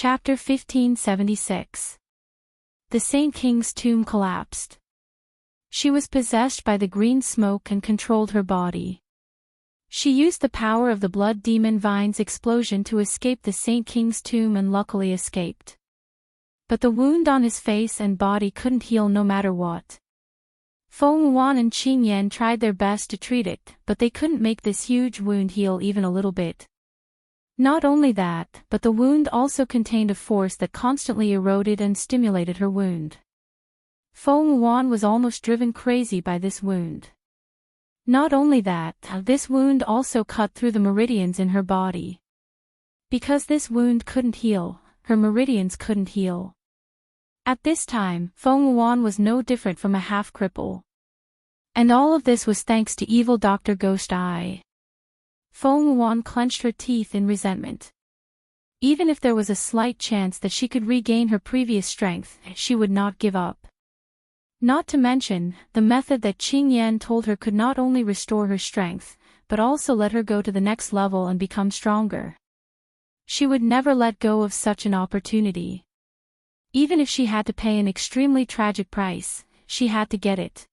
Chapter 1576. The Saint King's tomb collapsed. She was possessed by the green smoke and controlled her body. She used the power of the blood demon Vine's explosion to escape the Saint King's tomb and luckily escaped. But the wound on his face and body couldn't heal no matter what. Feng Yuan and Qing Yan tried their best to treat it, but they couldn't make this huge wound heal even a little bit. Not only that, but the wound also contained a force that constantly eroded and stimulated her wound. Feng Yuan was almost driven crazy by this wound. Not only that, this wound also cut through the meridians in her body. Because this wound couldn't heal, her meridians couldn't heal. At this time, Feng Yuan was no different from a half-cripple. And all of this was thanks to evil Dr. Ghost Eye. Feng Yuan clenched her teeth in resentment. Even if there was a slight chance that she could regain her previous strength, she would not give up. Not to mention, the method that Qing Yan told her could not only restore her strength, but also let her go to the next level and become stronger. She would never let go of such an opportunity. Even if she had to pay an extremely tragic price, she had to get it.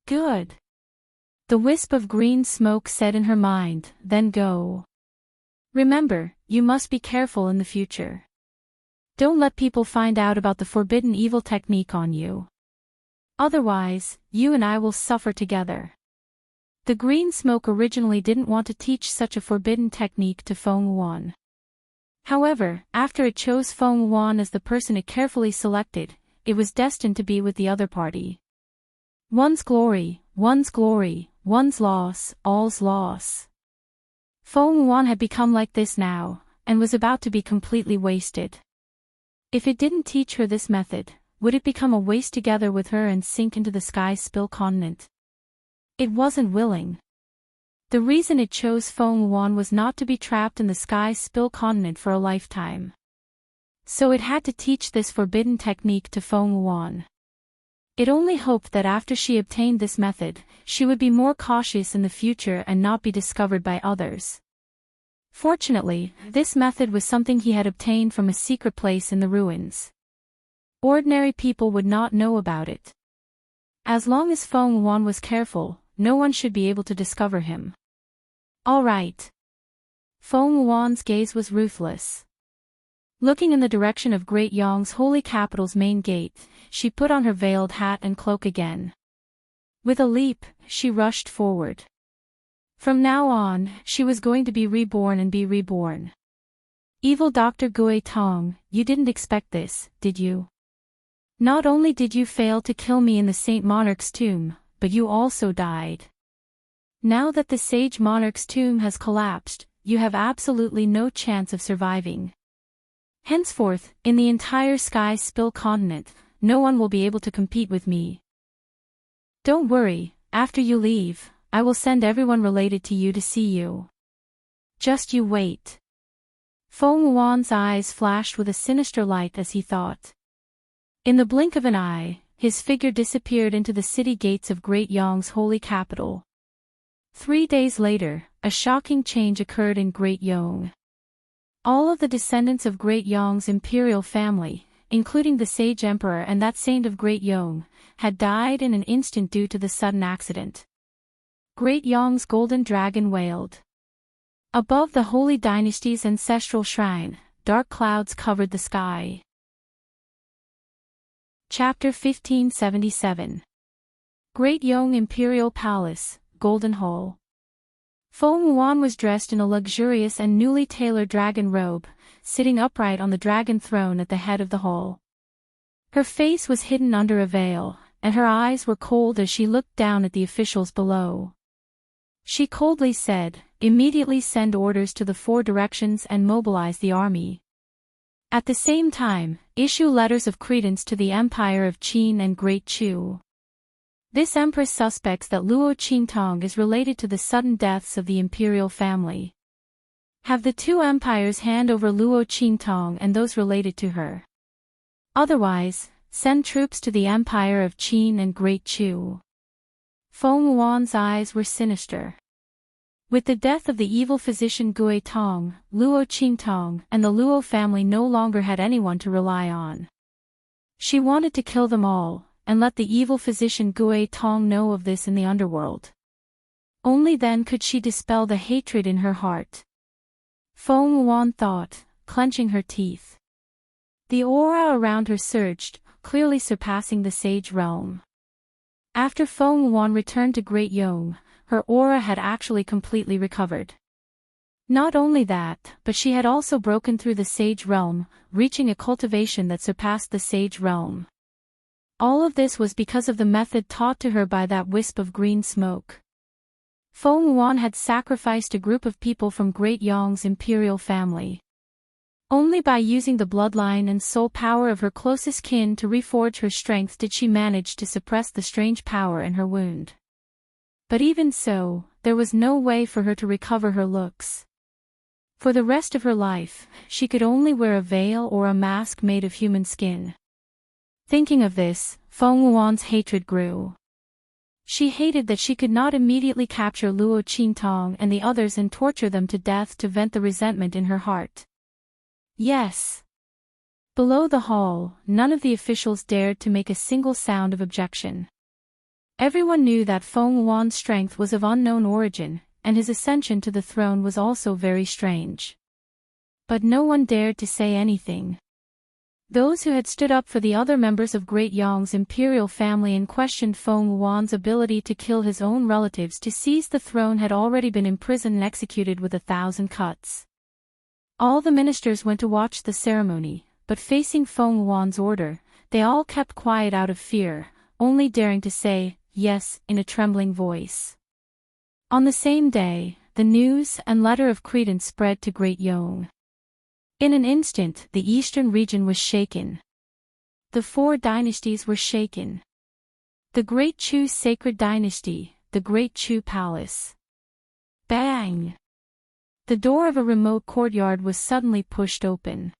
Good. The wisp of green smoke said in her mind, then go. Remember, you must be careful in the future. Don't let people find out about the forbidden evil technique on you. Otherwise, you and I will suffer together. The green smoke originally didn't want to teach such a forbidden technique to Feng Yuan. However, after it chose Feng Yuan as the person it carefully selected, it was destined to be with the other party. One's glory, one's loss, all's loss. Feng Yuan had become like this now, and was about to be completely wasted. If it didn't teach her this method, would it become a waste together with her and sink into the sky spill continent? It wasn't willing. The reason it chose Feng Yuan was not to be trapped in the sky spill continent for a lifetime. So it had to teach this forbidden technique to Feng Yuan. It only hoped that after she obtained this method, she would be more cautious in the future and not be discovered by others. Fortunately, this method was something he had obtained from a secret place in the ruins. Ordinary people would not know about it. As long as Feng Yuan was careful, no one should be able to discover him. All right. Feng Yuan's gaze was ruthless. Looking in the direction of Great Yong's holy capital's main gate, she put on her veiled hat and cloak again. With a leap, she rushed forward. From now on, she was going to be reborn and be reborn. Evil Dr. Gui Tong, you didn't expect this, did you? Not only did you fail to kill me in the Saint Monarch's tomb, but you also died. Now that the Sage Monarch's tomb has collapsed, you have absolutely no chance of surviving. Henceforth, in the entire Sky Spill continent, no one will be able to compete with me. Don't worry, after you leave, I will send everyone related to you to see you. Just you wait. Feng Yuan's eyes flashed with a sinister light as he thought. In the blink of an eye, his figure disappeared into the city gates of Great Yong's holy capital. 3 days later, a shocking change occurred in Great Yong. All of the descendants of Great Yong's imperial family, including the Sage Emperor and that saint of Great Yong, had died in an instant due to the sudden accident. Great Yong's golden dragon wailed. Above the holy dynasty's ancestral shrine, dark clouds covered the sky. Chapter 1577. Great Yong Imperial Palace, Golden Hall. Feng Yuan was dressed in a luxurious and newly tailored dragon robe, sitting upright on the dragon throne at the head of the hall. Her face was hidden under a veil, and her eyes were cold as she looked down at the officials below. She coldly said, "Immediately send orders to the 4 directions and mobilize the army. At the same time, issue letters of credence to the Empire of Qin and Great Chu. This empress suspects that Luo Qingtong is related to the sudden deaths of the imperial family. Have the 2 empires hand over Luo Qingtong and those related to her. Otherwise, send troops to the Empire of Qin and Great Chu." Feng Yuan's eyes were sinister. With the death of the evil physician Gui Tong, Luo Qingtong and the Luo family no longer had anyone to rely on. She wanted to kill them all, and let the evil physician Gui Tong know of this in the underworld. Only then could she dispel the hatred in her heart. Feng Wuan thought, clenching her teeth. The aura around her surged, clearly surpassing the sage realm. After Feng Wuan returned to Great Yong, her aura had actually completely recovered. Not only that, but she had also broken through the sage realm, reaching a cultivation that surpassed the sage realm. All of this was because of the method taught to her by that wisp of green smoke. Feng Wuan had sacrificed a group of people from Great Yong's imperial family. Only by using the bloodline and soul power of her closest kin to reforge her strength did she manage to suppress the strange power in her wound. But even so, there was no way for her to recover her looks. For the rest of her life, she could only wear a veil or a mask made of human skin. Thinking of this, Feng Wuan's hatred grew. She hated that she could not immediately capture Luo Qingtong and the others and torture them to death to vent the resentment in her heart. Yes. Below the hall, none of the officials dared to make a single sound of objection. Everyone knew that Feng Wuan's strength was of unknown origin, and his ascension to the throne was also very strange. But no one dared to say anything. Those who had stood up for the other members of Great Yong's imperial family and questioned Feng Wuan's ability to kill his own relatives to seize the throne had already been imprisoned and executed with 1,000 cuts. All the ministers went to watch the ceremony, but facing Feng Wuan's order, they all kept quiet out of fear, only daring to say, yes, in a trembling voice. On the same day, the news and letter of credence spread to Great Yong. In an instant, the eastern region was shaken. The 4 dynasties were shaken. The Great Chu's sacred dynasty, the Great Chu Palace. Bang! The door of a remote courtyard was suddenly pushed open.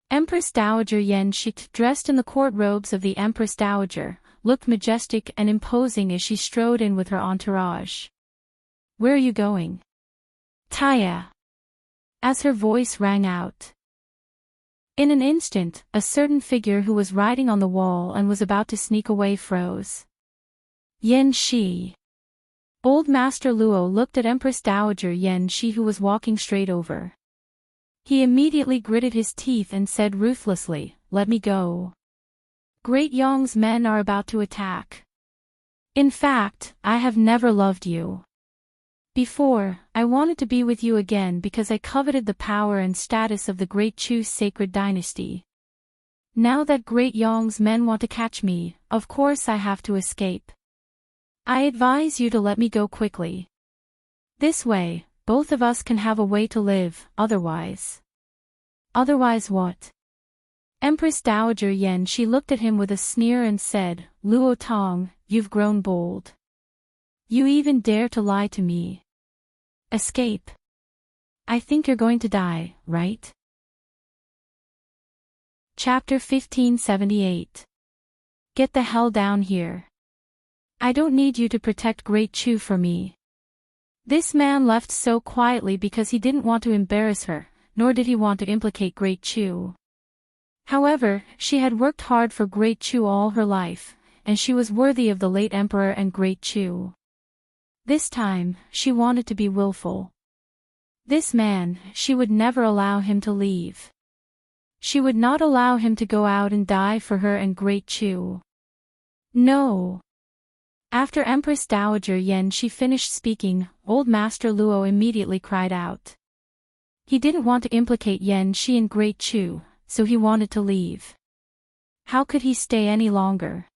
Empress Dowager Yan Shi, dressed in the court robes of the Empress Dowager, looked majestic and imposing as she strode in with her entourage. "Where are you going?" "Taya." As her voice rang out. In an instant, a certain figure who was riding on the wall and was about to sneak away froze. Yan Shi. Old Master Luo looked at Empress Dowager Yan Shi, who was walking straight over. He immediately gritted his teeth and said ruthlessly, "Let me go. Great Yong's men are about to attack. In fact, I have never loved you. Before, I wanted to be with you again because I coveted the power and status of the Great Chu's sacred dynasty. Now that Great Yong's men want to catch me, of course I have to escape. I advise you to let me go quickly. This way, both of us can have a way to live, otherwise." "Otherwise what?" Empress Dowager Yan Shi looked at him with a sneer and said, "Luo Tong, you've grown bold. You even dare to lie to me. Escape. I think you're going to die, right?" Chapter 1578. Get the hell down here. I don't need you to protect Great Chu for me. This man left so quietly because he didn't want to embarrass her, nor did he want to implicate Great Chu. However, she had worked hard for Great Chu all her life, and she was worthy of the late emperor and Great Chu. This time, she wanted to be willful. This man, she would never allow him to leave. She would not allow him to go out and die for her and Great Chu. No. After Empress Dowager Yan Shi finished speaking, Old Master Luo immediately cried out. He didn't want to implicate Yan Shi and Great Chu, so he wanted to leave. How could he stay any longer?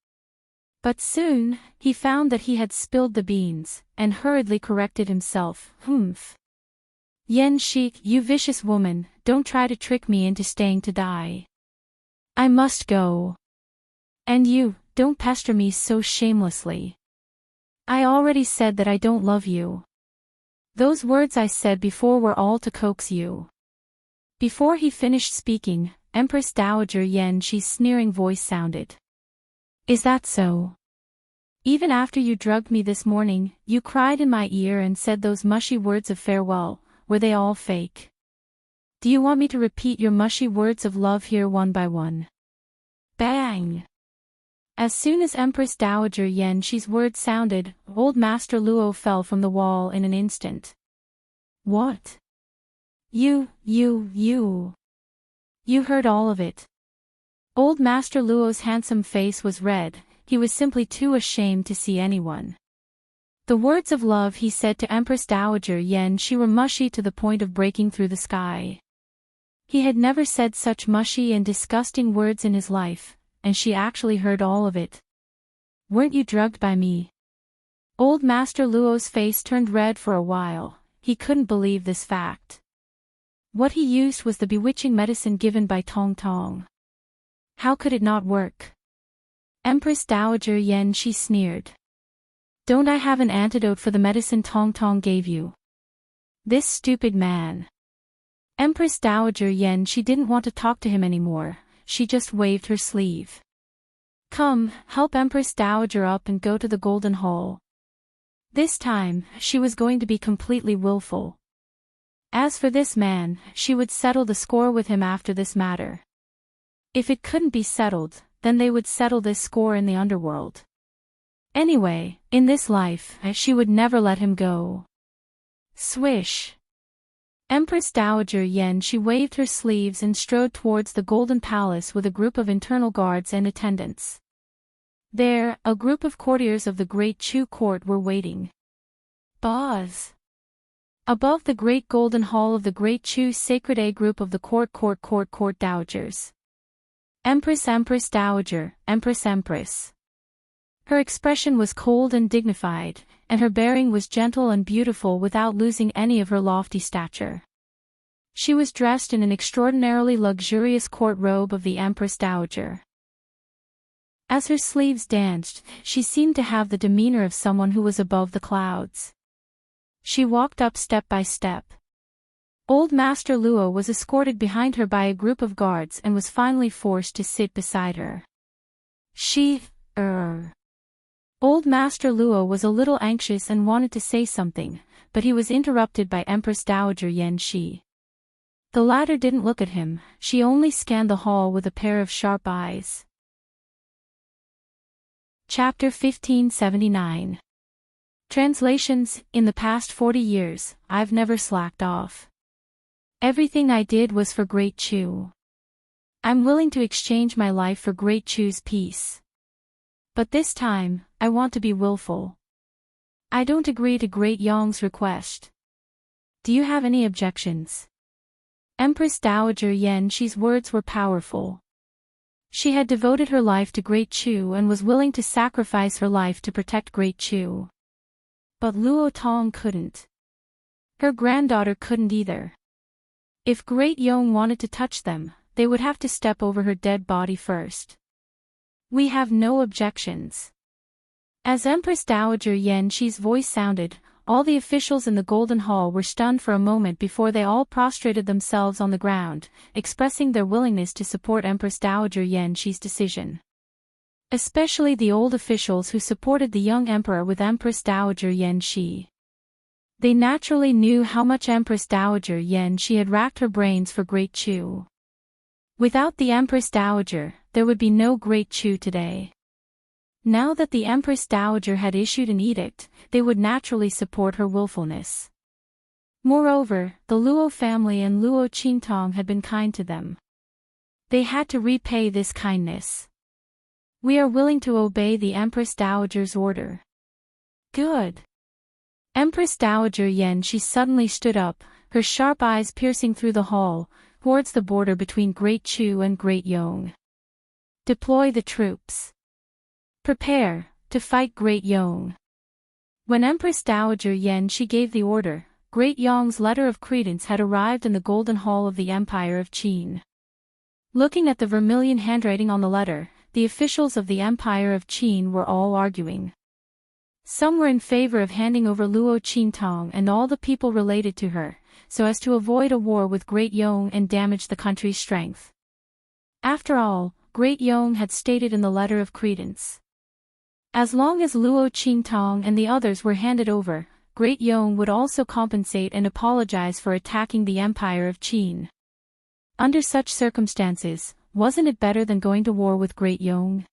But soon, he found that he had spilled the beans, and hurriedly corrected himself. "Humph. Yan Shi, you vicious woman, don't try to trick me into staying to die. I must go. And you, don't pester me so shamelessly. I already said that I don't love you. Those words I said before were all to coax you." Before he finished speaking, Empress Dowager Yan Shi's sneering voice sounded. "Is that so? Even after you drugged me this morning, you cried in my ear and said those mushy words of farewell. Were they all fake? Do you want me to repeat your mushy words of love here one by one? Bang! As soon as Empress Dowager Yan Shi's words sounded, Old Master Luo fell from the wall in an instant. What? You heard all of it. Old Master Luo's handsome face was red, he was simply too ashamed to see anyone. The words of love he said to Empress Dowager Yan Shi were mushy to the point of breaking through the sky. He had never said such mushy and disgusting words in his life, and she actually heard all of it. Weren't you drugged by me? Old Master Luo's face turned red for a while, he couldn't believe this fact. What he used was the bewitching medicine given by Tong Tong. How could it not work? Empress Dowager Yan Shi sneered. Don't I have an antidote for the medicine Tong Tong gave you? This stupid man. Empress Dowager Yan Shi didn't want to talk to him anymore, she just waved her sleeve. Come, help Empress Dowager up and go to the Golden Hall. This time, she was going to be completely willful. As for this man, she would settle the score with him after this matter. If it couldn't be settled, then they would settle this score in the underworld. Anyway, in this life, she would never let him go. Swish! Empress Dowager Yan Shi waved her sleeves and strode towards the Golden Palace with a group of internal guards and attendants. There, a group of courtiers of the Great Chu Court were waiting. Boz! Above the Great Golden Hall of the Great Chu Sacred A group of the Court Dowagers. Empress Dowager, Empress. Her expression was cold and dignified, and her bearing was gentle and beautiful without losing any of her lofty stature. She was dressed in an extraordinarily luxurious court robe of the Empress Dowager. As her sleeves danced, she seemed to have the demeanor of someone who was above the clouds. She walked up step by step. Old Master Luo was escorted behind her by a group of guards and was finally forced to sit beside her. Old Master Luo was a little anxious and wanted to say something, but he was interrupted by Empress Dowager Yan Shi. The latter didn't look at him, she only scanned the hall with a pair of sharp eyes. Chapter 1579. Translations. In the past 40 years, I've never slacked off. Everything I did was for Great Chu. I'm willing to exchange my life for Great Chu's peace. But this time, I want to be willful. I don't agree to Great Yong's request. Do you have any objections? Empress Dowager Yan Shi's words were powerful. She had devoted her life to Great Chu and was willing to sacrifice her life to protect Great Chu. But Luo Tong couldn't. Her granddaughter couldn't either. If Great Yong wanted to touch them, they would have to step over her dead body first. We have no objections. As Empress Dowager Yan Shi's voice sounded, all the officials in the Golden Hall were stunned for a moment before they all prostrated themselves on the ground, expressing their willingness to support Empress Dowager Yan Shi's decision. Especially the old officials who supported the young emperor with Empress Dowager Yan Shi. They naturally knew how much Empress Dowager Yan Shi had racked her brains for Great Chu. Without the Empress Dowager, there would be no Great Chu today. Now that the Empress Dowager had issued an edict, they would naturally support her willfulness. Moreover, the Luo family and Luo Qingtong had been kind to them. They had to repay this kindness. We are willing to obey the Empress Dowager's order. Good. Empress Dowager Yan Shi suddenly stood up, her sharp eyes piercing through the hall, towards the border between Great Chu and Great Yong. Deploy the troops. Prepare to fight Great Yong. When Empress Dowager Yan Shi gave the order, Great Yong's letter of credence had arrived in the Golden Hall of the Empire of Qin. Looking at the vermilion handwriting on the letter, the officials of the Empire of Qin were all arguing. Some were in favor of handing over Luo Qingtong and all the people related to her, so as to avoid a war with Great Yong and damage the country's strength. After all, Great Yong had stated in the letter of credence. As long as Luo Qingtong and the others were handed over, Great Yong would also compensate and apologize for attacking the Empire of Qin. Under such circumstances, wasn't it better than going to war with Great Yong?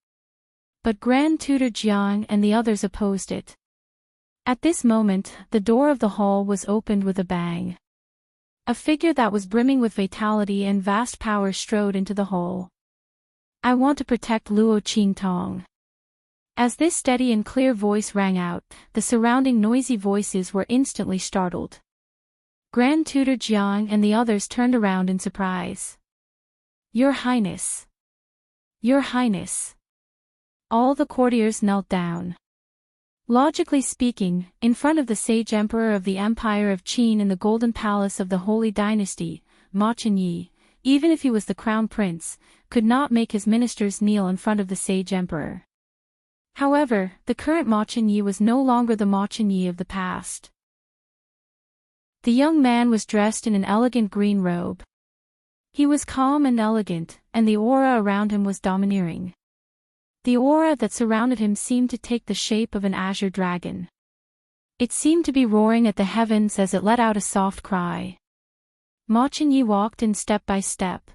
But Grand Tutor Jiang and the others opposed it. At this moment, the door of the hall was opened with a bang. A figure that was brimming with vitality and vast power strode into the hall. I want to protect Luo Qingtong. As this steady and clear voice rang out, the surrounding noisy voices were instantly startled. Grand Tutor Jiang and the others turned around in surprise. Your Highness! Your Highness! All the courtiers knelt down. Logically speaking, in front of the sage emperor of the Empire of Qin in the Golden Palace of the Holy Dynasty, Ma Chenyi, even if he was the crown prince, could not make his ministers kneel in front of the sage emperor. However, the current Ma Chenyi was no longer the Ma Chenyi of the past. The young man was dressed in an elegant green robe. He was calm and elegant, and the aura around him was domineering. The aura that surrounded him seemed to take the shape of an azure dragon. It seemed to be roaring at the heavens as it let out a soft cry. Ma Chenyi walked in step by step.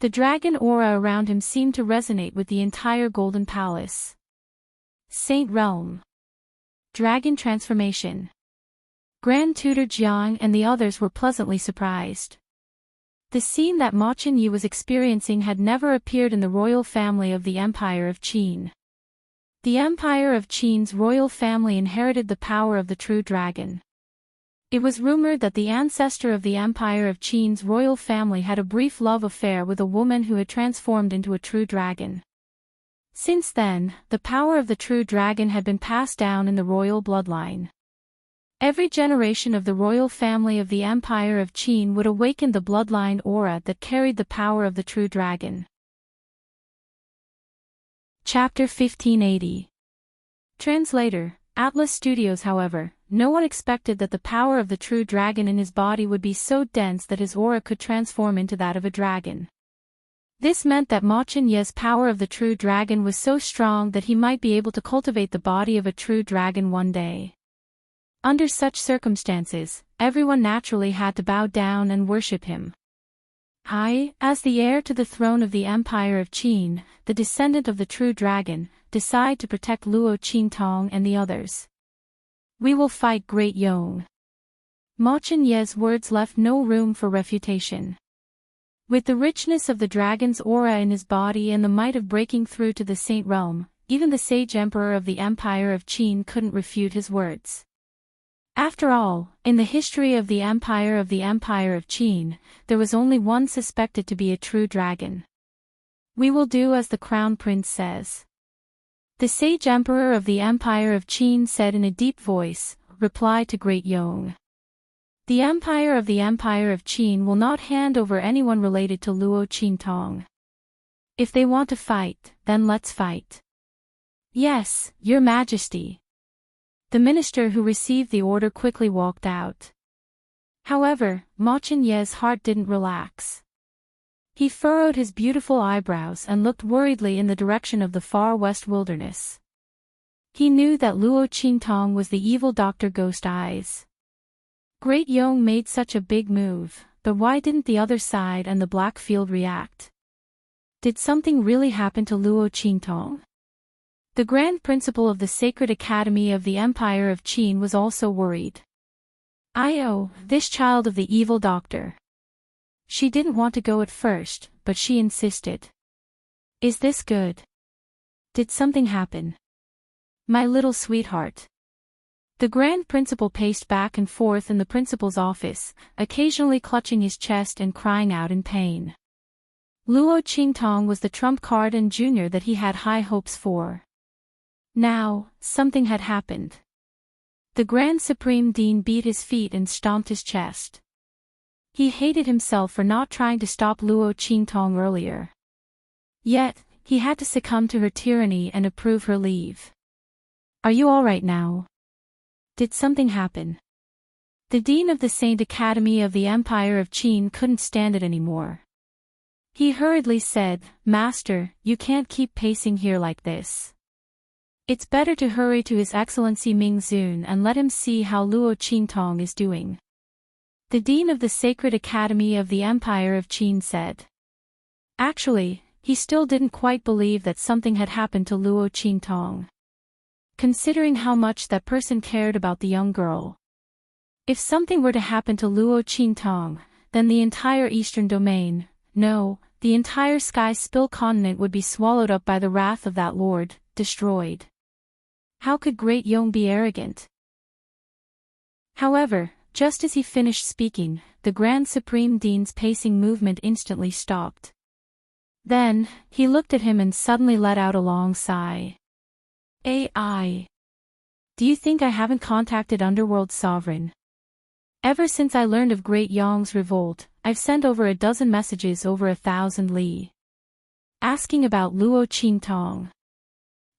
The dragon aura around him seemed to resonate with the entire Golden Palace. Saint Realm. Dragon Transformation. Grand Tutor Jiang and the others were pleasantly surprised. The scene that Ma Chenyi was experiencing had never appeared in the royal family of the Empire of Qin. The Empire of Qin's royal family inherited the power of the true dragon. It was rumored that the ancestor of the Empire of Qin's royal family had a brief love affair with a woman who had transformed into a true dragon. Since then, the power of the true dragon had been passed down in the royal bloodline. Every generation of the royal family of the Empire of Qin would awaken the bloodline aura that carried the power of the true dragon. Chapter 1580. Translator, Atlas Studios. However, no one expected that the power of the true dragon in his body would be so dense that his aura could transform into that of a dragon. This meant that Ma Chenyi's power of the true dragon was so strong that he might be able to cultivate the body of a true dragon one day. Under such circumstances, everyone naturally had to bow down and worship him. I, as the heir to the throne of the Empire of Qin, the descendant of the true dragon, decide to protect Luo Qingtong and the others. We will fight Great Yong. Ma Chenyi's words left no room for refutation. With the richness of the dragon's aura in his body and the might of breaking through to the Saint Realm, even the sage emperor of the Empire of Qin couldn't refute his words. After all, in the history of the Empire of Qin, there was only one suspected to be a true dragon. We will do as the Crown Prince says. The sage emperor of the Empire of Qin said in a deep voice, reply to Great Yong. The Empire of Qin will not hand over anyone related to Luo Qingtong. If they want to fight, then let's fight. Yes, Your Majesty. The minister who received the order quickly walked out. However, Ma Chenyi's heart didn't relax. He furrowed his beautiful eyebrows and looked worriedly in the direction of the far west wilderness. He knew that Luo Qingtong was the evil Dr. Ghost Eyes. Great Yong made such a big move, but why didn't the other side and the Black Field react? Did something really happen to Luo Qingtong? The Grand Principal of the Sacred Academy of the Empire of Qin was also worried. This child of the evil doctor. She didn't want to go at first, but she insisted. Is this good? Did something happen? My little sweetheart. The Grand Principal paced back and forth in the principal's office, occasionally clutching his chest and crying out in pain. Luo Qingtong was the trump card and junior that he had high hopes for. Now, something had happened. The Grand Supreme Dean beat his feet and stomped his chest. He hated himself for not trying to stop Luo Qingtong earlier. Yet, he had to succumb to her tyranny and approve her leave. Are you all right now? Did something happen? The Dean of the Saint Academy of the Empire of Qin couldn't stand it anymore. He hurriedly said, Master, you can't keep pacing here like this. It's better to hurry to His Excellency Ming Zun and let him see how Luo Qingtong is doing. The dean of the Sacred Academy of the Empire of Qin said. Actually, he still didn't quite believe that something had happened to Luo Qingtong. Considering how much that person cared about the young girl. If something were to happen to Luo Qingtong, then the entire eastern domain, no, the entire Sky Spill continent would be swallowed up by the wrath of that lord, destroyed. How could Great Yong be arrogant? However, just as he finished speaking, the Grand Supreme Dean's pacing movement instantly stopped. Then, he looked at him and suddenly let out a long sigh. AI. Do you think I haven't contacted Underworld's sovereign? Ever since I learned of Great Yong's revolt, I've sent over a dozen messages over 1,000 li. Asking about Luo Qingtong.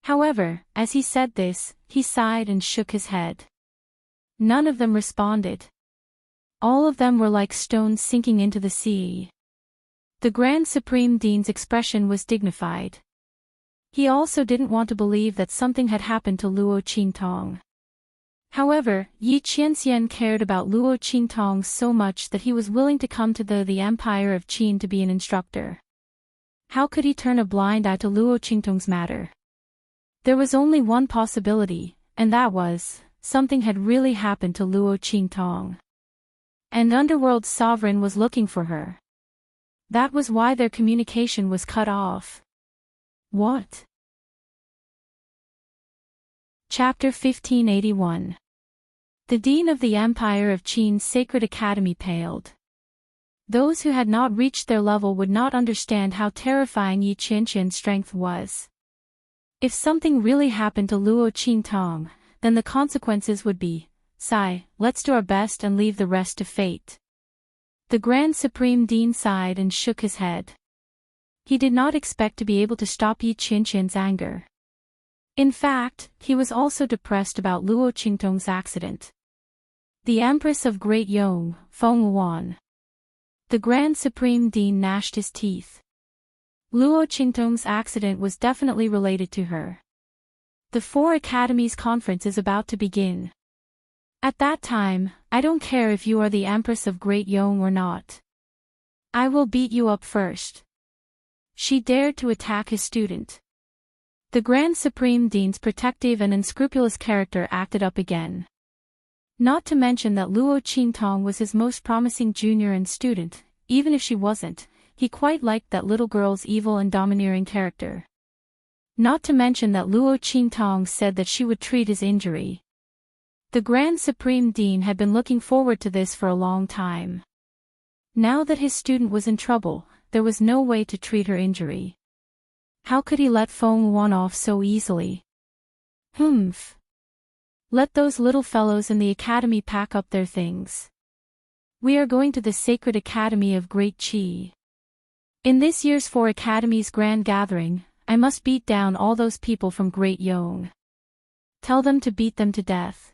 However, as he said this, he sighed and shook his head. None of them responded. All of them were like stones sinking into the sea. The Grand Supreme Dean's expression was dignified. He also didn't want to believe that something had happened to Luo Qingtong. However, Yi Qianxian cared about Luo Qingtong so much that he was willing to come to the Empire of Qin to be an instructor. How could he turn a blind eye to Luo Qingtong's matter? There was only one possibility, and that was, something had really happened to Luo Qingtong. And Underworld's sovereign was looking for her. That was why their communication was cut off. What? Chapter 1581. The Dean of the Empire of Qin's Sacred Academy paled. Those who had not reached their level would not understand how terrifying Yi Qianxian's strength was. If something really happened to Luo Qingtong, then the consequences would be, sigh, let's do our best and leave the rest to fate. The Grand Supreme Dean sighed and shook his head. He did not expect to be able to stop Yi Qianxian's anger. In fact, he was also depressed about Luo Qingtong's accident. The Empress of Great Yong, Feng Wuan. The Grand Supreme Dean gnashed his teeth. Luo Qingtong's accident was definitely related to her. The Four Academies conference is about to begin. At that time, I don't care if you are the Empress of Great Yong or not. I will beat you up first. She dared to attack his student. The Grand Supreme Dean's protective and unscrupulous character acted up again. Not to mention that Luo Qingtong was his most promising junior and student, even if she wasn't, he quite liked that little girl's evil and domineering character. Not to mention that Luo Qingtong said that she would treat his injury. The Grand Supreme Dean had been looking forward to this for a long time. Now that his student was in trouble, there was no way to treat her injury. How could he let Feng Wuan off so easily? Humph. Let those little fellows in the academy pack up their things. We are going to the Sacred Academy of Great Qi. In this year's Four Academies Grand Gathering, I must beat down all those people from Great Yong. Tell them to beat them to death.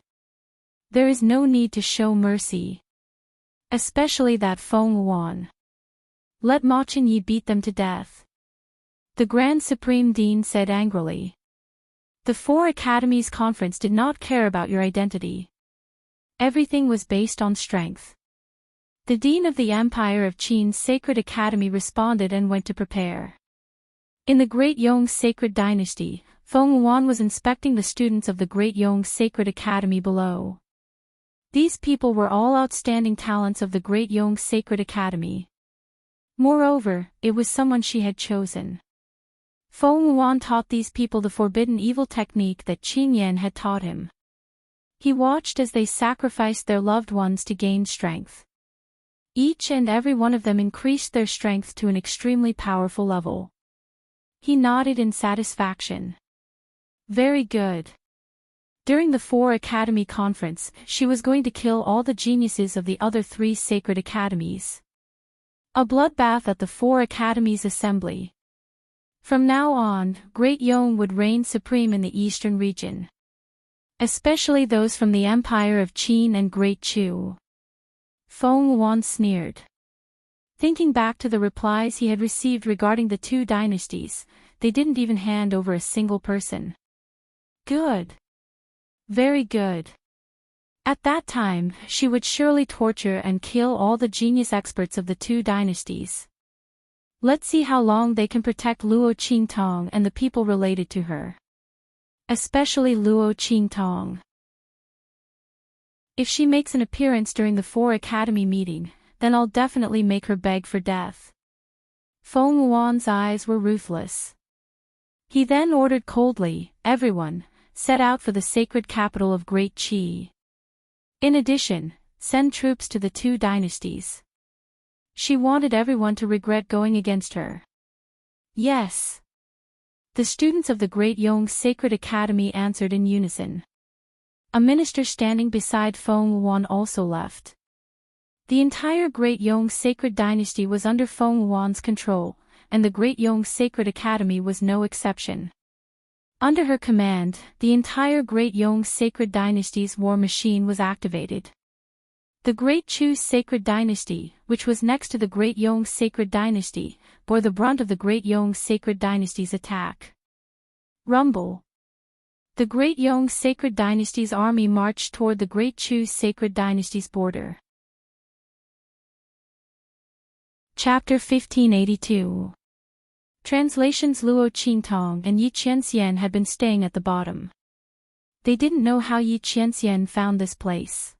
There is no need to show mercy. Especially that Feng Wuan. Let Ma Chenyi beat them to death. The Grand Supreme Dean said angrily. The Four Academies conference did not care about your identity. Everything was based on strength. The Dean of the Empire of Qin's Sacred Academy responded and went to prepare. In the Great Yong Sacred Dynasty, Feng Wuan was inspecting the students of the Great Yong Sacred Academy below. These people were all outstanding talents of the Great Yong Sacred Academy. Moreover, it was someone she had chosen. Feng Wuan taught these people the forbidden evil technique that Qin Yan had taught him. He watched as they sacrificed their loved ones to gain strength. Each and every one of them increased their strength to an extremely powerful level. He nodded in satisfaction. Very good. During the Four Academy conference, she was going to kill all the geniuses of the other three sacred academies. A bloodbath at the Four Academies assembly. From now on, Great Yong would reign supreme in the eastern region. Especially those from the Empire of Qin and Great Chu. Feng Wuan sneered. Thinking back to the replies he had received regarding the two dynasties, they didn't even hand over a single person. Good. Very good. At that time, she would surely torture and kill all the genius experts of the two dynasties. Let's see how long they can protect Luo Qingtong and the people related to her. Especially Luo Qingtong. If she makes an appearance during the 4 Academy meeting, then I'll definitely make her beg for death. Feng Wuan's eyes were ruthless. He then ordered coldly, everyone, set out for the sacred capital of Great Qi. In addition, send troops to the two dynasties. She wanted everyone to regret going against her. Yes. The students of the Great Yong Sacred Academy answered in unison. A minister standing beside Feng Wuan also left. The entire Great Yong Sacred Dynasty was under Feng Wuan's control, and the Great Yong Sacred Academy was no exception. Under her command, the entire Great Yong Sacred Dynasty's war machine was activated. The Great Chu Sacred Dynasty, which was next to the Great Yong Sacred Dynasty, bore the brunt of the Great Yong Sacred Dynasty's attack. Rumble. The Great Yong Sacred Dynasty's army marched toward the Great Chu Sacred Dynasty's border. Chapter 1582. Translations. Luo Qingtong and Yi Qianxian had been staying at the bottom. They didn't know how Yi Qianxian found this place.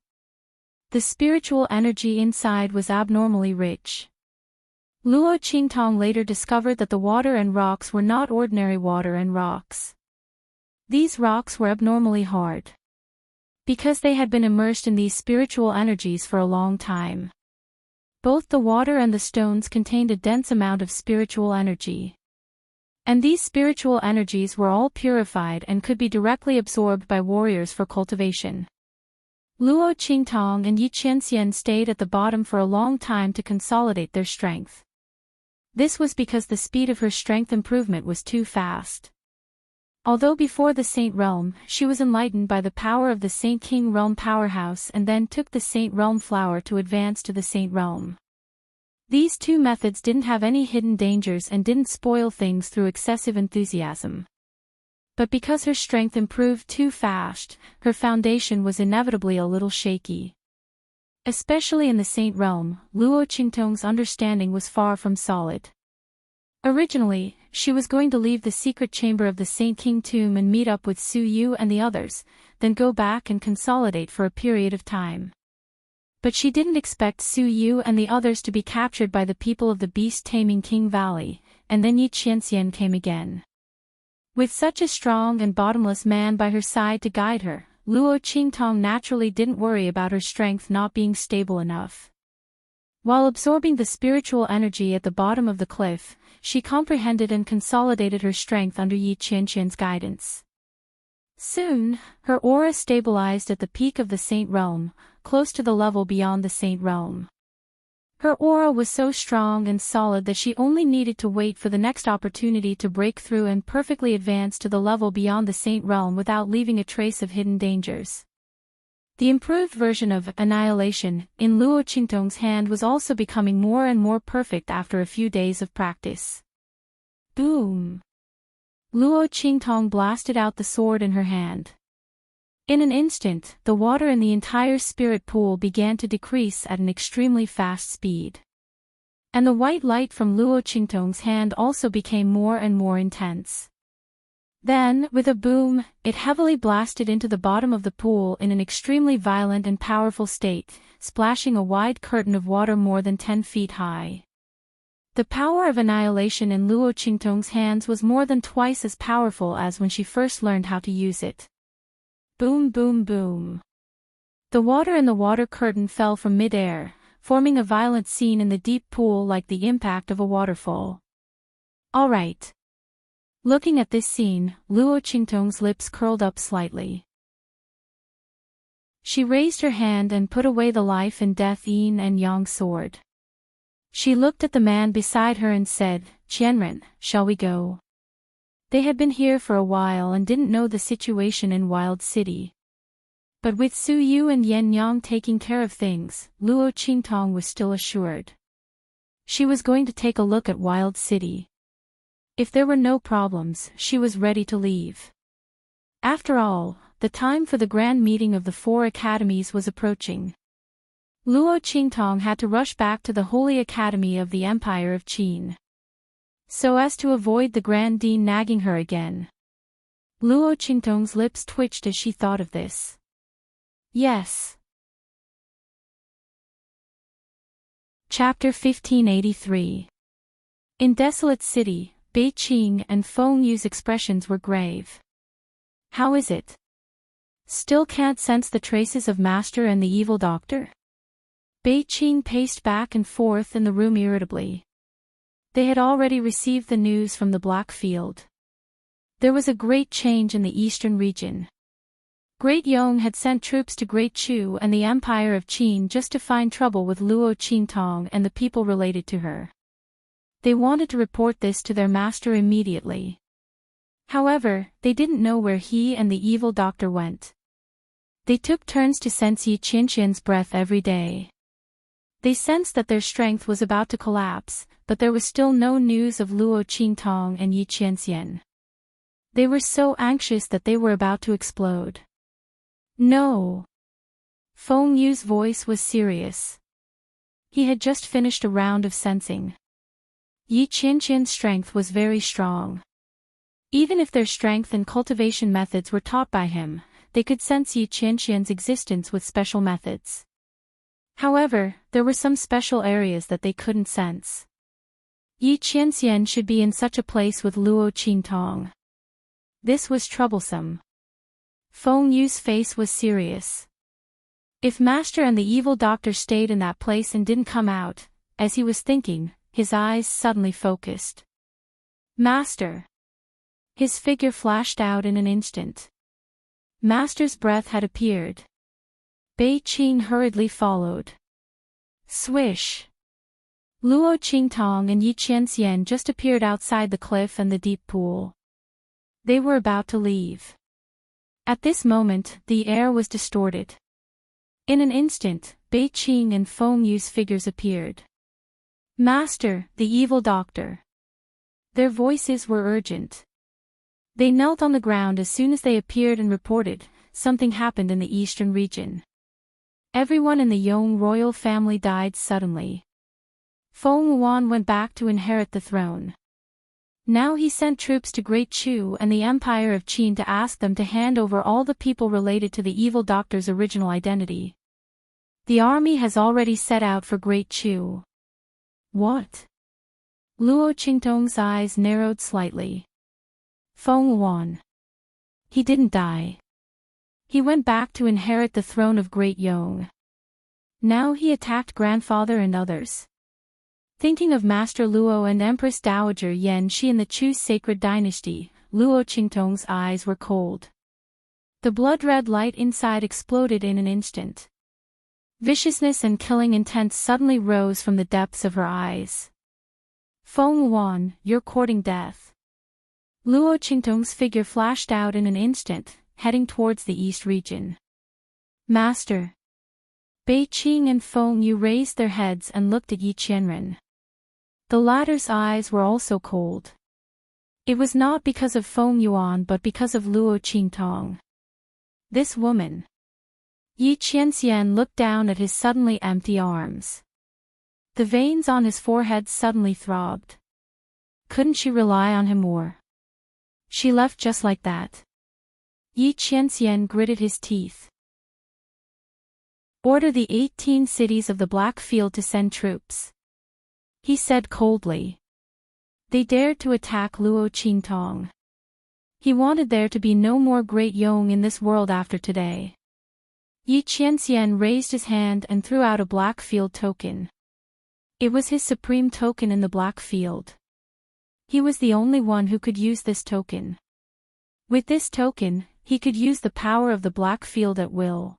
The spiritual energy inside was abnormally rich. Luo Qingtong later discovered that the water and rocks were not ordinary water and rocks. These rocks were abnormally hard. Because they had been immersed in these spiritual energies for a long time. Both the water and the stones contained a dense amount of spiritual energy. And these spiritual energies were all purified and could be directly absorbed by warriors for cultivation. Luo Qingtong and Yi Qianxian stayed at the bottom for a long time to consolidate their strength. This was because the speed of her strength improvement was too fast. Although before the Saint Realm, she was enlightened by the power of the Saint King Realm powerhouse and then took the Saint Realm flower to advance to the Saint Realm. These two methods didn't have any hidden dangers and didn't spoil things through excessive enthusiasm. But because her strength improved too fast, her foundation was inevitably a little shaky. Especially in the Saint Realm, Luo Qingtong's understanding was far from solid. Originally, she was going to leave the secret chamber of the Saint King tomb and meet up with Su Yu and the others, then go back and consolidate for a period of time. But she didn't expect Su Yu and the others to be captured by the people of the beast-taming King Valley, and then Yi Qianxian came again. With such a strong and bottomless man by her side to guide her, Luo Qingtong naturally didn't worry about her strength not being stable enough. While absorbing the spiritual energy at the bottom of the cliff, she comprehended and consolidated her strength under Yi Qianxian's guidance. Soon, her aura stabilized at the peak of the Saint Realm, close to the level beyond the Saint Realm. Her aura was so strong and solid that she only needed to wait for the next opportunity to break through and perfectly advance to the level beyond the Saint Realm without leaving a trace of hidden dangers. The improved version of Annihilation in Luo Qingtong's hand was also becoming more and more perfect after a few days of practice. Boom! Luo Qingtong blasted out the sword in her hand. In an instant, the water in the entire spirit pool began to decrease at an extremely fast speed. And the white light from Luo Qingtong's hand also became more and more intense. Then, with a boom, it heavily blasted into the bottom of the pool in an extremely violent and powerful state, splashing a wide curtain of water more than 10 feet high. The power of annihilation in Luo Qingtong's hands was more than twice as powerful as when she first learned how to use it. Boom, boom, boom. The water in the water curtain fell from mid-air, forming a violent scene in the deep pool like the impact of a waterfall. All right. Looking at this scene, Luo Qingtong's lips curled up slightly. She raised her hand and put away the life and death yin and yang sword. She looked at the man beside her and said, "Qianren, shall we go?" They had been here for a while and didn't know the situation in Wild City. But with Su Yu and Yan Yang taking care of things, Luo Qingtong was still assured. She was going to take a look at Wild City. If there were no problems, she was ready to leave. After all, the time for the grand meeting of the 4 academies was approaching. Luo Qingtong had to rush back to the Holy Academy of the Empire of Qin, so as to avoid the Grand Dean nagging her again. Luo Qingtong's lips twitched as she thought of this. Yes. Chapter 1583. In Desolate City, Beiqing and Feng Yu's expressions were grave. How is it? Still can't sense the traces of Master and the evil doctor? Beiqing paced back and forth in the room irritably. They had already received the news from the Black Field. There was a great change in the eastern region. Great Yong had sent troops to Great Chu and the Empire of Qin just to find trouble with Luo Qingtong and the people related to her. They wanted to report this to their master immediately. However, they didn't know where he and the evil doctor went. They took turns to sense Yi Qianxian's breath every day. They sensed that their strength was about to collapse, but there was still no news of Luo Qingtong and Yi Qianxian. They were so anxious that they were about to explode. No. Feng Yu's voice was serious. He had just finished a round of sensing. Yi Qianxian's strength was very strong. Even if their strength and cultivation methods were taught by him, they could sense Yi Qianxian's existence with special methods. However, there were some special areas that they couldn't sense. Yi Qianxian should be in such a place with Luo Qingtong. This was troublesome. Feng Yu's face was serious. If Master and the evil doctor stayed in that place and didn't come out, as he was thinking, his eyes suddenly focused. Master! His figure flashed out in an instant. Master's breath had appeared. Beiqing hurriedly followed. Swish! Luo Qingtong and Yi Qianxian just appeared outside the cliff and the deep pool. They were about to leave. At this moment, the air was distorted. In an instant, Beiqing and Feng Yu's figures appeared. Master, the evil doctor. Their voices were urgent. They knelt on the ground as soon as they appeared and reported, something happened in the eastern region. Everyone in the Yong royal family died suddenly. Feng Wuan went back to inherit the throne. Now he sent troops to Great Chu and the Empire of Qin to ask them to hand over all the people related to the evil doctor's original identity. The army has already set out for Great Chu. What? Luo Qingtong's eyes narrowed slightly. Feng Wuan. He didn't die. He went back to inherit the throne of Great Yong. Now he attacked grandfather and others. Thinking of Master Luo and Empress Dowager Yan Shi in the Chu's sacred dynasty, Luo Qingtong's eyes were cold. The blood-red light inside exploded in an instant. Viciousness and killing intent suddenly rose from the depths of her eyes. Feng Wuan, you're courting death. Luo Qingtong's figure flashed out in an instant, heading towards the east region. Master. Beiqing and Feng Yu raised their heads and looked at Yi Qianren. The latter's eyes were also cold. It was not because of Feng Yuan but because of Luo Qingtong. This woman. Yi Qianxian looked down at his suddenly empty arms. The veins on his forehead suddenly throbbed. Couldn't she rely on him more? She left just like that. Yi Qianxian gritted his teeth. Order the 18 cities of the Black Field to send troops. He said coldly. They dared to attack Luo Qingtong. He wanted there to be no more Great Yong in this world after today. Yi Qianxian raised his hand and threw out a Black Field token. It was his supreme token in the Black Field. He was the only one who could use this token. With this token, he could use the power of the Black Field at will.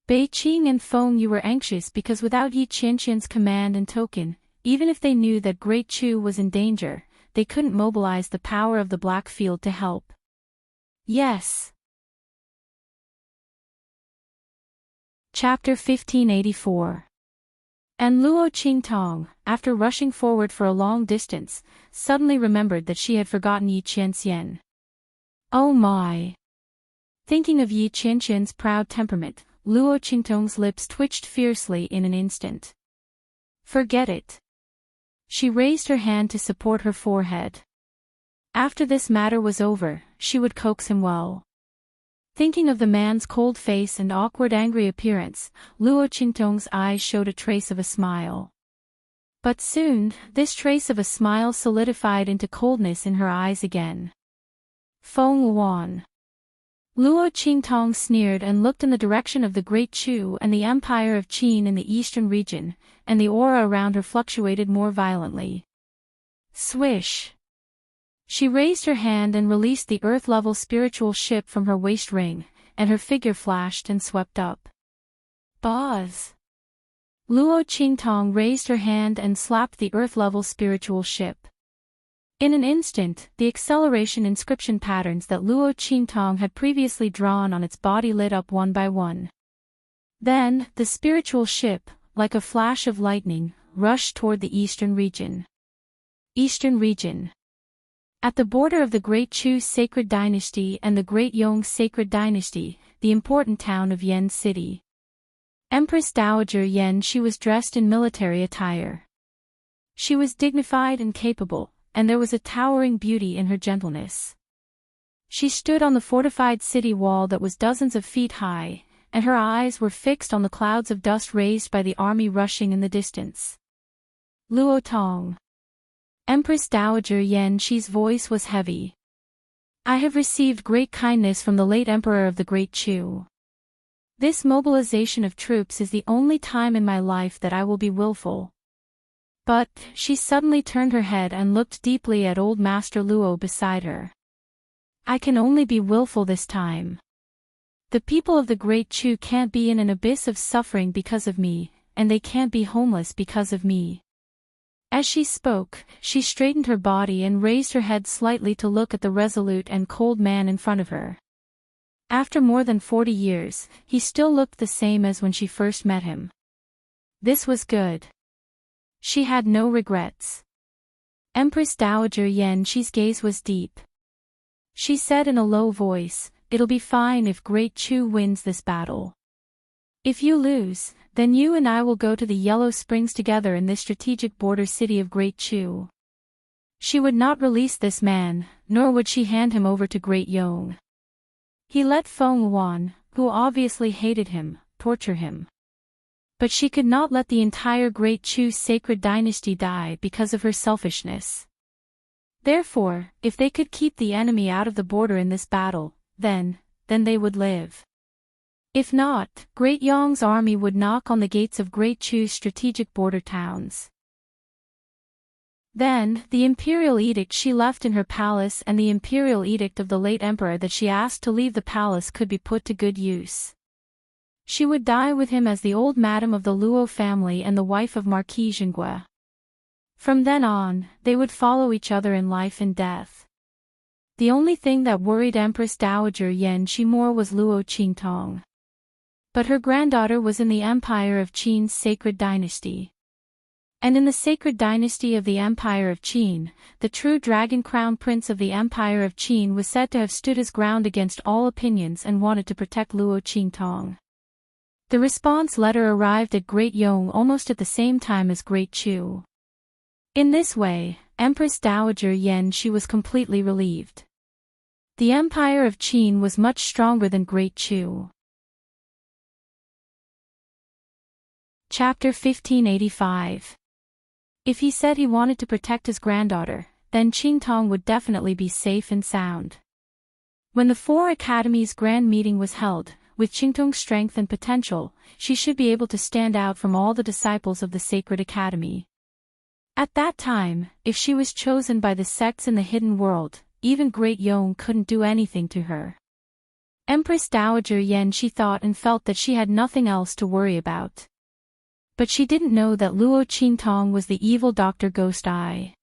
Beiqing and Feng Yu were anxious because without Yi Qianxian's command and token, even if they knew that Great Chu was in danger, they couldn't mobilize the power of the Black Field to help. Yes. Chapter 1584. And Luo Qingtong, after rushing forward for a long distance, suddenly remembered that she had forgotten Yi Qianxian. Oh my! Thinking of Yi Qianqian's proud temperament, Luo Qingtong's lips twitched fiercely in an instant. Forget it. She raised her hand to support her forehead. After this matter was over, she would coax him well. Thinking of the man's cold face and awkward angry appearance, Luo Qingtong's eyes showed a trace of a smile. But soon, this trace of a smile solidified into coldness in her eyes again. Feng Wan. Luo Qingtong sneered and looked in the direction of the Great Chu and the Empire of Qin in the eastern region, and the aura around her fluctuated more violently. Swish! She raised her hand and released the earth-level spiritual ship from her waist ring, and her figure flashed and swept up. Buzz! Luo Qingtong raised her hand and slapped the earth-level spiritual ship. In an instant, the acceleration inscription patterns that Luo Qingtong had previously drawn on its body lit up one by one. Then, the spiritual ship, like a flash of lightning, rushed toward the eastern region. Eastern region. At the border of the Great Chu Sacred Dynasty and the Great Yong Sacred Dynasty, the important town of Yan City. Empress Dowager Yan. She was dressed in military attire. She was dignified and capable, and there was a towering beauty in her gentleness. She stood on the fortified city wall that was dozens of feet high, and her eyes were fixed on the clouds of dust raised by the army rushing in the distance. Luo Tong. Empress Dowager Yan. She's voice was heavy. I have received great kindness from the late Emperor of the Great Chu. This mobilization of troops is the only time in my life that I will be willful. But, she suddenly turned her head and looked deeply at old Master Luo beside her. I can only be willful this time. The people of the Great Chu can't be in an abyss of suffering because of me, and they can't be homeless because of me. As she spoke, she straightened her body and raised her head slightly to look at the resolute and cold man in front of her. After more than 40 years, he still looked the same as when she first met him. This was good. She had no regrets. Empress Dowager Yan. She's gaze was deep. She said in a low voice, "It'll be fine if Great Chu wins this battle. If you lose, then you and I will go to the Yellow Springs together in this strategic border city of Great Chu." She would not release this man, nor would she hand him over to Great Yong. He let Feng Wan, who obviously hated him, torture him. But she could not let the entire Great Chu sacred dynasty die because of her selfishness. Therefore, if they could keep the enemy out of the border in this battle, then they would live. If not, Great Yong's army would knock on the gates of Great Chu's strategic border towns. Then, the imperial edict she left in her palace and the imperial edict of the late emperor that she asked to leave the palace could be put to good use. She would die with him as the old madam of the Luo family and the wife of Marquis Zhengui. From then on, they would follow each other in life and death. The only thing that worried Empress Dowager Yan Shi more was Luo Qingtong. But her granddaughter was in the Empire of Qin's sacred dynasty. And in the sacred dynasty of the Empire of Qin, the true dragon crown prince of the Empire of Qin was said to have stood his ground against all opinions and wanted to protect Luo Qingtong. The response letter arrived at Great Yong almost at the same time as Great Chu. In this way, Empress Dowager Yan Shi was completely relieved. The Empire of Qin was much stronger than Great Chu. Chapter 1585. If he said he wanted to protect his granddaughter, then Qingtong would definitely be safe and sound. When the four academies' grand meeting was held, with Qingtong's strength and potential, she should be able to stand out from all the disciples of the Sacred Academy. At that time, if she was chosen by the sects in the hidden world, even Great Yong couldn't do anything to her. Empress Dowager Yan Shi thought and felt that she had nothing else to worry about. But she didn't know that Luo Qingtong was the evil Dr. Ghost Eye.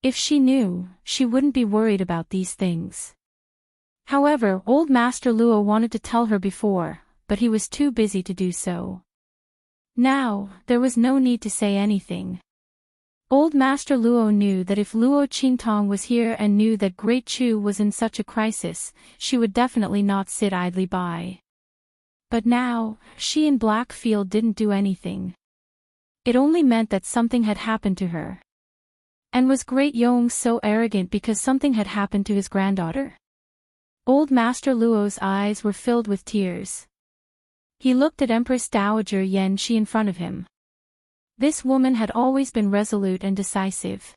If she knew, she wouldn't be worried about these things. However, old Master Luo wanted to tell her before, but he was too busy to do so. Now, there was no need to say anything. Old Master Luo knew that if Luo Qingtong was here and knew that Great Chu was in such a crisis, she would definitely not sit idly by. But now, she and Blackfield didn't do anything. It only meant that something had happened to her. And was Great Yong so arrogant because something had happened to his granddaughter? Old Master Luo's eyes were filled with tears. He looked at Empress Dowager Yan Shi in front of him. This woman had always been resolute and decisive.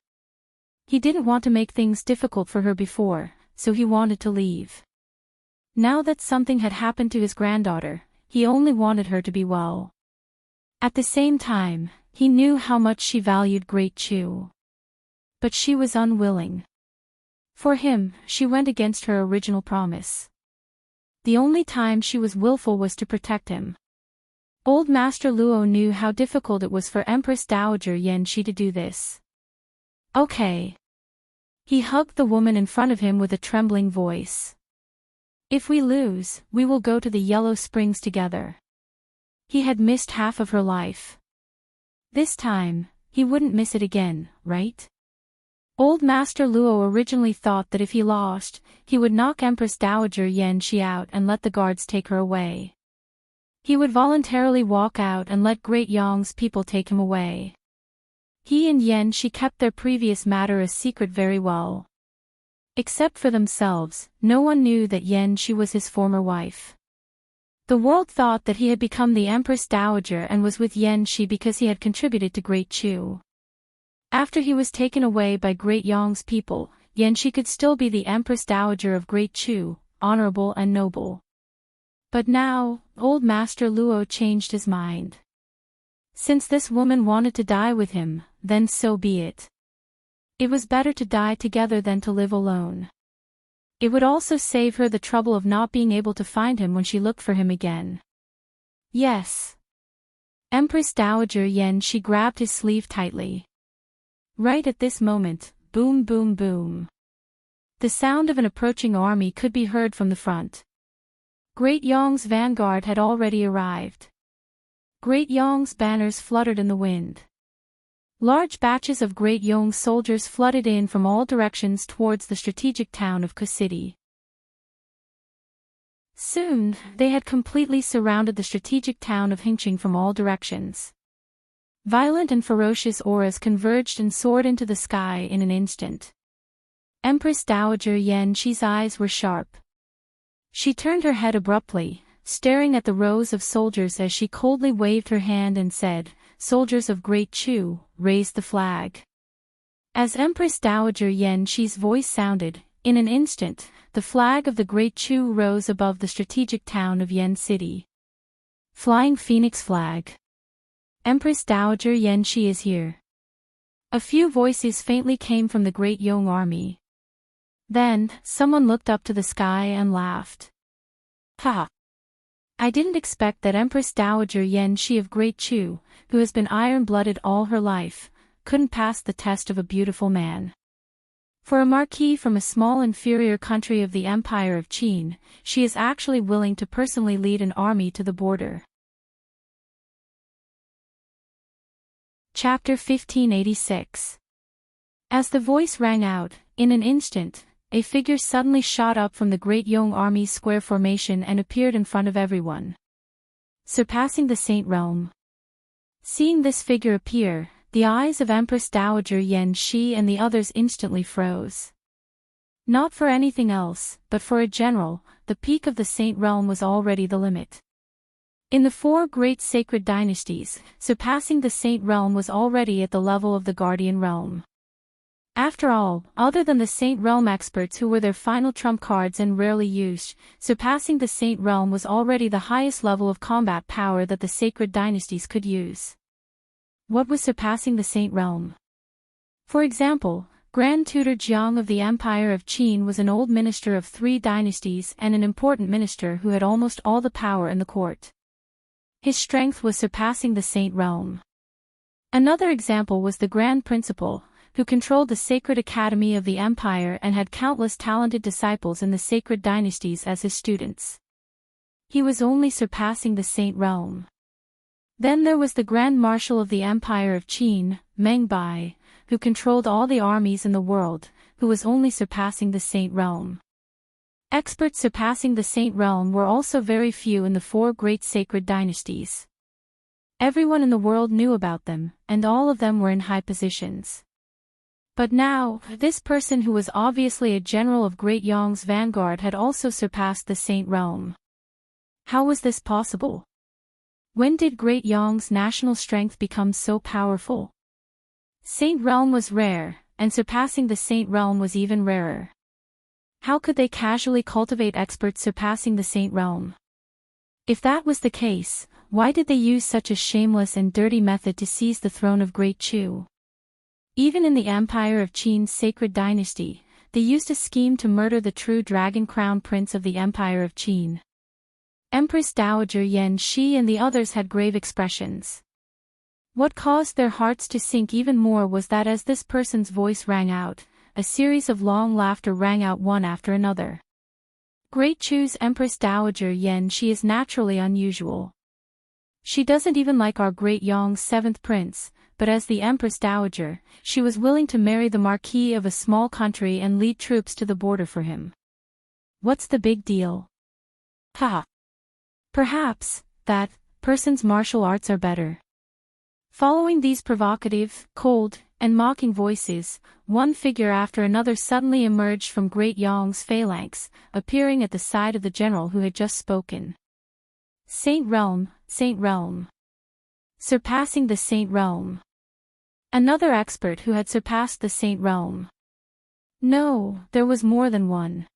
He didn't want to make things difficult for her before, so he wanted to leave. Now that something had happened to his granddaughter, he only wanted her to be well. At the same time, he knew how much she valued Great Chu. But she was unwilling. For him, she went against her original promise. The only time she was willful was to protect him. Old Master Luo knew how difficult it was for Empress Dowager Yan Shi to do this. Okay. He hugged the woman in front of him with a trembling voice. If we lose, we will go to the Yellow Springs together. He had missed half of her life. This time, he wouldn't miss it again, right? Old Master Luo originally thought that if he lost, he would knock Empress Dowager Yan Shi out and let the guards take her away. He would voluntarily walk out and let Great Yong's people take him away. He and Yan Shi kept their previous matter a secret very well. Except for themselves, no one knew that Yan Shi was his former wife. The world thought that he had become the Empress Dowager and was with Yan Shi because he had contributed to Great Chu. After he was taken away by Great Yong's people, Yan Shi could still be the Empress Dowager of Great Chu, honorable and noble. But now, Old Master Luo changed his mind. Since this woman wanted to die with him, then so be it. It was better to die together than to live alone. It would also save her the trouble of not being able to find him when she looked for him again. Yes. Empress Dowager Yan Shi grabbed his sleeve tightly. Right at this moment, boom boom boom. The sound of an approaching army could be heard from the front. Great Yong's vanguard had already arrived. Great Yong's banners fluttered in the wind. Large batches of Great Yong's soldiers flooded in from all directions towards the strategic town of Ku City. Soon, they had completely surrounded the strategic town of Hingqing from all directions. Violent and ferocious auras converged and soared into the sky in an instant. Empress Dowager Yan Shi's eyes were sharp. She turned her head abruptly, staring at the rows of soldiers as she coldly waved her hand and said, "Soldiers of Great Chu, raise the flag." As Empress Dowager Yan Shi's voice sounded, in an instant, the flag of the Great Chu rose above the strategic town of Yan City. Flying Phoenix flag. Empress Dowager Yan Shi is here. A few voices faintly came from the Great Yong army. Then, someone looked up to the sky and laughed. Ha! I didn't expect that Empress Dowager Yan Shi of Great Chu, who has been iron-blooded all her life, couldn't pass the test of a beautiful man. For a marquis from a small inferior country of the Empire of Qin, she is actually willing to personally lead an army to the border. Chapter 1586. As the voice rang out, in an instant, a figure suddenly shot up from the Great Yong Army's square formation and appeared in front of everyone. Surpassing the Saint Realm. Seeing this figure appear, the eyes of Empress Dowager Yan Shi and the others instantly froze. Not for anything else, but for a general, the peak of the Saint Realm was already the limit. In the four great sacred dynasties, surpassing the Saint Realm was already at the level of the Guardian Realm. After all, other than the Saint Realm experts who were their final trump cards and rarely used, surpassing the Saint Realm was already the highest level of combat power that the sacred dynasties could use. What was surpassing the Saint Realm? For example, Grand Tutor Jiang of the Empire of Qin was an old minister of 3 dynasties and an important minister who had almost all the power in the court. His strength was surpassing the Saint Realm. Another example was the Grand Principal, who controlled the sacred academy of the empire and had countless talented disciples in the sacred dynasties as his students. He was only surpassing the Saint Realm. Then there was the Grand Marshal of the Empire of Qin, Meng Bai, who controlled all the armies in the world, who was only surpassing the Saint Realm. Experts surpassing the Saint Realm were also very few in the four great sacred dynasties. Everyone in the world knew about them, and all of them were in high positions. But now, this person who was obviously a general of Great Yong's vanguard had also surpassed the Saint Realm. How was this possible? When did Great Yong's national strength become so powerful? Saint Realm was rare, and surpassing the Saint Realm was even rarer. How could they casually cultivate experts surpassing the Saint Realm? If that was the case, why did they use such a shameless and dirty method to seize the throne of Great Chu? Even in the Empire of Qin's sacred dynasty, they used a scheme to murder the true Dragon Crown Prince of the Empire of Qin. Empress Dowager Yan Shi and the others had grave expressions. What caused their hearts to sink even more was that as this person's voice rang out, a series of long laughter rang out one after another. Great Chu's Empress Dowager Yan Shi is naturally unusual. She doesn't even like our Great Yong's seventh prince, but as the Empress Dowager, she was willing to marry the Marquis of a small country and lead troops to the border for him. What's the big deal? Haha. Perhaps, that person's martial arts are better. Following these provocative, cold, and mocking voices, one figure after another suddenly emerged from Great Yong's phalanx, appearing at the side of the general who had just spoken. Saint Realm, Saint Realm. Surpassing the Saint Realm. Another expert who had surpassed the Saint Realm. No, there was more than one.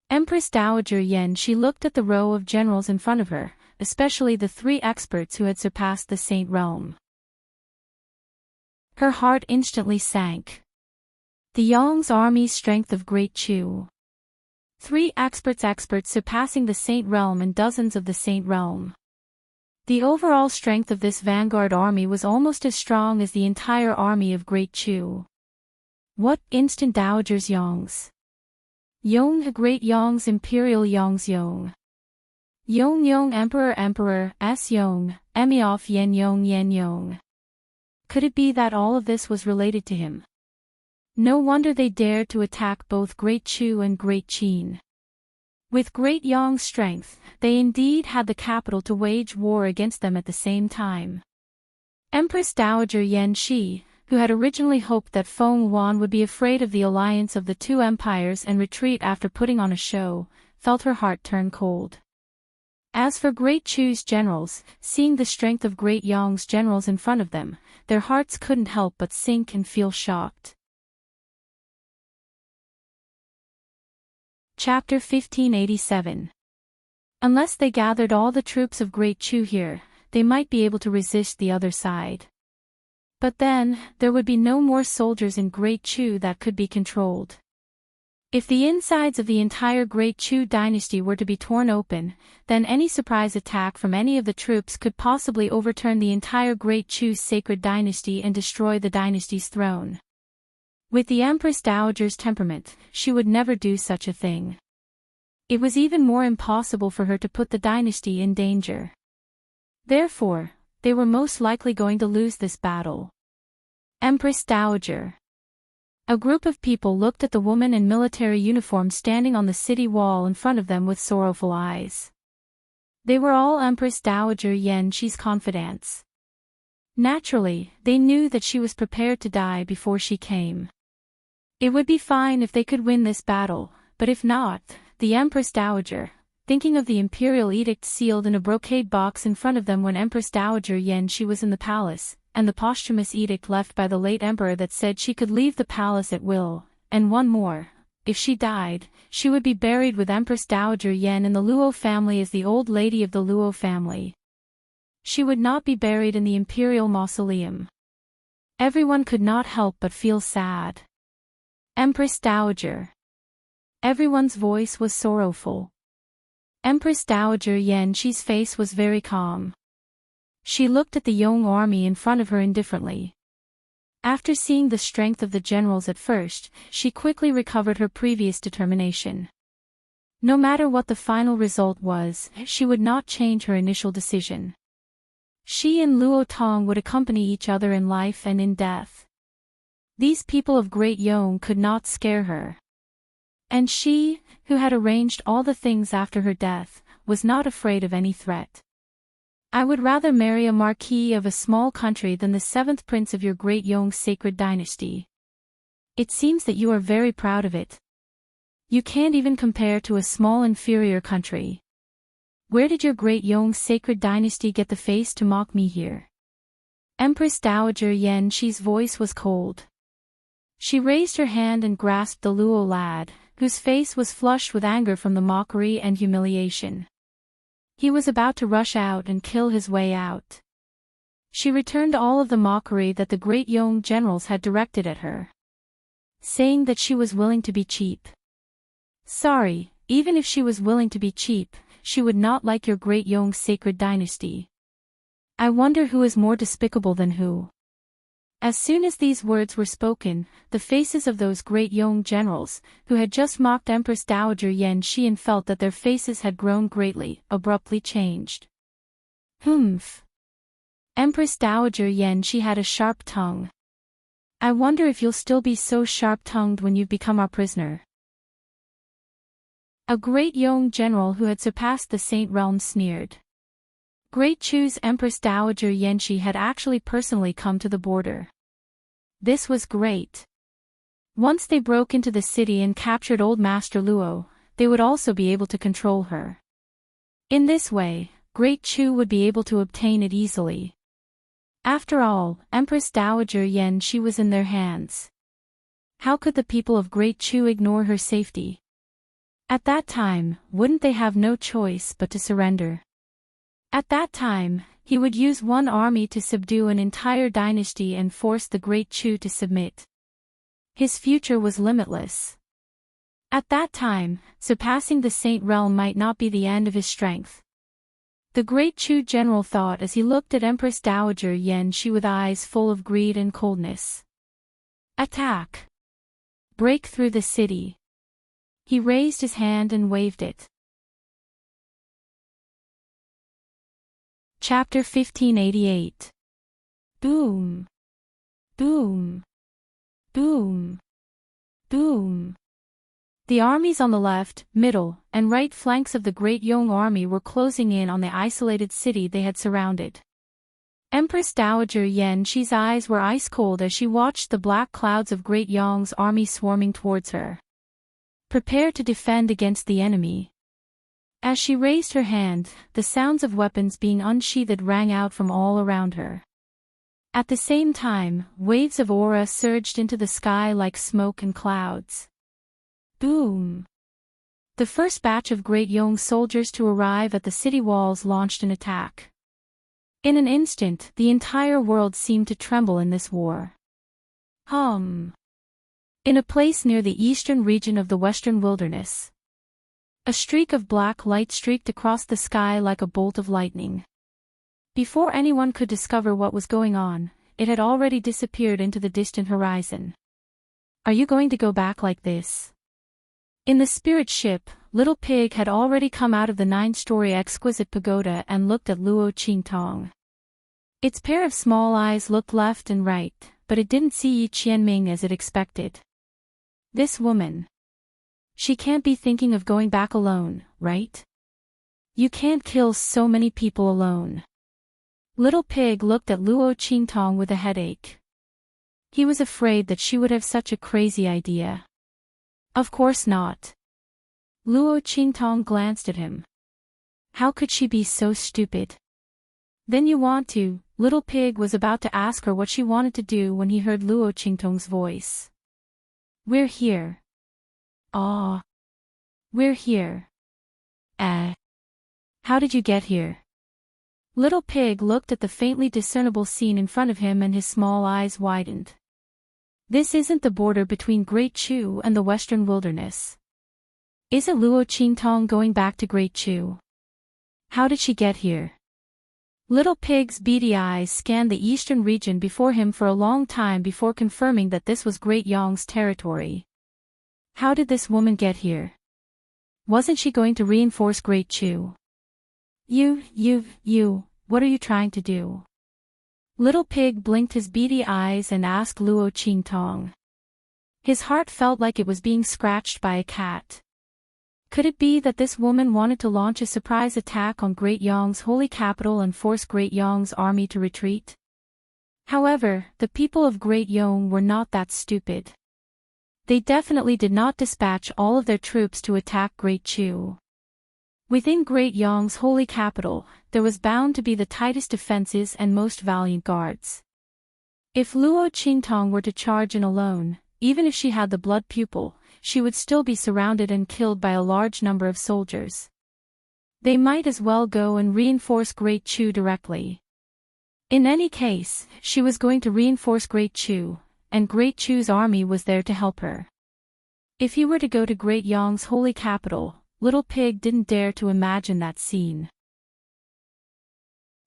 Empress Dowager Yan Shi looked at the row of generals in front of her, especially the three experts who had surpassed the Saint Realm. Her heart instantly sank. The Yong's army's strength of Great Chu. Three experts surpassing the Saint Realm and dozens of the Saint Realm. The overall strength of this vanguard army was almost as strong as the entire army of Great Chu. What instant dowagers Yong's? Yong Great Yong's Imperial Yong's Yong. Yong Emperor S Yong, Emioff Yen Yong. Could it be that all of this was related to him? No wonder they dared to attack both Great Chu and Great Qin. With Great Yong's strength, they indeed had the capital to wage war against them at the same time. Empress Dowager Yan Shi, who had originally hoped that Feng Wan would be afraid of the alliance of the two empires and retreat after putting on a show, felt her heart turn cold. As for Great Chu's generals, seeing the strength of Great Yong's generals in front of them, their hearts couldn't help but sink and feel shocked. Chapter 1587. Unless they gathered all the troops of Great Chu here, they might be able to resist the other side. But then, there would be no more soldiers in Great Chu that could be controlled. If the insides of the entire Great Chu dynasty were to be torn open, then any surprise attack from any of the troops could possibly overturn the entire Great Chu sacred dynasty and destroy the dynasty's throne. With the Empress Dowager's temperament, she would never do such a thing. It was even more impossible for her to put the dynasty in danger. Therefore, they were most likely going to lose this battle. Empress Dowager. A group of people looked at the woman in military uniform standing on the city wall in front of them with sorrowful eyes. They were all Empress Dowager Yan Shi's confidants. Naturally, they knew that she was prepared to die before she came. It would be fine if they could win this battle, but if not, the Empress Dowager, thinking of the imperial edict sealed in a brocade box in front of them when Empress Dowager Yan Shi was in the palace, and the posthumous edict left by the late emperor that said she could leave the palace at will, and one more, if she died, she would be buried with Empress Dowager Yan in the Luo family as the old lady of the Luo family. She would not be buried in the imperial mausoleum. Everyone could not help but feel sad. Empress Dowager. Everyone's voice was sorrowful. Empress Dowager Yan Shi's face was very calm. She looked at the Yong army in front of her indifferently. After seeing the strength of the generals at first, she quickly recovered her previous determination. No matter what the final result was, she would not change her initial decision. She and Luo Tong would accompany each other in life and in death. These people of Great Yong could not scare her. And she, who had arranged all the things after her death, was not afraid of any threat. I would rather marry a marquis of a small country than the 7th prince of your Great Yong sacred dynasty. It seems that you are very proud of it. You can't even compare to a small inferior country. Where did your Great Yong sacred dynasty get the face to mock me here? Empress Dowager Yen Shi's voice was cold. She raised her hand and grasped the Luo lad, whose face was flushed with anger from the mockery and humiliation. He was about to rush out and kill his way out. She returned all of the mockery that the Great Yong generals had directed at her, saying that she was willing to be cheap. Sorry, even if she was willing to be cheap, she would not like your Great Yong sacred dynasty. I wonder who is more despicable than who. As soon as these words were spoken, the faces of those Great Yong generals, who had just mocked Empress Dowager Yen Shi and felt that their faces had grown greatly, abruptly changed. Humph. Empress Dowager Yen Shi had a sharp tongue. I wonder if you'll still be so sharp-tongued when you've become our prisoner. A Great Yong general who had surpassed the Saint Realm sneered. Great Chu's Empress Dowager Yenshi had actually personally come to the border. This was great. Once they broke into the city and captured Old Master Luo, they would also be able to control her. In this way, Great Chu would be able to obtain it easily. After all, Empress Dowager Yen Shi was in their hands. How could the people of Great Chu ignore her safety? At that time, wouldn't they have no choice but to surrender? At that time, he would use one army to subdue an entire dynasty and force the Great Chu to submit. His future was limitless. At that time, surpassing the Saint Realm might not be the end of his strength. The Great Chu general thought as he looked at Empress Dowager Yen Shi with eyes full of greed and coldness. Attack! Break through the city! He raised his hand and waved it. Chapter 1588. Boom. Boom. Boom. Boom. The armies on the left, middle, and right flanks of the Great Yong army were closing in on the isolated city they had surrounded. Empress Dowager Yen Shi's eyes were ice cold as she watched the black clouds of Great Yong's army swarming towards her. Prepare to defend against the enemy. As she raised her hand, the sounds of weapons being unsheathed rang out from all around her. At the same time, waves of aura surged into the sky like smoke and clouds. Boom! The first batch of Great Yong soldiers to arrive at the city walls launched an attack. In an instant, the entire world seemed to tremble in this war. In a place near the eastern region of the western wilderness, a streak of black light streaked across the sky like a bolt of lightning. Before anyone could discover what was going on, it had already disappeared into the distant horizon. Are you going to go back like this? In the spirit ship, Little Pig had already come out of the 9-story exquisite pagoda and looked at Luo Qingtong. Its pair of small eyes looked left and right, but it didn't see Yi Qianming as it expected. This woman. She can't be thinking of going back alone, right? You can't kill so many people alone. Little Pig looked at Luo Qingtong with a headache. He was afraid that she would have such a crazy idea. Of course not. Luo Qingtong glanced at him. How could she be so stupid? Then you want to, Little Pig was about to ask her what she wanted to do when he heard Luo Qingtong's voice. We're here. Aw. We're here. How did you get here? Little Pig looked at the faintly discernible scene in front of him and his small eyes widened. This isn't the border between Great Chu and the western wilderness. Isn't Luo Qingtong going back to Great Chu? How did she get here? Little Pig's beady eyes scanned the eastern region before him for a long time before confirming that this was Great Yong's territory. How did this woman get here? Wasn't she going to reinforce Great Chu? You, what are you trying to do? Little Pig blinked his beady eyes and asked Luo Qingtong. His heart felt like it was being scratched by a cat. Could it be that this woman wanted to launch a surprise attack on Great Yong's holy capital and force Great Yong's army to retreat? However, the people of Great Yong were not that stupid. They definitely did not dispatch all of their troops to attack Great Chu. Within Great Yong's holy capital, there was bound to be the tightest defenses and most valiant guards. If Luo Qingtong were to charge in alone, even if she had the blood pupil, she would still be surrounded and killed by a large number of soldiers. They might as well go and reinforce Great Chu directly. In any case, she was going to reinforce Great Chu, and Great Chu's army was there to help her. If he were to go to Great Yong's holy capital, Little Pig didn't dare to imagine that scene.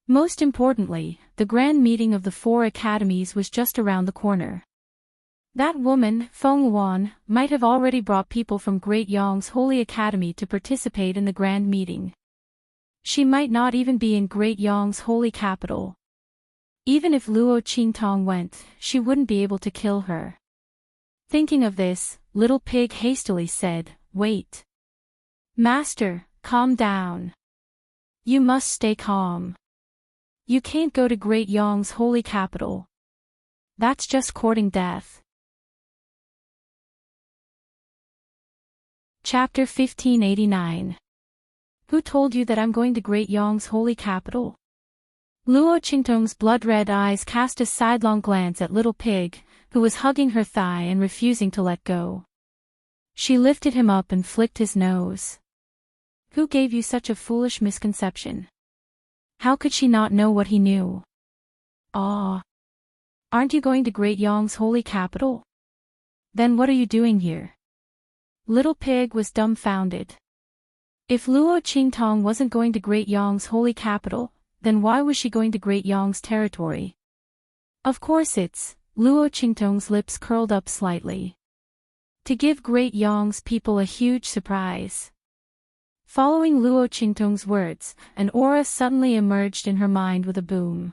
Most importantly, the grand meeting of the 4 academies was just around the corner. That woman, Feng Wan, might have already brought people from Great Yong's holy academy to participate in the grand meeting. She might not even be in Great Yong's holy capital. Even if Luo Qingtong went, she wouldn't be able to kill her. Thinking of this, Little Pig hastily said, "Wait. Master, calm down. You must stay calm. You can't go to Great Yong's holy capital. That's just courting death." Chapter 1589. Who told you that I'm going to Great Yong's holy capital? Luo Qingtong's blood-red eyes cast a sidelong glance at Little Pig, who was hugging her thigh and refusing to let go. She lifted him up and flicked his nose. Who gave you such a foolish misconception? How could she not know what he knew? Ah. Aren't you going to Great Yong's holy capital? Then what are you doing here? Little Pig was dumbfounded. If Luo Qingtong wasn't going to Great Yong's holy capital, then why was she going to Great Yong's territory? Of course it's, Luo Qingtong's lips curled up slightly. To give Great Yong's people a huge surprise. Following Luo Qingtong's words, an aura suddenly emerged in her mind with a boom.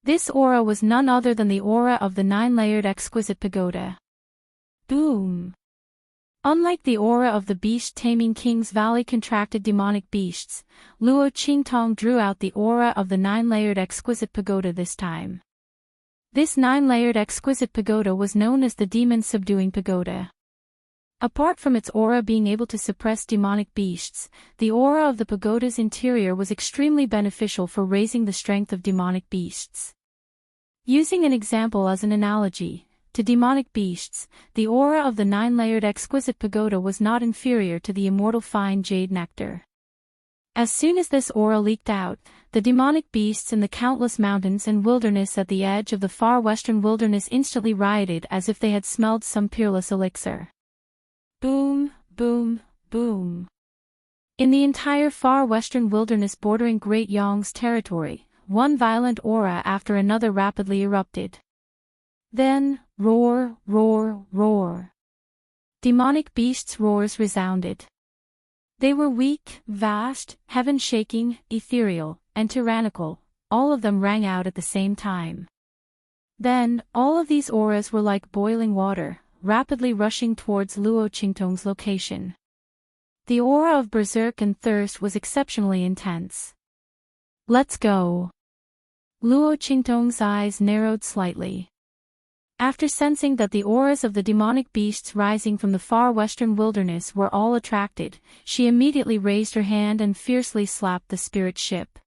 This aura was none other than the aura of the 9-layered exquisite pagoda. Boom! Unlike the aura of the beast taming King's Valley contracted demonic beasts, Luo Qingtong drew out the aura of the 9-layered exquisite pagoda this time. This 9-layered exquisite pagoda was known as the demon subduing pagoda. Apart from its aura being able to suppress demonic beasts, the aura of the pagoda's interior was extremely beneficial for raising the strength of demonic beasts. Using an example as an analogy, to demonic beasts, the aura of the 9-layered exquisite pagoda was not inferior to the immortal fine jade nectar. As soon as this aura leaked out, the demonic beasts in the countless mountains and wilderness at the edge of the far western wilderness instantly rioted as if they had smelled some peerless elixir. Boom, boom, boom. In the entire far western wilderness bordering Great Yong's territory, one violent aura after another rapidly erupted. Then, roar, roar, roar. Demonic beasts' roars resounded. They were weak, vast, heaven-shaking, ethereal, and tyrannical, all of them rang out at the same time. Then, all of these auras were like boiling water, rapidly rushing towards Luo Qingtong's location. The aura of berserk and thirst was exceptionally intense. Let's go. Luo Qingtong's eyes narrowed slightly. After sensing that the auras of the demonic beasts rising from the far western wilderness were all attracted, she immediately raised her hand and fiercely slapped the spirit ship.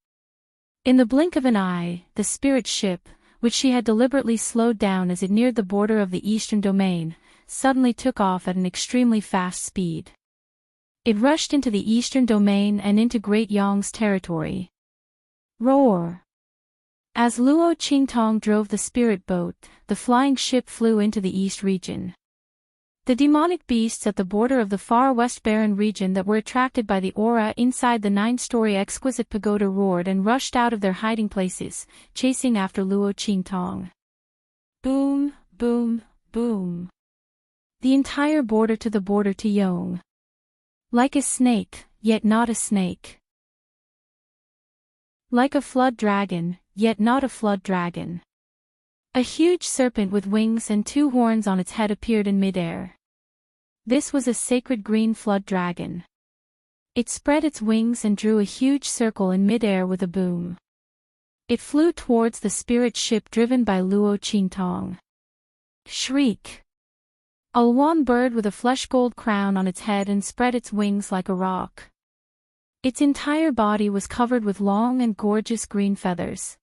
In the blink of an eye, the spirit ship, which she had deliberately slowed down as it neared the border of the eastern domain, suddenly took off at an extremely fast speed. It rushed into the eastern domain and into Great Yong's territory. Roar! As Luo Qingtong drove the spirit boat, the flying ship flew into the east region. The demonic beasts at the border of the far west barren region that were attracted by the aura inside the 9-story exquisite pagoda roared and rushed out of their hiding places, chasing after Luo Qingtong. Boom, boom, boom. The entire border to Yong. Like a snake, yet not a snake. Like a flood dragon, yet not a flood dragon. A huge serpent with wings and 2 horns on its head appeared in midair. This was a sacred green flood dragon. It spread its wings and drew a huge circle in midair with a boom. It flew towards the spirit ship driven by Luo Qingtong. Shriek! A Luan bird with a flesh gold crown on its head and spread its wings like a rock. Its entire body was covered with long and gorgeous green feathers.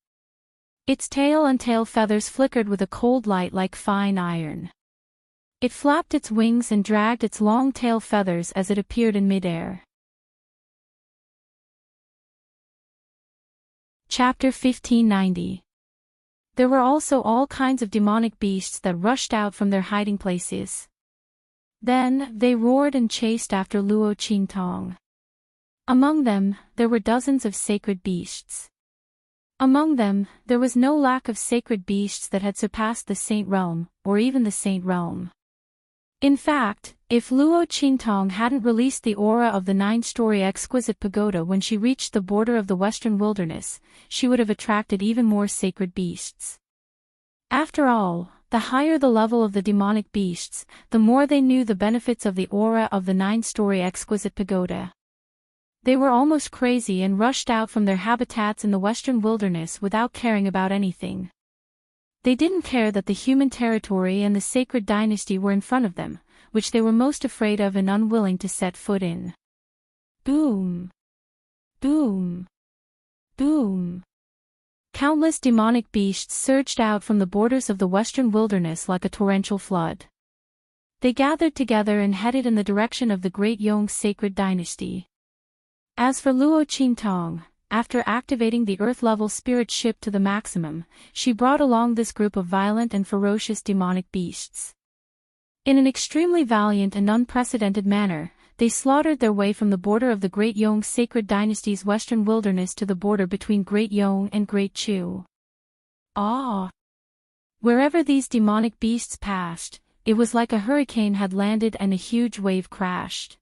Its tail and tail feathers flickered with a cold light like fine iron. It flapped its wings and dragged its long tail feathers as it appeared in midair. Chapter 1590. There were also all kinds of demonic beasts that rushed out from their hiding places. Then, they roared and chased after Luo Qingtong. Among them, there were dozens of sacred beasts. Among them, there was no lack of sacred beasts that had surpassed the Saint Realm, or even the Saint Realm. In fact, if Luo Qingtong hadn't released the aura of the 9-story exquisite pagoda when she reached the border of the western wilderness, she would have attracted even more sacred beasts. After all, the higher the level of the demonic beasts, the more they knew the benefits of the aura of the 9-story exquisite pagoda. They were almost crazy and rushed out from their habitats in the western wilderness without caring about anything. They didn't care that the human territory and the sacred dynasty were in front of them, which they were most afraid of and unwilling to set foot in. Boom! Boom! Boom! Countless demonic beasts surged out from the borders of the western wilderness like a torrential flood. They gathered together and headed in the direction of the Great Yong sacred dynasty. As for Luo Qingtong, after activating the Earth-level spirit ship to the maximum, she brought along this group of violent and ferocious demonic beasts. In an extremely valiant and unprecedented manner, they slaughtered their way from the border of the Great Yong sacred dynasty's western wilderness to the border between Great Yong and Great Chu. Ah! Wherever these demonic beasts passed, it was like a hurricane had landed and a huge wave crashed.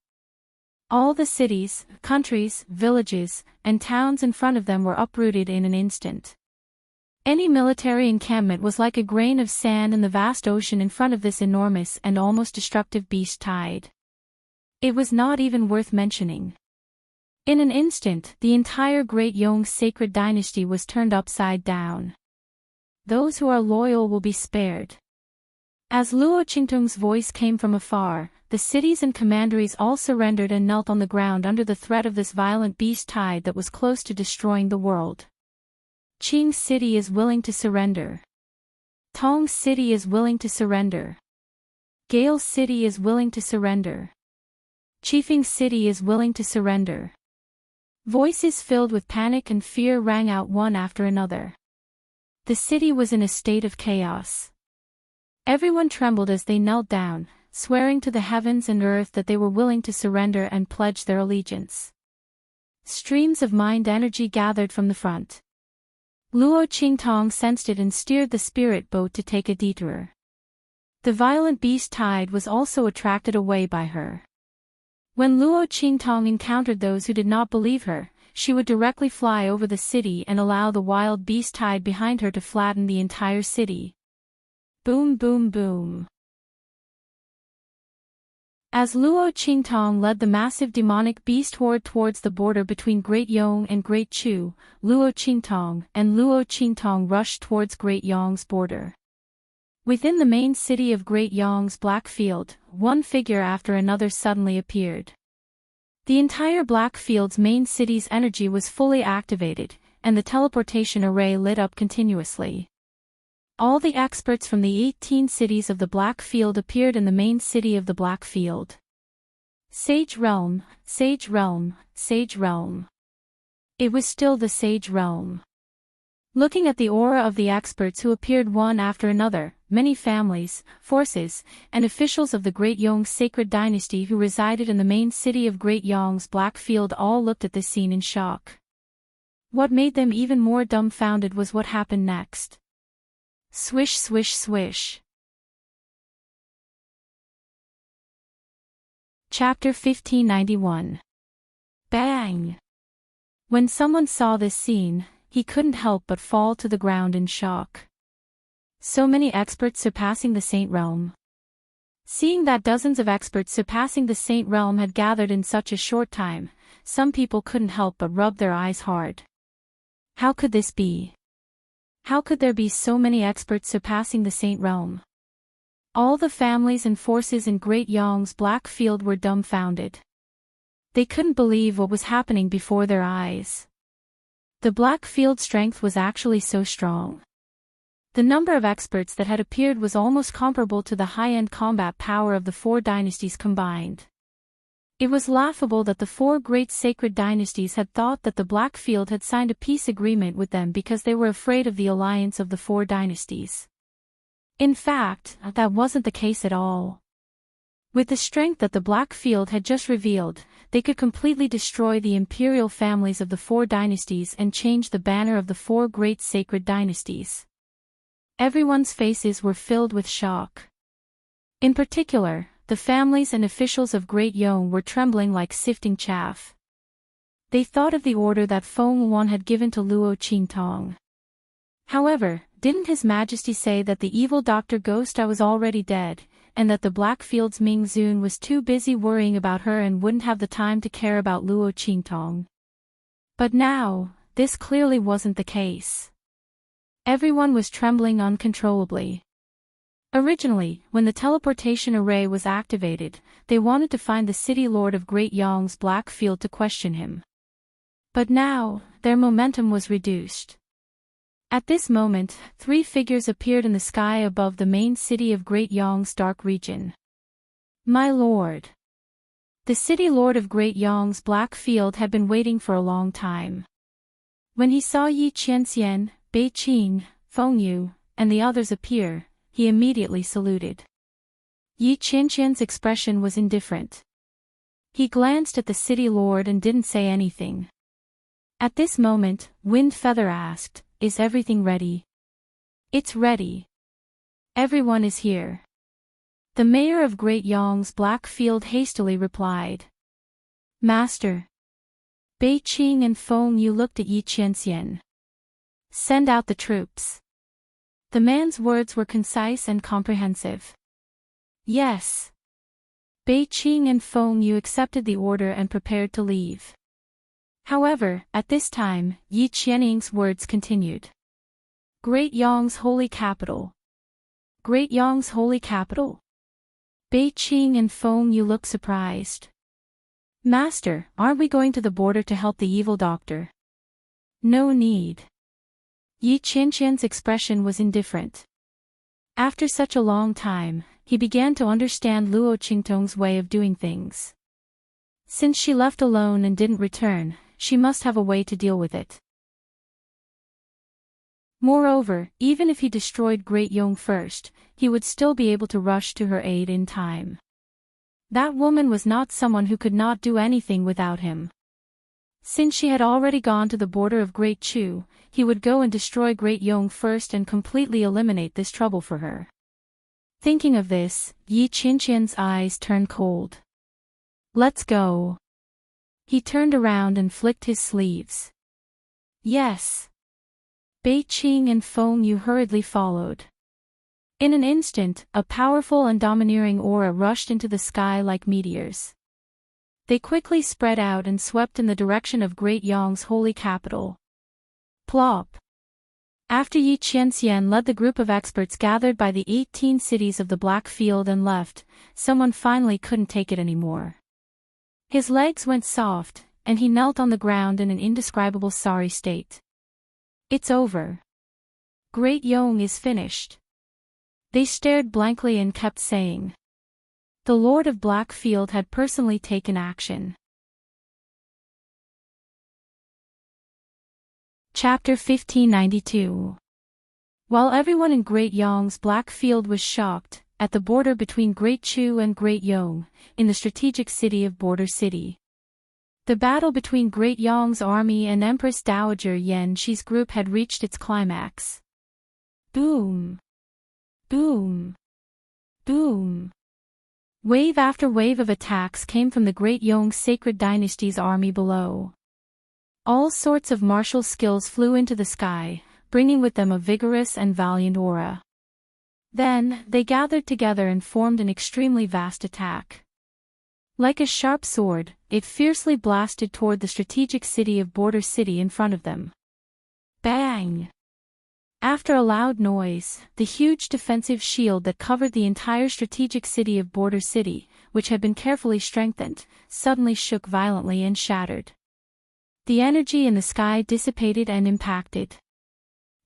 All the cities, countries, villages, and towns in front of them were uprooted in an instant. Any military encampment was like a grain of sand in the vast ocean in front of this enormous and almost destructive beast tide. It was not even worth mentioning. In an instant, the entire Great Yong sacred dynasty was turned upside down. Those who are loyal will be spared. As Luo Qingtong's voice came from afar, the cities and commanderies all surrendered and knelt on the ground under the threat of this violent beast tide that was close to destroying the world. Qing City is willing to surrender. Tong City is willing to surrender. Gale City is willing to surrender. Chifeng City is willing to surrender. Voices filled with panic and fear rang out one after another. The city was in a state of chaos. Everyone trembled as they knelt down, swearing to the heavens and earth that they were willing to surrender and pledge their allegiance. Streams of mind energy gathered from the front. Luo Qingtong sensed it and steered the spirit boat to take a detour. The violent beast tide was also attracted away by her. When Luo Qingtong encountered those who did not believe her, she would directly fly over the city and allow the wild beast tide behind her to flatten the entire city. Boom boom boom. As Luo Qingtong led the massive demonic beast horde towards the border between Great Yong and Great Chu, Luo Qingtong rushed towards Great Yong's border. Within the main city of Great Yong's Black Field, one figure after another suddenly appeared. The entire Black Field's main city's energy was fully activated, and the teleportation array lit up continuously. All the experts from the 18 cities of the Black Field appeared in the main city of the Black Field. Sage Realm, Sage Realm, Sage Realm. It was still the Sage Realm. Looking at the aura of the experts who appeared one after another, many families, forces, and officials of the Great Yong sacred dynasty who resided in the main city of Great Yong's Black Field all looked at this scene in shock. What made them even more dumbfounded was what happened next. Swish swish swish. Chapter 1591. Bang! When someone saw this scene, he couldn't help but fall to the ground in shock. So many experts surpassing the Saint Realm. Seeing that dozens of experts surpassing the Saint Realm had gathered in such a short time, some people couldn't help but rub their eyes hard. How could this be? How could there be so many experts surpassing the Saint Realm? All the families and forces in Great Yong's Black Field were dumbfounded. They couldn't believe what was happening before their eyes. The Black Field's strength was actually so strong. The number of experts that had appeared was almost comparable to the high-end combat power of the four dynasties combined. It was laughable that the four great sacred dynasties had thought that the Black Field had signed a peace agreement with them because they were afraid of the alliance of the four dynasties. In fact, that wasn't the case at all. With the strength that the Black Field had just revealed, they could completely destroy the imperial families of the four dynasties and change the banner of the four great sacred dynasties. Everyone's faces were filled with shock. In particular, the families and officials of Great Yong were trembling like sifting chaff. They thought of the order that Feng Yuan had given to Luo Qingtong. However, didn't His Majesty say that the evil Dr. Ghosta was already dead, and that the Black Field's Ming Zun was too busy worrying about her and wouldn't have the time to care about Luo Qingtong? But now, this clearly wasn't the case. Everyone was trembling uncontrollably. Originally, when the teleportation array was activated, they wanted to find the city lord of Great Yong's Black Field to question him. But now, their momentum was reduced. At this moment, three figures appeared in the sky above the main city of Great Yong's dark region. My lord. The city lord of Great Yong's Black Field had been waiting for a long time. When he saw Yi Qianxian, Bei Qing, Feng Yu, and the others appear, he immediately saluted. Yi Qianxian's expression was indifferent. He glanced at the city lord and didn't say anything. At this moment, Wind Feather asked, "Is everything ready?" "It's ready. Everyone is here." The mayor of Great Yong's Black Field hastily replied. "Master." Bei Qing and Feng Yu looked at Yi Qianxian. "Send out the troops." The man's words were concise and comprehensive. "Yes." Bei Qing and Feng Yu accepted the order and prepared to leave. However, at this time, Yi Qianning's words continued. "Great Yong's holy capital." "Great Yong's holy capital?" Bei Qing and Feng Yu looked surprised. "Master, aren't we going to the border to help the evil doctor?" "No need." Yi Qianxian's expression was indifferent. After such a long time, he began to understand Luo Qingtong's way of doing things. Since she left alone and didn't return, she must have a way to deal with it. Moreover, even if he destroyed Great Yong first, he would still be able to rush to her aid in time. That woman was not someone who could not do anything without him. Since she had already gone to the border of Great Chu, he would go and destroy Great Yong first and completely eliminate this trouble for her. Thinking of this, Yi Qianxian's eyes turned cold. "Let's go." He turned around and flicked his sleeves. "Yes." Bei Qing and Feng Yu hurriedly followed. In an instant, a powerful and domineering aura rushed into the sky like meteors. They quickly spread out and swept in the direction of Great Yong's holy capital. Plop. After Yi Qianxian led the group of experts gathered by the 18 cities of the Black Field and left, someone finally couldn't take it anymore. His legs went soft, and he knelt on the ground in an indescribable sorry state. "It's over. Great Yong is finished." They stared blankly and kept saying. The Lord of Black Field had personally taken action. Chapter 1592. While everyone in Great Yong's Black Field was shocked, at the border between Great Chu and Great Yong, in the strategic city of Border City, the battle between Great Yong's army and Empress Dowager Yan Shi's group had reached its climax. Boom! Boom! Boom! Wave after wave of attacks came from the Great Yong Sacred Dynasty's army below. All sorts of martial skills flew into the sky, bringing with them a vigorous and valiant aura. Then, they gathered together and formed an extremely vast attack. Like a sharp sword, it fiercely blasted toward the strategic city of Border City in front of them. Bang! After a loud noise, the huge defensive shield that covered the entire strategic city of Border City, which had been carefully strengthened, suddenly shook violently and shattered. The energy in the sky dissipated and impacted.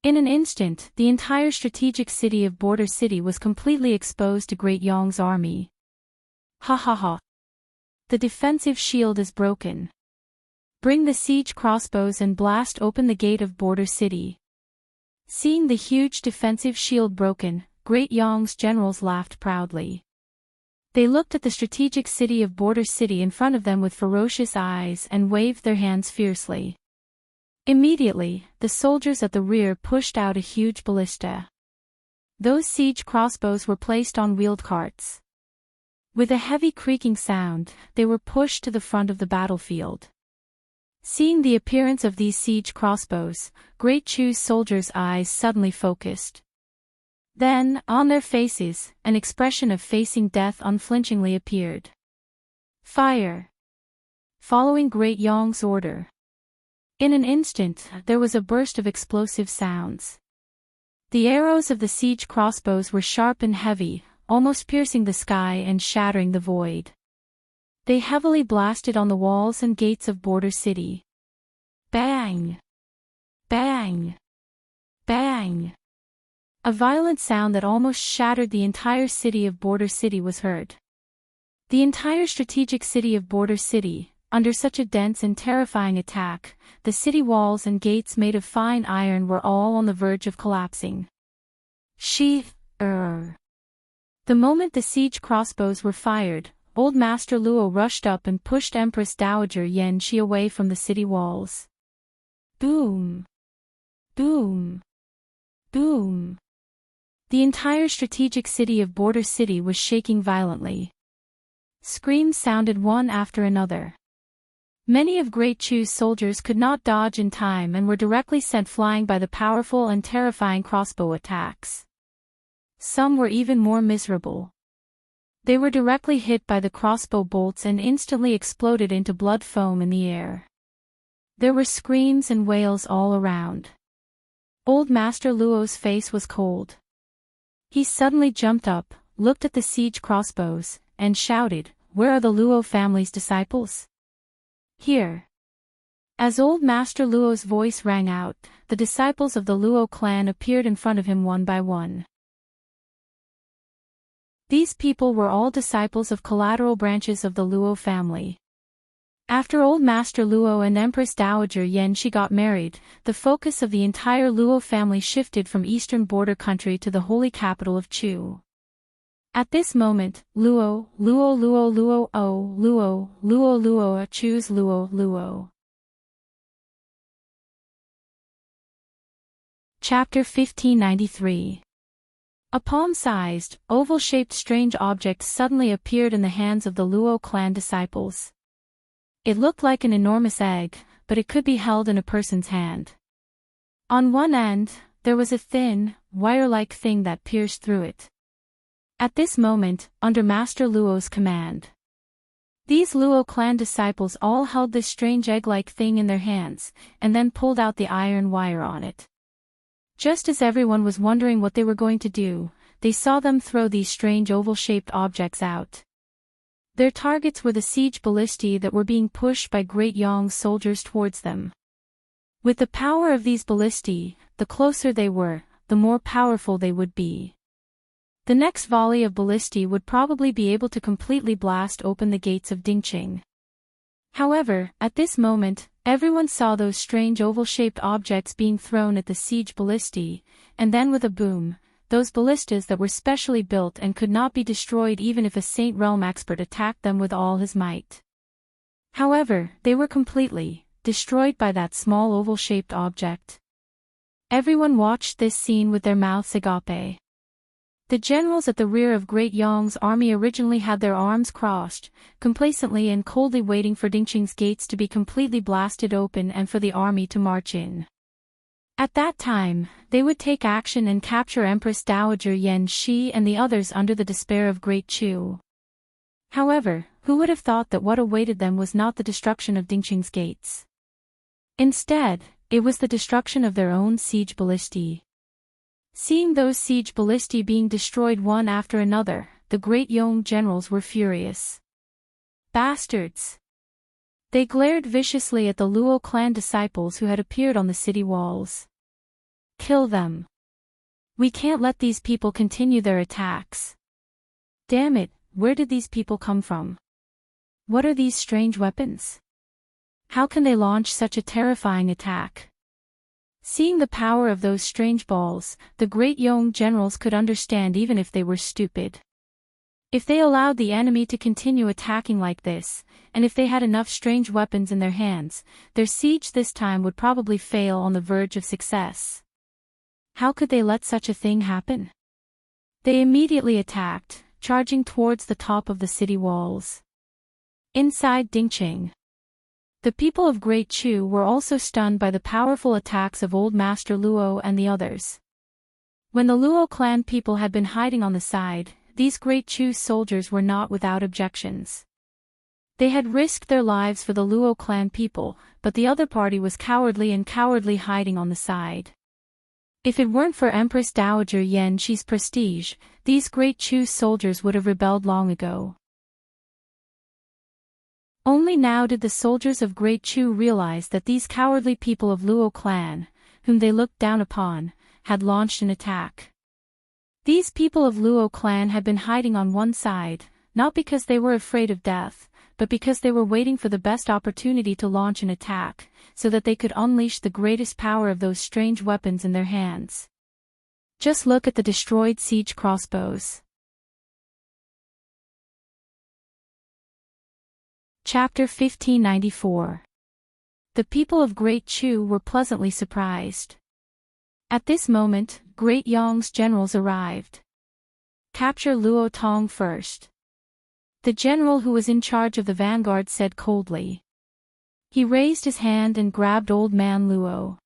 In an instant, the entire strategic city of Border City was completely exposed to Great Yong's army. Ha ha ha! The defensive shield is broken. Bring the siege crossbows and blast open the gate of Border City. Seeing the huge defensive shield broken, Great Yong's generals laughed proudly. They looked at the strategic city of Border City in front of them with ferocious eyes and waved their hands fiercely. Immediately, the soldiers at the rear pushed out a huge ballista. Those siege crossbows were placed on wheeled carts. With a heavy creaking sound, they were pushed to the front of the battlefield. Seeing the appearance of these siege crossbows, Great Chu's soldiers' eyes suddenly focused. Then, on their faces, an expression of facing death unflinchingly appeared. Fire! Following Great Yong's order. In an instant, there was a burst of explosive sounds. The arrows of the siege crossbows were sharp and heavy, almost piercing the sky and shattering the void. They heavily blasted on the walls and gates of Border City. Bang! Bang! Bang! A violent sound that almost shattered the entire city of Border City was heard. The entire strategic city of Border City, under such a dense and terrifying attack, the city walls and gates made of fine iron were all on the verge of collapsing. The moment the siege crossbows were fired, Old Master Luo rushed up and pushed Empress Dowager Yan Shi away from the city walls. Boom! Boom! Boom! The entire strategic city of Border City was shaking violently. Screams sounded one after another. Many of Great Chu's soldiers could not dodge in time and were directly sent flying by the powerful and terrifying crossbow attacks. Some were even more miserable. They were directly hit by the crossbow bolts and instantly exploded into blood foam in the air. There were screams and wails all around. Old Master Luo's face was cold. He suddenly jumped up, looked at the siege crossbows, and shouted, "Where are the Luo family's disciples?" Here. As Old Master Luo's voice rang out, the disciples of the Luo clan appeared in front of him one by one. These people were all disciples of collateral branches of the Luo family. After Old Master Luo and Empress Dowager Yan Shi got married, the focus of the entire Luo family shifted from eastern border country to the holy capital of Chu. At this moment, Luo, Chu's Luo. Chapter 1593. A palm-sized, oval-shaped strange object suddenly appeared in the hands of the Luo clan disciples. It looked like an enormous egg, but it could be held in a person's hand. On one end, there was a thin, wire-like thing that pierced through it. At this moment, under Master Luo's command, these Luo clan disciples all held this strange egg-like thing in their hands, and then pulled out the iron wire on it. Just as everyone was wondering what they were going to do, they saw them throw these strange oval-shaped objects out. Their targets were the siege ballistae that were being pushed by Great Yong's soldiers towards them. With the power of these ballistae, the closer they were, the more powerful they would be. The next volley of ballistae would probably be able to completely blast open the gates of Dingqing. However, at this moment, everyone saw those strange oval-shaped objects being thrown at the siege ballistae, and then with a boom, those ballistas that were specially built and could not be destroyed even if a Saint Realm expert attacked them with all his might. However, they were completely destroyed by that small oval-shaped object. Everyone watched this scene with their mouths agape. The generals at the rear of Great Yong's army originally had their arms crossed, complacently and coldly waiting for Dingqing's gates to be completely blasted open and for the army to march in. At that time, they would take action and capture Empress Dowager Yan Shi and the others under the despair of Great Chu. However, who would have thought that what awaited them was not the destruction of Dingqing's gates? Instead, it was the destruction of their own siege ballistae. Seeing those siege ballistae being destroyed one after another, the Great Yong generals were furious. Bastards! They glared viciously at the Luo clan disciples who had appeared on the city walls. Kill them! We can't let these people continue their attacks. Damn it, where did these people come from? What are these strange weapons? How can they launch such a terrifying attack? Seeing the power of those strange balls, the Great Yong generals could understand even if they were stupid. If they allowed the enemy to continue attacking like this, and if they had enough strange weapons in their hands, their siege this time would probably fail on the verge of success. How could they let such a thing happen? They immediately attacked, charging towards the top of the city walls. Inside Dingqing, the people of Great Chu were also stunned by the powerful attacks of Old Master Luo and the others. When the Luo clan people had been hiding on the side, these Great Chu soldiers were not without objections. They had risked their lives for the Luo clan people, but the other party was cowardly hiding on the side. If it weren't for Empress Dowager Yan Shi's prestige, these Great Chu soldiers would have rebelled long ago. Only now did the soldiers of Great Chu realize that these cowardly people of Luo clan, whom they looked down upon, had launched an attack. These people of Luo clan had been hiding on one side, not because they were afraid of death, but because they were waiting for the best opportunity to launch an attack, so that they could unleash the greatest power of those strange weapons in their hands. Just look at the destroyed siege crossbows. Chapter 1594. The people of Great Chu were pleasantly surprised. At this moment, Great Yong's generals arrived. Capture Luo Tong first. The general who was in charge of the vanguard said coldly. He raised his hand and grabbed Old Man Luo.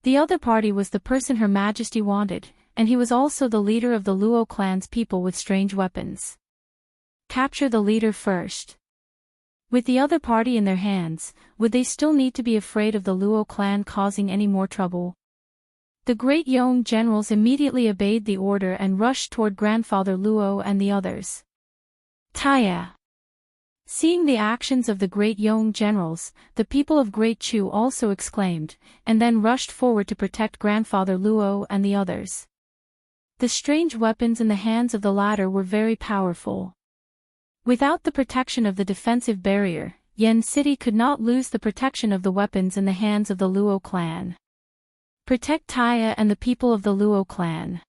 The other party was the person Her Majesty wanted, and he was also the leader of the Luo clan's people with strange weapons. Capture the leader first. With the other party in their hands, would they still need to be afraid of the Luo clan causing any more trouble? The Great Yong generals immediately obeyed the order and rushed toward Grandfather Luo and the others. Taya! Seeing the actions of the Great Yong generals, the people of Great Chu also exclaimed, and then rushed forward to protect Grandfather Luo and the others. The strange weapons in the hands of the latter were very powerful. Without the protection of the defensive barrier, Yen City could not lose the protection of the weapons in the hands of the Luo clan. Protect Taya and the people of the Luo clan.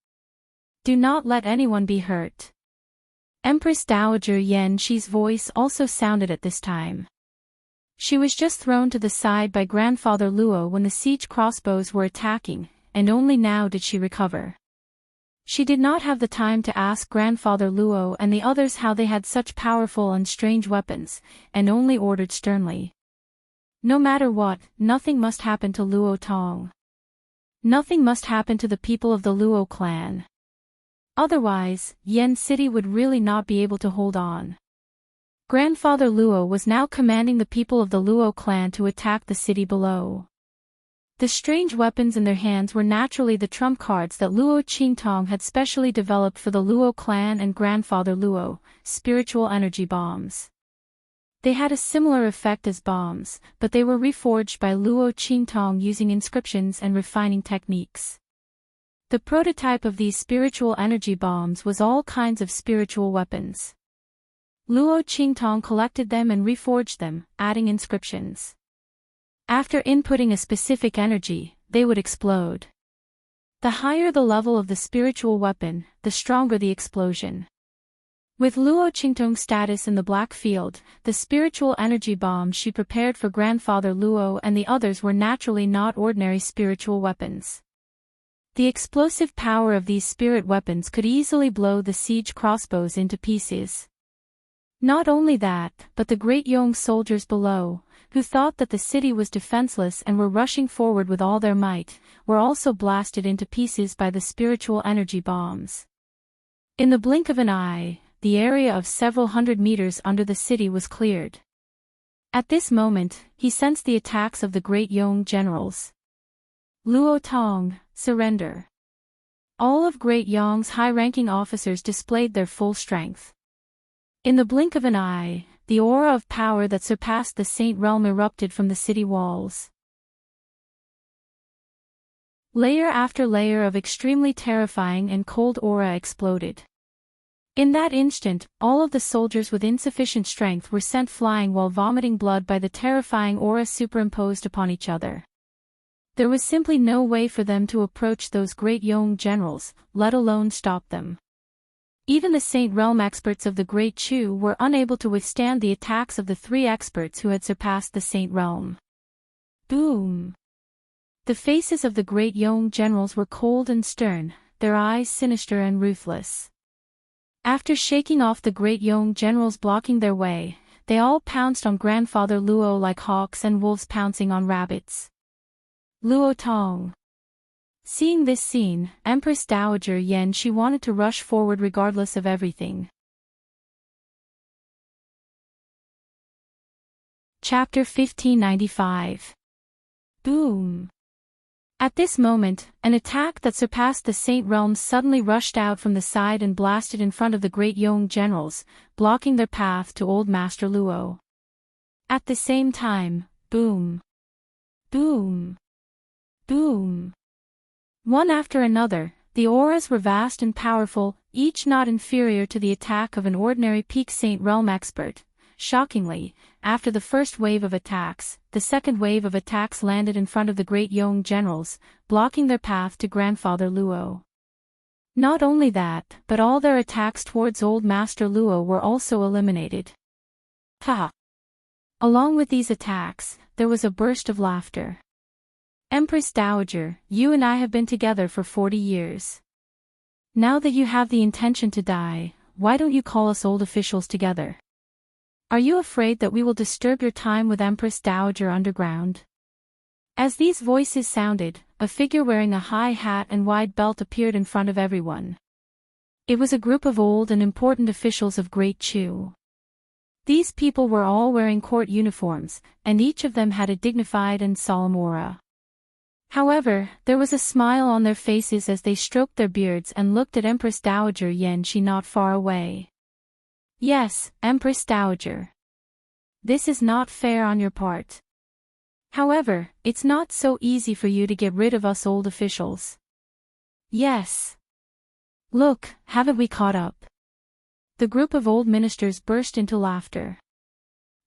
Do not let anyone be hurt. Empress Dowager Yan Shi's voice also sounded at this time. She was just thrown to the side by Grandfather Luo when the siege crossbows were attacking, and only now did she recover. She did not have the time to ask Grandfather Luo and the others how they had such powerful and strange weapons, and only ordered sternly. No matter what, nothing must happen to Luo Tong. Nothing must happen to the people of the Luo clan. Otherwise, Yen City would really not be able to hold on. Grandfather Luo was now commanding the people of the Luo clan to attack the city below. The strange weapons in their hands were naturally the trump cards that Luo Qingtong had specially developed for the Luo clan and Grandfather Luo, spiritual energy bombs. They had a similar effect as bombs, but they were reforged by Luo Qingtong using inscriptions and refining techniques. The prototype of these spiritual energy bombs was all kinds of spiritual weapons. Luo Qingtong collected them and reforged them, adding inscriptions. After inputting a specific energy, they would explode. The higher the level of the spiritual weapon, the stronger the explosion. With Luo Qingtong's status in the black field, the spiritual energy bombs she prepared for Grandfather Luo and the others were naturally not ordinary spiritual weapons. The explosive power of these spirit weapons could easily blow the siege crossbows into pieces. Not only that, but the great Yong soldiers below, who thought that the city was defenseless and were rushing forward with all their might, were also blasted into pieces by the spiritual energy bombs. In the blink of an eye, the area of several hundred meters under the city was cleared. At this moment, he sensed the attacks of the great Yong generals. Luo Tong, surrender. All of Great Yong's high-ranking officers displayed their full strength. In the blink of an eye, the aura of power that surpassed the Saint Realm erupted from the city walls. Layer after layer of extremely terrifying and cold aura exploded. In that instant, all of the soldiers with insufficient strength were sent flying while vomiting blood by the terrifying aura superimposed upon each other. There was simply no way for them to approach those great Yong generals, let alone stop them. Even the Saint Realm experts of the Great Chu were unable to withstand the attacks of the three experts who had surpassed the Saint Realm. Boom! The faces of the great Yong generals were cold and stern, their eyes sinister and ruthless. After shaking off the great Yong generals blocking their way, they all pounced on Grandfather Luo like hawks and wolves pouncing on rabbits. Luo Tong. Seeing this scene, Empress Dowager Yen Shi wanted to rush forward regardless of everything. Chapter 1595. Boom! At this moment, an attack that surpassed the Saint Realms suddenly rushed out from the side and blasted in front of the great Yong generals, blocking their path to Old Master Luo. At the same time, boom! Boom! Boom! One after another, the auras were vast and powerful, each not inferior to the attack of an ordinary peak Saint Realm expert. Shockingly, after the first wave of attacks, the second wave of attacks landed in front of the great Yong generals, blocking their path to Grandfather Luo. Not only that, but all their attacks towards Old Master Luo were also eliminated. Ha! Along with these attacks, there was a burst of laughter. Empress Dowager, you and I have been together for 40 years. Now that you have the intention to die, why don't you call us old officials together? Are you afraid that we will disturb your time with Empress Dowager underground? As these voices sounded, a figure wearing a high hat and wide belt appeared in front of everyone. It was a group of old and important officials of Great Chu. These people were all wearing court uniforms, and each of them had a dignified and solemn aura. However, there was a smile on their faces as they stroked their beards and looked at Empress Dowager Yen Shi not far away. Yes, Empress Dowager. This is not fair on your part. However, it's not so easy for you to get rid of us old officials. Yes. Look, haven't we caught up? The group of old ministers burst into laughter.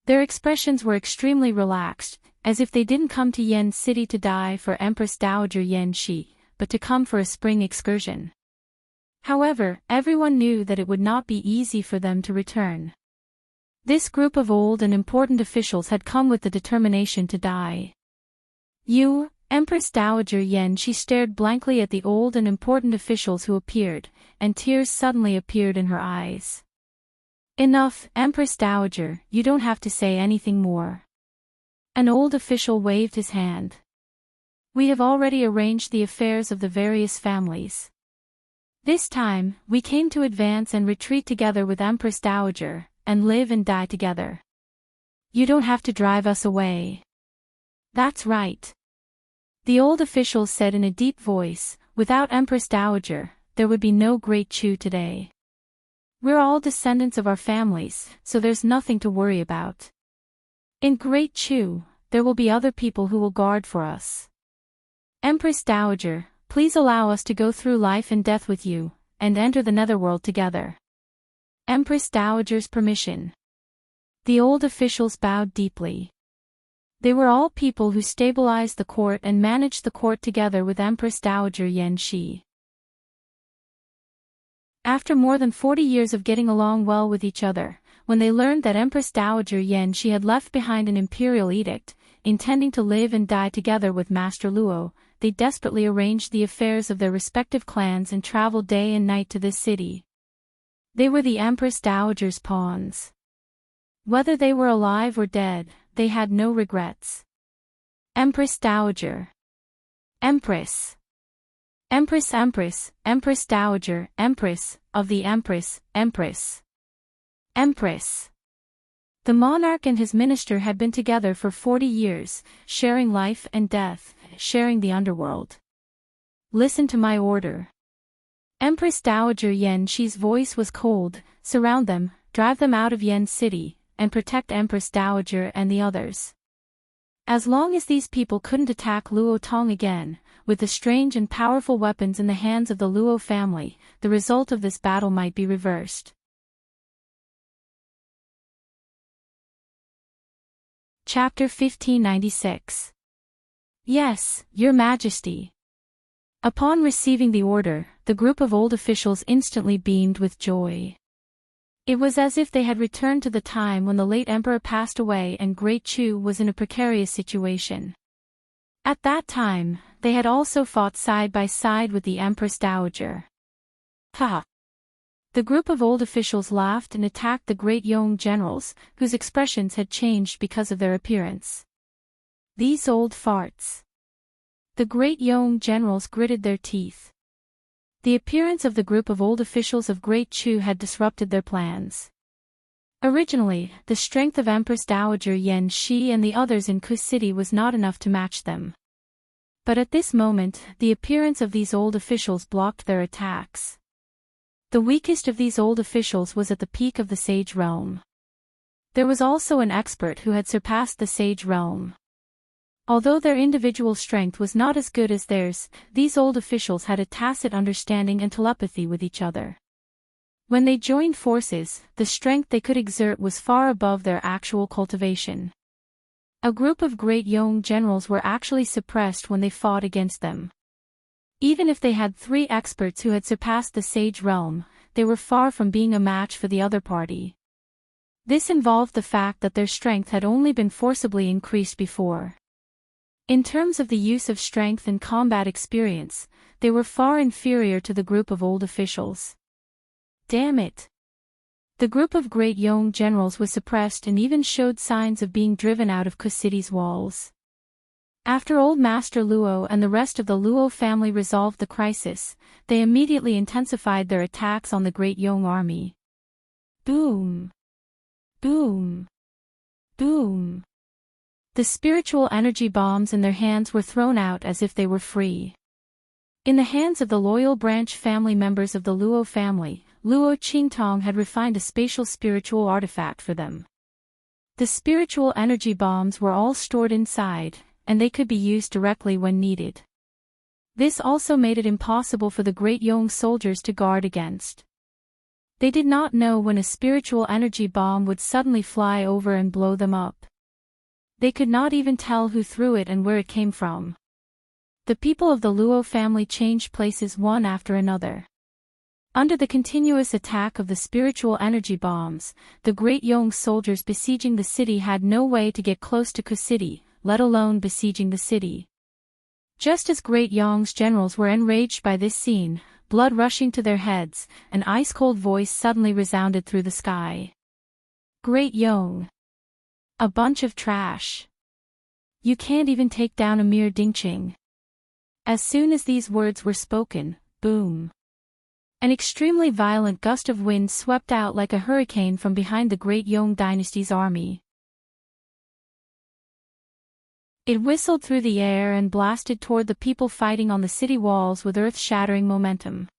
Their expressions were extremely relaxed, as if they didn't come to Yen City to die for Empress Dowager Yen Shi, but to come for a spring excursion. However, everyone knew that it would not be easy for them to return. This group of old and important officials had come with the determination to die. You, Empress Dowager Yen Shi stared blankly at the old and important officials who appeared, and tears suddenly appeared in her eyes. Enough, Empress Dowager, you don't have to say anything more. An old official waved his hand. We have already arranged the affairs of the various families. This time, we came to advance and retreat together with Empress Dowager, and live and die together. You don't have to drive us away. That's right. The old official said in a deep voice, without Empress Dowager, there would be no Great Chu today. We're all descendants of our families, so there's nothing to worry about. In Great Chu, there will be other people who will guard for us. Empress Dowager, please allow us to go through life and death with you, and enter the netherworld together. Empress Dowager's permission. The old officials bowed deeply. They were all people who stabilized the court and managed the court together with Empress Dowager Yen Shi. After more than 40 years of getting along well with each other, when they learned that Empress Dowager Yen Shi had left behind an imperial edict, intending to live and die together with Master Luo, they desperately arranged the affairs of their respective clans and traveled day and night to this city. They were the Empress Dowager's pawns. Whether they were alive or dead, they had no regrets. Empress Dowager. Empress. Empress Empress, Empress Dowager, Empress, of the Empress, Empress. Empress. The monarch and his minister had been together for 40 years, sharing life and death, sharing the underworld. Listen to my order. Empress Dowager Yen Shi's voice was cold. Surround them, drive them out of Yen City, and protect Empress Dowager and the others. As long as these people couldn't attack Luo Tong again, with the strange and powerful weapons in the hands of the Luo family, the result of this battle might be reversed. Chapter 1596. Yes, Your Majesty. Upon receiving the order, the group of old officials instantly beamed with joy. It was as if they had returned to the time when the late emperor passed away and Great Chu was in a precarious situation. At that time, they had also fought side by side with the Empress Dowager. Ha! The group of old officials laughed and attacked the Great Yong generals, whose expressions had changed because of their appearance. These old farts. The Great Yong generals gritted their teeth. The appearance of the group of old officials of Great Chu had disrupted their plans. Originally, the strength of Empress Dowager Yen Shi and the others in Ku City was not enough to match them. But at this moment, the appearance of these old officials blocked their attacks. The weakest of these old officials was at the peak of the Sage Realm. There was also an expert who had surpassed the Sage Realm. Although their individual strength was not as good as theirs, these old officials had a tacit understanding and telepathy with each other. When they joined forces, the strength they could exert was far above their actual cultivation. A group of Great Yong generals were actually suppressed when they fought against them. Even if they had 3 experts who had surpassed the Sage Realm, they were far from being a match for the other party. This involved the fact that their strength had only been forcibly increased before. In terms of the use of strength and combat experience, they were far inferior to the group of old officials. Damn it! The group of Great Yong generals was suppressed and even showed signs of being driven out of Ku City's walls. After Old Master Luo and the rest of the Luo family resolved the crisis, they immediately intensified their attacks on the Great Yong army. Boom! Boom! Boom! The spiritual energy bombs in their hands were thrown out as if they were free. In the hands of the loyal branch family members of the Luo family, Luo Qingtong had refined a spatial spiritual artifact for them. The spiritual energy bombs were all stored inside, and they could be used directly when needed. This also made it impossible for the Great Yong soldiers to guard against. They did not know when a spiritual energy bomb would suddenly fly over and blow them up. They could not even tell who threw it and where it came from. The people of the Luo family changed places one after another. Under the continuous attack of the spiritual energy bombs, the Great Yong soldiers besieging the city had no way to get close to Ku City, let alone besieging the city. Just as Great Yong's generals were enraged by this scene, blood rushing to their heads, an ice-cold voice suddenly resounded through the sky. Great Yong! A bunch of trash. You can't even take down a mere Dingqing. As soon as these words were spoken, boom! An extremely violent gust of wind swept out like a hurricane from behind the Great Yong dynasty's army. It whistled through the air and blasted toward the people fighting on the city walls with earth-shattering momentum.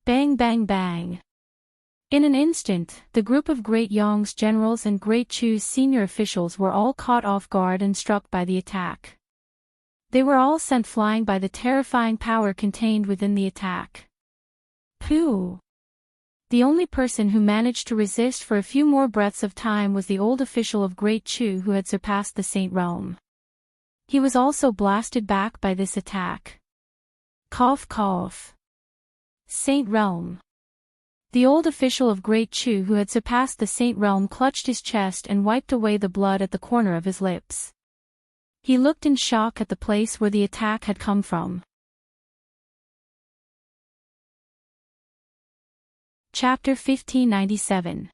Bang bang bang. In an instant, the group of Great Yong's generals and Great Chu's senior officials were all caught off guard and struck by the attack. They were all sent flying by the terrifying power contained within the attack. Pooh! The only person who managed to resist for a few more breaths of time was the old official of Great Chu who had surpassed the Saint Realm. He was also blasted back by this attack. Cough cough. Saint Realm. The old official of Great Chu who had surpassed the Saint Realm clutched his chest and wiped away the blood at the corner of his lips. He looked in shock at the place where the attack had come from. Chapter 1597.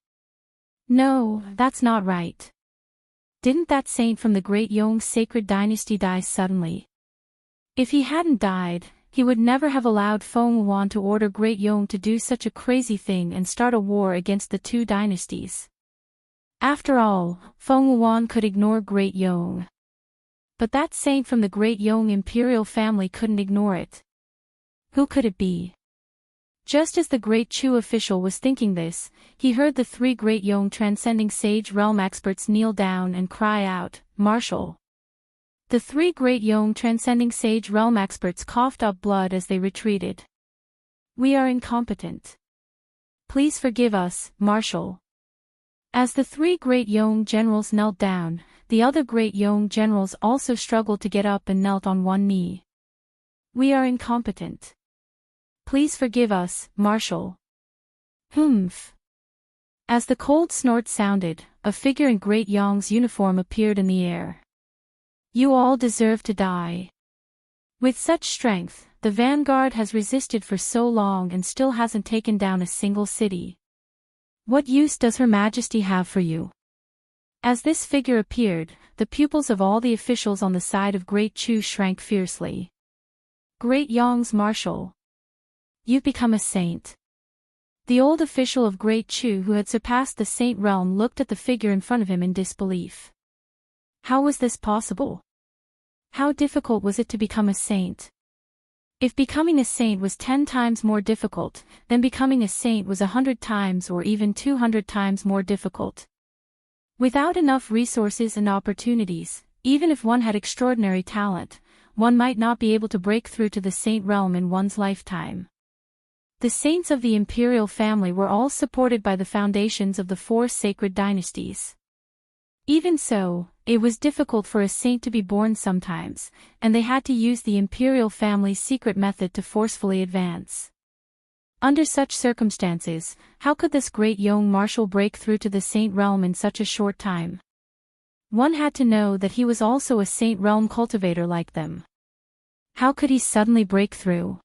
No, that's not right. Didn't that saint from the Great Yong sacred dynasty die suddenly? If he hadn't died, he would never have allowed Feng Wuan to order Great Yong to do such a crazy thing and start a war against the two dynasties. After all, Feng Wuan could ignore Great Yong. But that saint from the Great Yong imperial family couldn't ignore it. Who could it be? Just as the Great Chu official was thinking this, he heard the three Great Yong transcending sage realm experts kneel down and cry out, "Marshal!" The three Great Yong transcending sage realm experts coughed up blood as they retreated. "We are incompetent. Please forgive us, Marshal." As the three Great Yong generals knelt down, the other Great Yong generals also struggled to get up and knelt on one knee. "We are incompetent. Please forgive us, Marshal." Humph. As the cold snort sounded, a figure in Great Yong's uniform appeared in the air. "You all deserve to die. With such strength, the vanguard has resisted for so long and still hasn't taken down a single city. What use does Her Majesty have for you?" As this figure appeared, the pupils of all the officials on the side of Great Chu shrank fiercely. "Great Yong's Marshal. You've become a saint." The old official of Great Chu who had surpassed the saint realm looked at the figure in front of him in disbelief. How was this possible? How difficult was it to become a saint? If becoming a saint was 10 times more difficult, then becoming a saint was 100 times or even 200 times more difficult. Without enough resources and opportunities, even if one had extraordinary talent, one might not be able to break through to the saint realm in one's lifetime. The saints of the imperial family were all supported by the foundations of the 4 sacred dynasties. Even so, it was difficult for a saint to be born sometimes, and they had to use the imperial family's secret method to forcefully advance. Under such circumstances, how could this Great Yong Marshal break through to the saint realm in such a short time? One had to know that he was also a saint realm cultivator like them. How could he suddenly break through?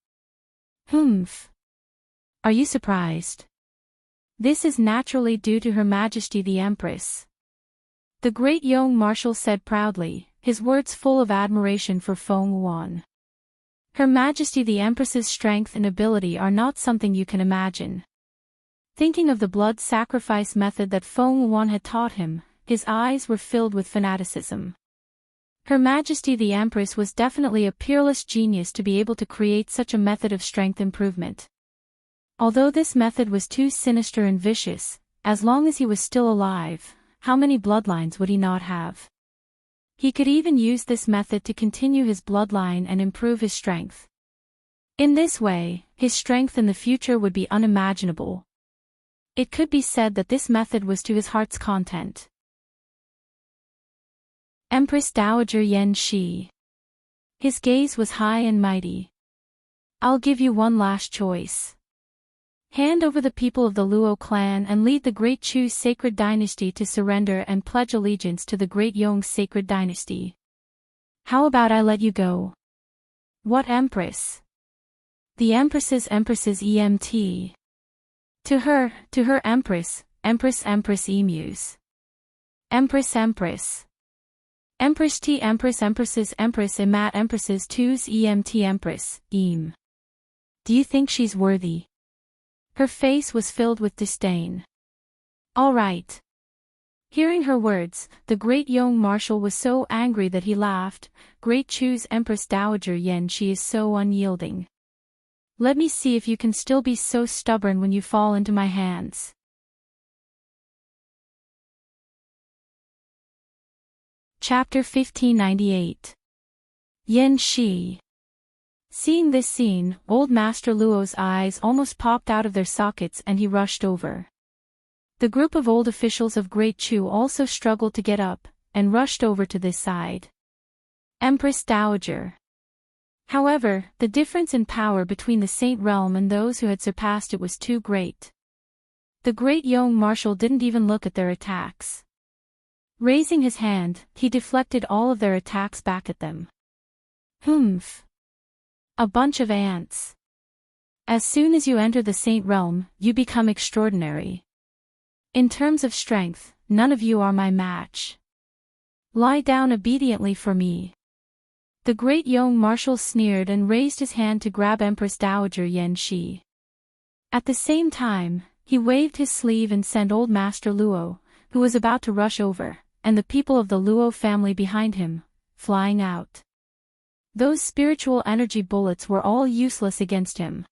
Humph. Are you surprised? This is naturally due to Her Majesty the Empress. The Great Yong Marshal said proudly, his words full of admiration for Feng Wuan. Her Majesty the Empress's strength and ability are not something you can imagine. Thinking of the blood sacrifice method that Feng Wuan had taught him, his eyes were filled with fanaticism. Her Majesty the Empress was definitely a peerless genius to be able to create such a method of strength improvement. Although this method was too sinister and vicious, as long as he was still alive, how many bloodlines would he not have? He could even use this method to continue his bloodline and improve his strength. In this way, his strength in the future would be unimaginable. It could be said that this method was to his heart's content. Empress Dowager Yen Shi. His gaze was high and mighty. "I'll give you one last choice. Hand over the people of the Luo clan and lead the Great Chu sacred dynasty to surrender and pledge allegiance to the Great Yong sacred dynasty. How about I let you go?" "What empress?" "The empress's EMT. To her empress emus. Empress. Empress T empresses emat empresses twos EMT empress, em. Do you think she's worthy?" Her face was filled with disdain. "All right." Hearing her words, the Great Yong Marshal was so angry that he laughed. "Great Chu's Empress Dowager Yen Shi is so unyielding. Let me see if you can still be so stubborn when you fall into my hands." Chapter 1598. Yen Shi. Seeing this scene, old Master Luo's eyes almost popped out of their sockets and he rushed over. The group of old officials of Great Chu also struggled to get up, and rushed over to this side. Empress Dowager. However, the difference in power between the Saint Realm and those who had surpassed it was too great. The Great Yong Marshal didn't even look at their attacks. Raising his hand, he deflected all of their attacks back at them. Humph. A bunch of ants. As soon as you enter the Saint Realm, you become extraordinary. In terms of strength, none of you are my match. Lie down obediently for me. The great young marshal sneered and raised his hand to grab Empress Dowager Yen Shi. At the same time, he waved his sleeve and sent Old Master Luo, who was about to rush over, and the people of the Luo family behind him, flying out. Those spiritual energy bullets were all useless against him.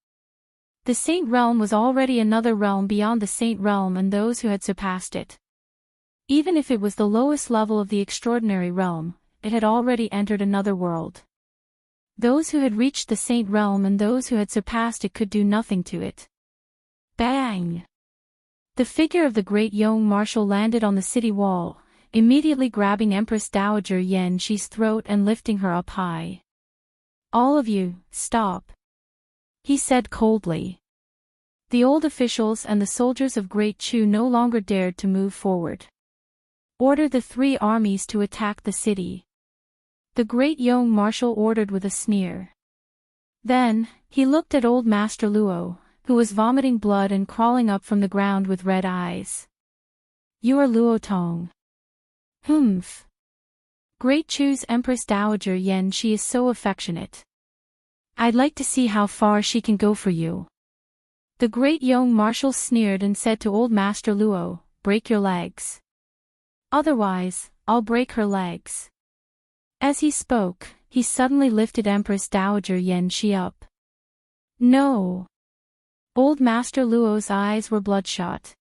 The Saint Realm was already another realm beyond the Saint Realm and those who had surpassed it. Even if it was the lowest level of the extraordinary realm, it had already entered another world. Those who had reached the Saint Realm and those who had surpassed it could do nothing to it. Bang! The figure of the great young marshal landed on the city wall, immediately grabbing Empress Dowager Yen Shi's throat and lifting her up high. All of you, stop. He said coldly. The old officials and the soldiers of Great Chu no longer dared to move forward. Order the 3 armies to attack the city. The great young marshal ordered with a sneer. Then, he looked at Old Master Luo, who was vomiting blood and crawling up from the ground with red eyes. You are Luo Tong. Humph. Great Chu's Empress Dowager Yen Shi is so affectionate. I'd like to see how far she can go for you. The great young marshal sneered and said to Old Master Luo, break your legs. Otherwise, I'll break her legs. As he spoke, he suddenly lifted Empress Dowager Yen Shi up. No. Old Master Luo's eyes were bloodshot.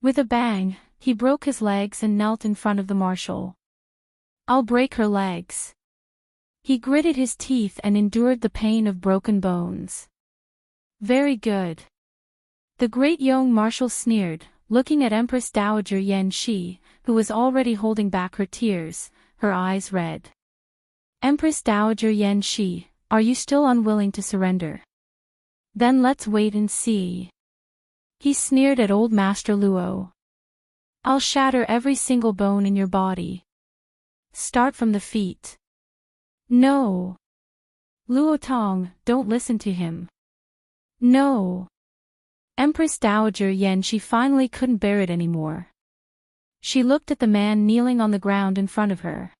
With a bang, he broke his legs and knelt in front of the marshal. I'll break her legs. He gritted his teeth and endured the pain of broken bones. Very good. The great young marshal sneered, looking at Empress Dowager Yen Shi, who was already holding back her tears, her eyes red. Empress Dowager Yen Shi, are you still unwilling to surrender? Then let's wait and see. He sneered at Old Master Luo. I'll shatter every single bone in your body. Start from the feet. No. Luo Tong, don't listen to him. No. Empress Dowager Yen Shi finally couldn't bear it anymore. She looked at the man kneeling on the ground in front of her.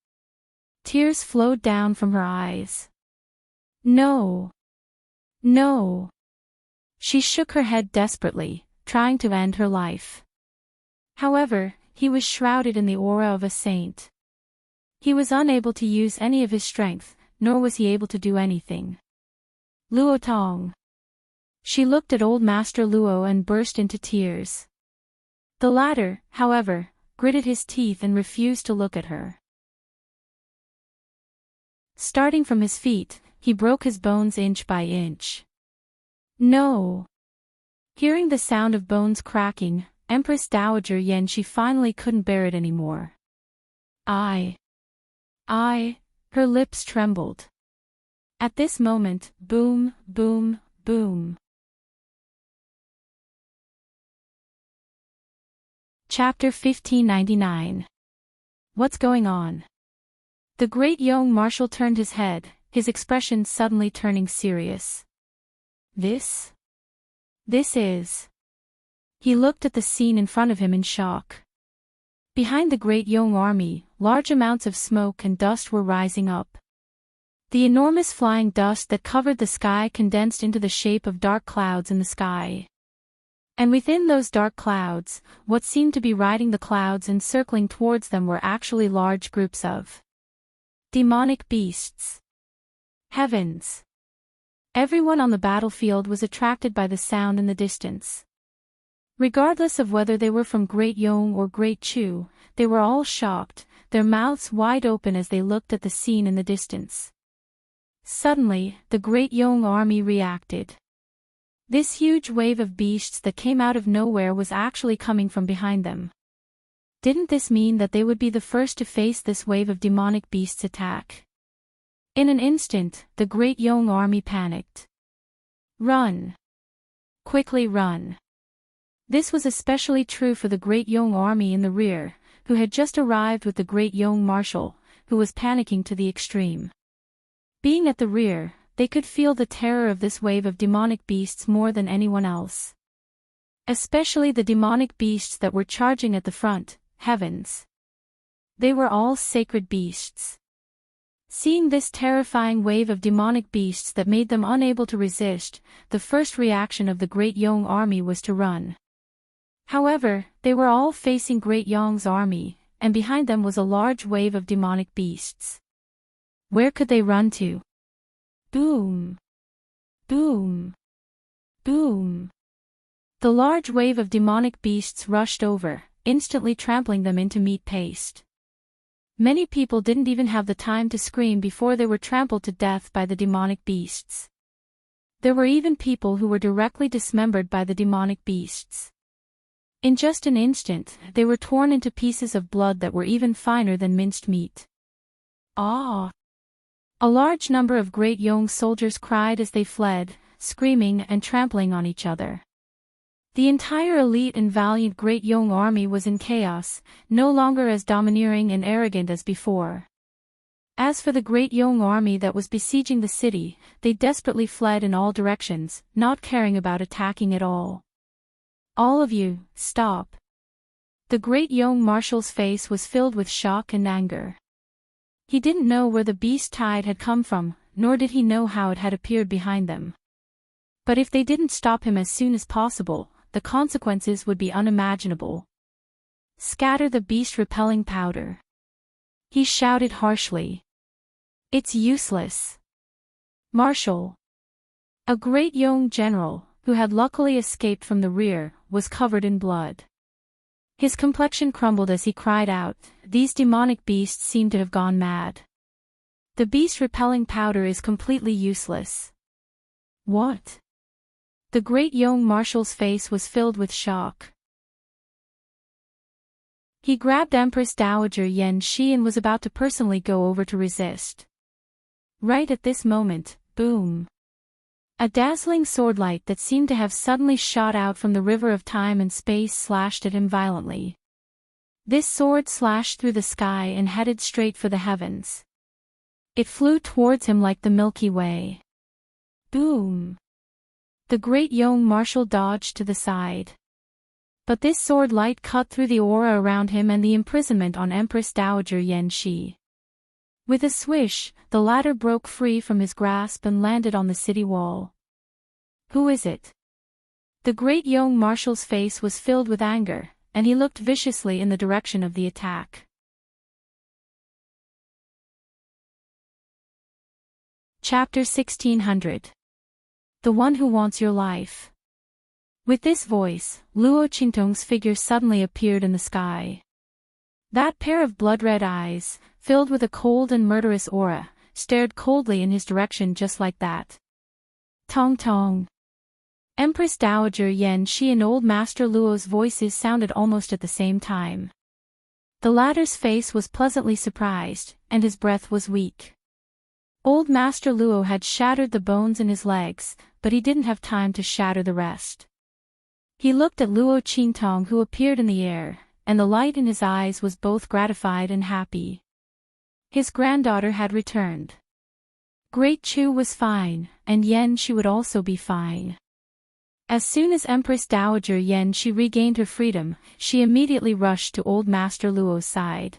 Tears flowed down from her eyes. No. No. She shook her head desperately, trying to end her life. However, he was shrouded in the aura of a saint. He was unable to use any of his strength, nor was he able to do anything. Luo Tong. She looked at Old Master Luo and burst into tears. The latter, however, gritted his teeth and refused to look at her. Starting from his feet, he broke his bones inch by inch. No. Hearing the sound of bones cracking, Empress Dowager Yen Shi finally couldn't bear it anymore. Her lips trembled. At this moment, boom, boom, boom. Chapter 1599. What's going on? The great young marshal turned his head, his expression suddenly turning serious. This is... He looked at the scene in front of him in shock. Behind the great young army, large amounts of smoke and dust were rising up. The enormous flying dust that covered the sky condensed into the shape of dark clouds in the sky. And within those dark clouds, what seemed to be riding the clouds and circling towards them were actually large groups of demonic beasts. Heavens! Everyone on the battlefield was attracted by the sound in the distance. Regardless of whether they were from Great Yong or Great Chu, they were all shocked, their mouths wide open as they looked at the scene in the distance. Suddenly, the Great Yong army reacted. This huge wave of beasts that came out of nowhere was actually coming from behind them. Didn't this mean that they would be the first to face this wave of demonic beasts' attack? In an instant, the Great Yong army panicked. Run! Quickly run! This was especially true for the Great Yong army in the rear, who had just arrived with the great young marshal, who was panicking to the extreme. Being at the rear, they could feel the terror of this wave of demonic beasts more than anyone else. Especially the demonic beasts that were charging at the front. Heavens! They were all sacred beasts. Seeing this terrifying wave of demonic beasts that made them unable to resist, the first reaction of the Great Yong army was to run. However, they were all facing Great Yong's army, and behind them was a large wave of demonic beasts. Where could they run to? Boom! Boom! Boom! The large wave of demonic beasts rushed over, instantly trampling them into meat paste. Many people didn't even have the time to scream before they were trampled to death by the demonic beasts. There were even people who were directly dismembered by the demonic beasts. In just an instant, they were torn into pieces of blood that were even finer than minced meat. Ah! A large number of Great Yong soldiers cried as they fled, screaming and trampling on each other. The entire elite and valiant Great Yong army was in chaos, no longer as domineering and arrogant as before. As for the Great Yong army that was besieging the city, they desperately fled in all directions, not caring about attacking at all. All of you, stop! The Great Yong marshal's face was filled with shock and anger. He didn't know where the beast tide had come from, nor did he know how it had appeared behind them. But if they didn't stop him as soon as possible, the consequences would be unimaginable. Scatter the beast-repelling powder. He shouted harshly. It's useless. Marshal. A Great Yong general, who had luckily escaped from the rear, was covered in blood. His complexion crumbled as he cried out, "These demonic beasts seem to have gone mad. The beast-repelling powder is completely useless." What? The Great Yong marshal's face was filled with shock. He grabbed Empress Dowager Yen Shi and was about to personally go over to resist. Right at this moment, boom! A dazzling swordlight that seemed to have suddenly shot out from the river of time and space slashed at him violently. This sword slashed through the sky and headed straight for the heavens. It flew towards him like the Milky Way. Boom! The Great Yong marshal dodged to the side. But this sword light cut through the aura around him and the imprisonment on Empress Dowager Yen Shi. With a swish, the latter broke free from his grasp and landed on the city wall. Who is it? The Great Yong marshal's face was filled with anger, and he looked viciously in the direction of the attack. Chapter 1600. The one who wants your life. With this voice, Luo Qingtong's figure suddenly appeared in the sky. That pair of blood-red eyes, filled with a cold and murderous aura, stared coldly in his direction just like that. Tong Tong. Empress Dowager Yen Shi and Old Master Luo's voices sounded almost at the same time. The latter's face was pleasantly surprised, and his breath was weak. Old Master Luo had shattered the bones in his legs, but he didn't have time to shatter the rest. He looked at Luo Qingtong who appeared in the air, and the light in his eyes was both gratified and happy. His granddaughter had returned. Great Chu was fine, and Yen Shi would also be fine. As soon as Empress Dowager Yen Shi regained her freedom, she immediately rushed to Old Master Luo's side.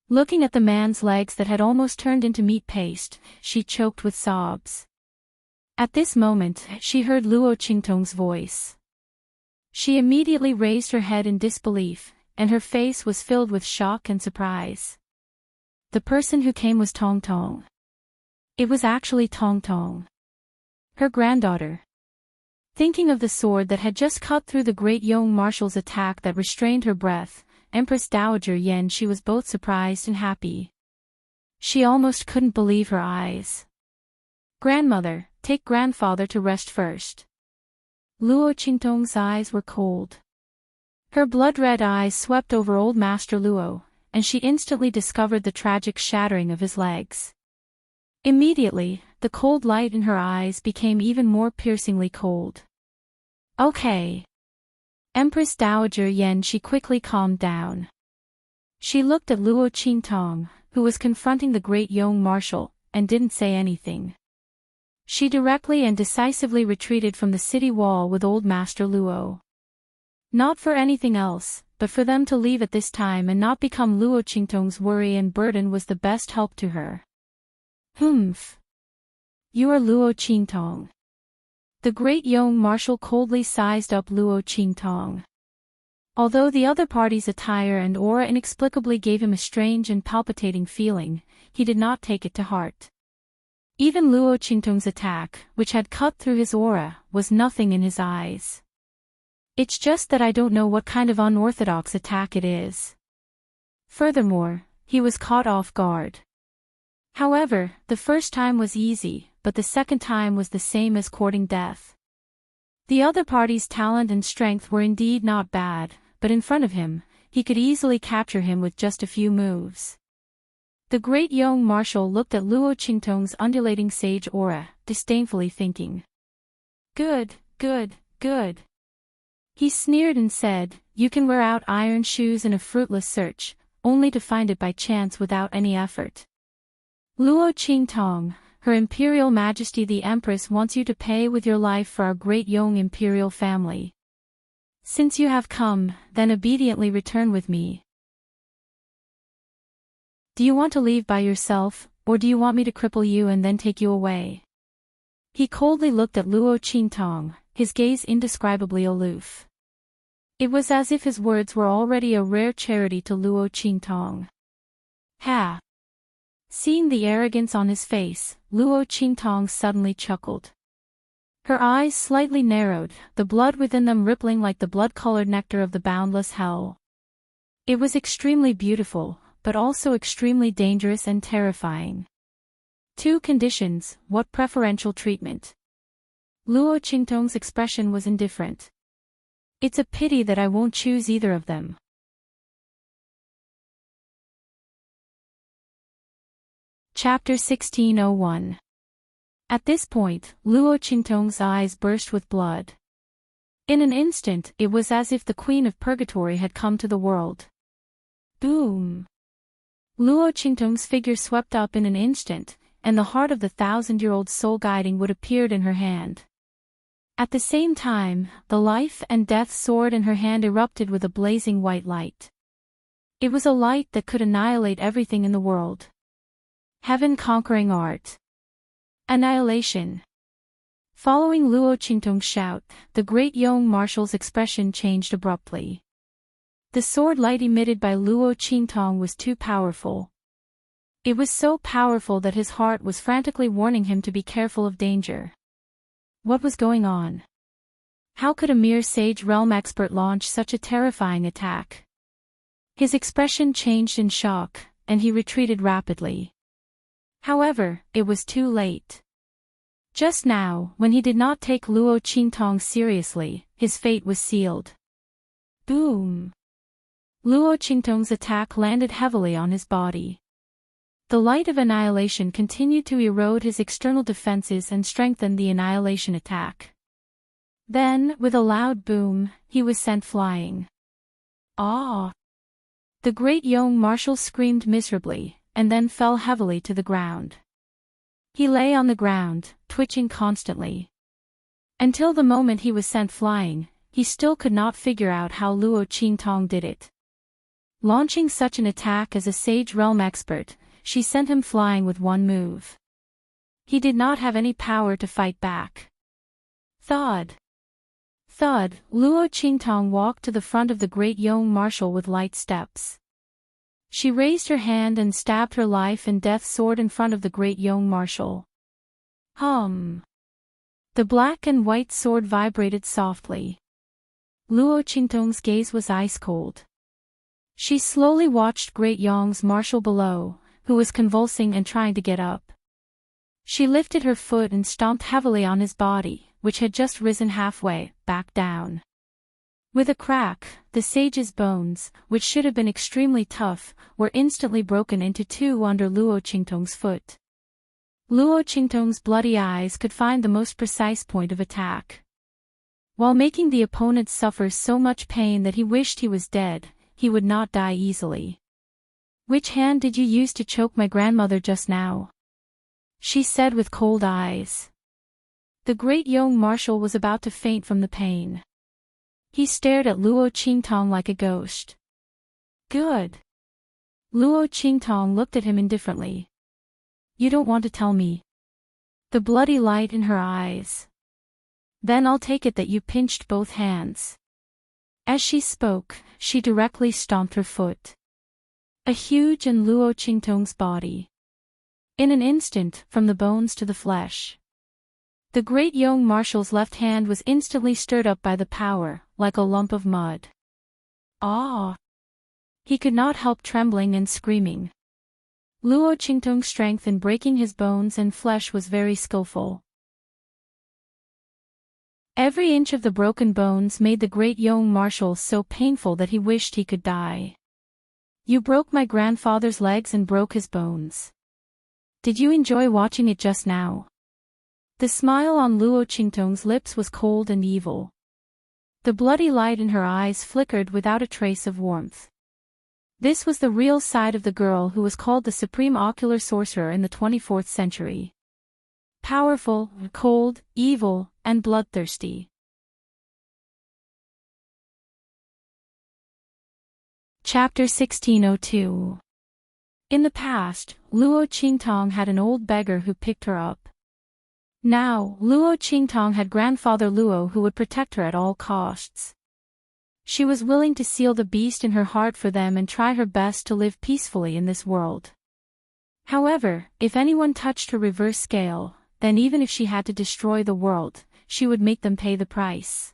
Looking at the man's legs that had almost turned into meat paste, she choked with sobs. At this moment, she heard Luo Qingtong's voice. She immediately raised her head in disbelief, and her face was filled with shock and surprise. The person who came was Tong Tong. It was actually Tong Tong, her granddaughter. Thinking of the sword that had just cut through the Great Yong marshal's attack that restrained her breath, Empress Dowager Yen Shi was both surprised and happy. She almost couldn't believe her eyes. "Grandmother, take grandfather to rest first." Luo Qingtong's eyes were cold. Her blood-red eyes swept over Old Master Luo, and she instantly discovered the tragic shattering of his legs. Immediately, the cold light in her eyes became even more piercingly cold. Okay. Empress Dowager Yen Shi quickly calmed down. She looked at Luo Qingtong, who was confronting the great young marshal, and didn't say anything. She directly and decisively retreated from the city wall with old Master Luo. Not for anything else, but for them to leave at this time and not become Luo Qingtong's worry and burden was the best help to her. Humph. You are Luo Qingtong. The great young marshal coldly sized up Luo Qingtong. Although the other party's attire and aura inexplicably gave him a strange and palpitating feeling, he did not take it to heart. Even Luo Qingtong's attack, which had cut through his aura, was nothing in his eyes. It's just that I don't know what kind of unorthodox attack it is. Furthermore, he was caught off guard. However, the first time was easy, but the second time was the same as courting death. The other party's talent and strength were indeed not bad, but in front of him, he could easily capture him with just a few moves. The great young marshal looked at Luo Qingtong's undulating sage aura, disdainfully thinking. Good, good, good. He sneered and said, you can wear out iron shoes in a fruitless search, only to find it by chance without any effort. Luo Qingtong, Her Imperial Majesty the Empress wants you to pay with your life for our great young imperial family. Since you have come, then obediently return with me. Do you want to leave by yourself, or do you want me to cripple you and then take you away? He coldly looked at Luo Qingtong, his gaze indescribably aloof. It was as if his words were already a rare charity to Luo Qingtong. Ha! Seeing the arrogance on his face, Luo Qingtong suddenly chuckled. Her eyes slightly narrowed, the blood within them rippling like the blood-colored nectar of the boundless hell. It was extremely beautiful, but also extremely dangerous and terrifying. Two conditions, what preferential treatment? Luo Qingtong's expression was indifferent. It's a pity that I won't choose either of them. Chapter 1601. At this point, Luo Qingtong's eyes burst with blood. In an instant, it was as if the Queen of Purgatory had come to the world. Boom! Luo Qingtong's figure swept up in an instant, and the heart of the 1,000-year-old soul guiding wood appeared in her hand. At the same time, the life and death sword in her hand erupted with a blazing white light. It was a light that could annihilate everything in the world. Heaven-conquering art. Annihilation. Following Luo Qingtong's shout, the great young marshal's expression changed abruptly. The sword light emitted by Luo Qingtong was too powerful. It was so powerful that his heart was frantically warning him to be careful of danger. What was going on? How could a mere Sage Realm expert launch such a terrifying attack? His expression changed in shock, and he retreated rapidly. However, it was too late. Just now, when he did not take Luo Qingtong seriously, his fate was sealed. Boom! Luo Qingtong's attack landed heavily on his body. The light of annihilation continued to erode his external defenses and strengthen the annihilation attack. Then, with a loud boom, he was sent flying. Ah! The great young marshal screamed miserably, and then fell heavily to the ground. He lay on the ground, twitching constantly. Until the moment he was sent flying, he still could not figure out how Luo Qingtong did it. Launching such an attack as a Sage Realm expert, she sent him flying with one move. He did not have any power to fight back. Thud! Thud! Luo Qingtong walked to the front of the great young marshal with light steps. She raised her hand and stabbed her life and death sword in front of the great young marshal. Hum! The black and white sword vibrated softly. Luo Qingtong's gaze was ice cold. She slowly watched great young's marshal below, who was convulsing and trying to get up. She lifted her foot and stomped heavily on his body, which had just risen halfway, back down. With a crack, the sage's bones, which should have been extremely tough, were instantly broken into two under Luo Qingtong's foot. Luo Qingtong's bloody eyes could find the most precise point of attack. While making the opponent suffer so much pain that he wished he was dead, he would not die easily. Which hand did you use to choke my grandmother just now? She said with cold eyes. The great young marshal was about to faint from the pain. He stared at Luo Qingtong like a ghost. Good. Luo Qingtong looked at him indifferently. You don't want to tell me. The bloody light in her eyes. Then I'll take it that you pinched both hands. As she spoke, she directly stomped her foot. A huge in Luo Qingtong's body. In an instant, from the bones to the flesh. The great young marshal's left hand was instantly stirred up by the power, like a lump of mud. Ah! He could not help trembling and screaming. Luo Qingtong's strength in breaking his bones and flesh was very skillful. Every inch of the broken bones made the great young marshal so painful that he wished he could die. You broke my grandfather's legs and broke his bones. Did you enjoy watching it just now? The smile on Luo Qingtong's lips was cold and evil. The bloody light in her eyes flickered without a trace of warmth. This was the real side of the girl who was called the supreme ocular sorcerer in the 24th century. Powerful, cold, evil, and bloodthirsty. Chapter 1602. In the past, Luo Qingtong had an old beggar who picked her up. Now, Luo Qingtong had grandfather Luo who would protect her at all costs. She was willing to seal the beast in her heart for them and try her best to live peacefully in this world. However, if anyone touched her reverse scale, then even if she had to destroy the world, she would make them pay the price.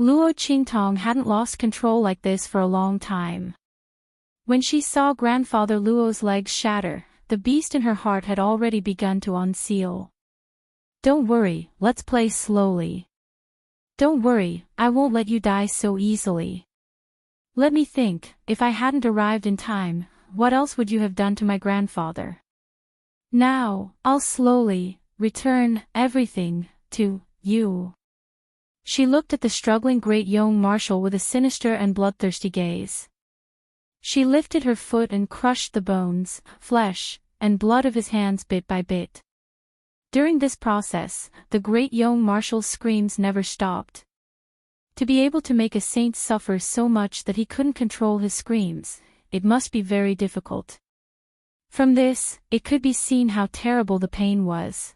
Luo Qingtong hadn't lost control like this for a long time. When she saw grandfather Luo's legs shatter, the beast in her heart had already begun to unseal. Don't worry, let's play slowly. Don't worry, I won't let you die so easily. Let me think, if I hadn't arrived in time, what else would you have done to my grandfather? Now, I'll slowly return everything to you. She looked at the struggling great young marshal with a sinister and bloodthirsty gaze. She lifted her foot and crushed the bones, flesh, and blood of his hands bit by bit. During this process, the great young marshal's screams never stopped. To be able to make a saint suffer so much that he couldn't control his screams, it must be very difficult. From this, it could be seen how terrible the pain was.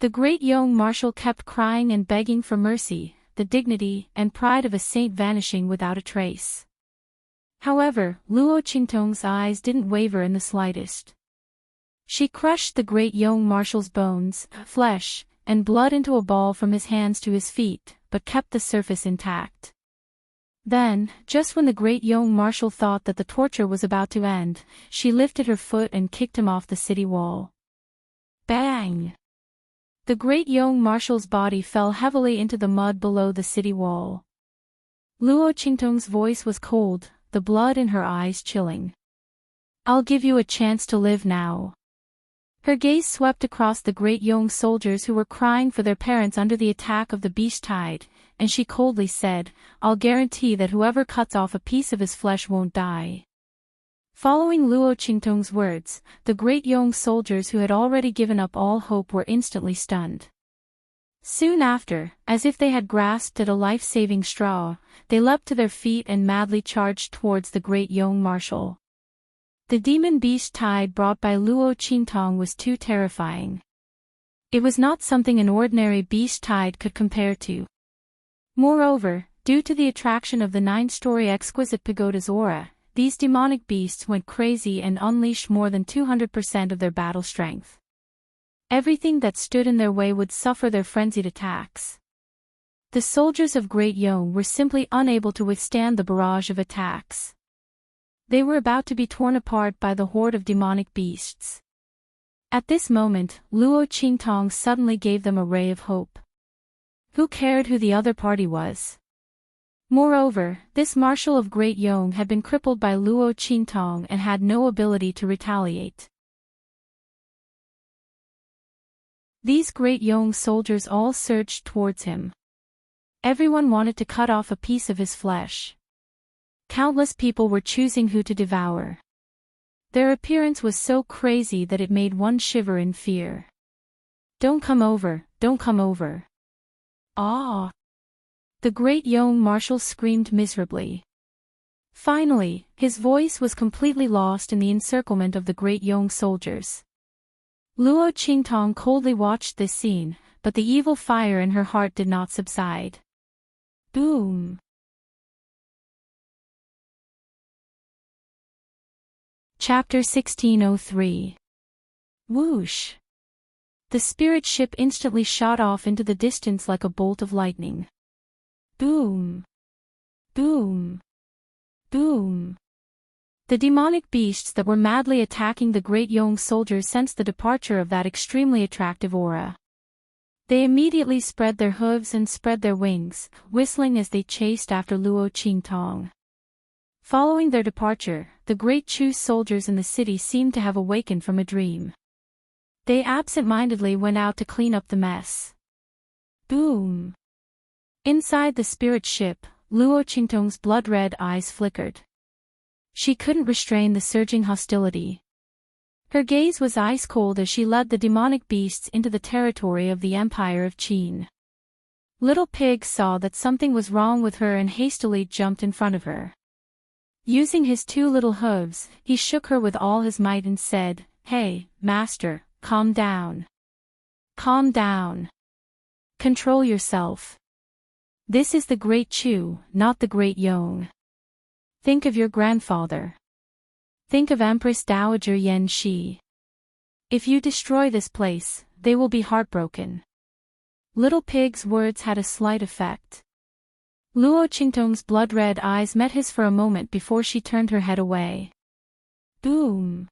The great young marshal kept crying and begging for mercy, the dignity and pride of a saint vanishing without a trace. However, Luo Qingtong's eyes didn't waver in the slightest. She crushed the great young marshal's bones, flesh, and blood into a ball from his hands to his feet, but kept the surface intact. Then, just when the great young marshal thought that the torture was about to end, she lifted her foot and kicked him off the city wall. Bang! The great young marshal's body fell heavily into the mud below the city wall. Luo Qingtong's voice was cold, the blood in her eyes chilling. I'll give you a chance to live now. Her gaze swept across the great young soldiers who were crying for their parents under the attack of the beast tide, and she coldly said, I'll guarantee that whoever cuts off a piece of his flesh won't die. Following Luo Qingtong's words, the great young soldiers who had already given up all hope were instantly stunned. Soon after, as if they had grasped at a life-saving straw, they leapt to their feet and madly charged towards the great young marshal. The demon beast tide brought by Luo Qingtong was too terrifying. It was not something an ordinary beast tide could compare to. Moreover, due to the attraction of the 9-story exquisite pagoda's aura, these demonic beasts went crazy and unleashed more than 200% of their battle strength. Everything that stood in their way would suffer their frenzied attacks. The soldiers of Great Yong were simply unable to withstand the barrage of attacks. They were about to be torn apart by the horde of demonic beasts. At this moment, Luo Qingtong suddenly gave them a ray of hope. Who cared who the other party was? Moreover, this marshal of Great Yong had been crippled by Luo Qingtong and had no ability to retaliate. These Great Yong soldiers all surged towards him. Everyone wanted to cut off a piece of his flesh. Countless people were choosing who to devour. Their appearance was so crazy that it made one shiver in fear. Don't come over, don't come over. Ah! The great young marshal screamed miserably. Finally, his voice was completely lost in the encirclement of the great young soldiers. Luo Qingtong coldly watched this scene, but the evil fire in her heart did not subside. Boom! Chapter 1603. Whoosh! The spirit ship instantly shot off into the distance like a bolt of lightning. Boom! Boom! Boom! The demonic beasts that were madly attacking the great young soldiers sensed the departure of that extremely attractive aura. They immediately spread their hooves and spread their wings, whistling as they chased after Luo Qingtong. Following their departure, the great Chu soldiers in the city seemed to have awakened from a dream. They absent-mindedly went out to clean up the mess. Boom! Inside the spirit ship, Luo Qingtong's blood-red eyes flickered. She couldn't restrain the surging hostility. Her gaze was ice-cold as she led the demonic beasts into the territory of the Empire of Qin. Little Pig saw that something was wrong with her and hastily jumped in front of her. Using his two little hooves, he shook her with all his might and said, "Hey, master, calm down. Calm down. Control yourself. This is the Great Chu, not the Great Yong. Think of your grandfather. Think of Empress Dowager Yan Shi. If you destroy this place, they will be heartbroken." Little Pig's words had a slight effect. Luo Qingtong's blood-red eyes met his for a moment before she turned her head away. Boom!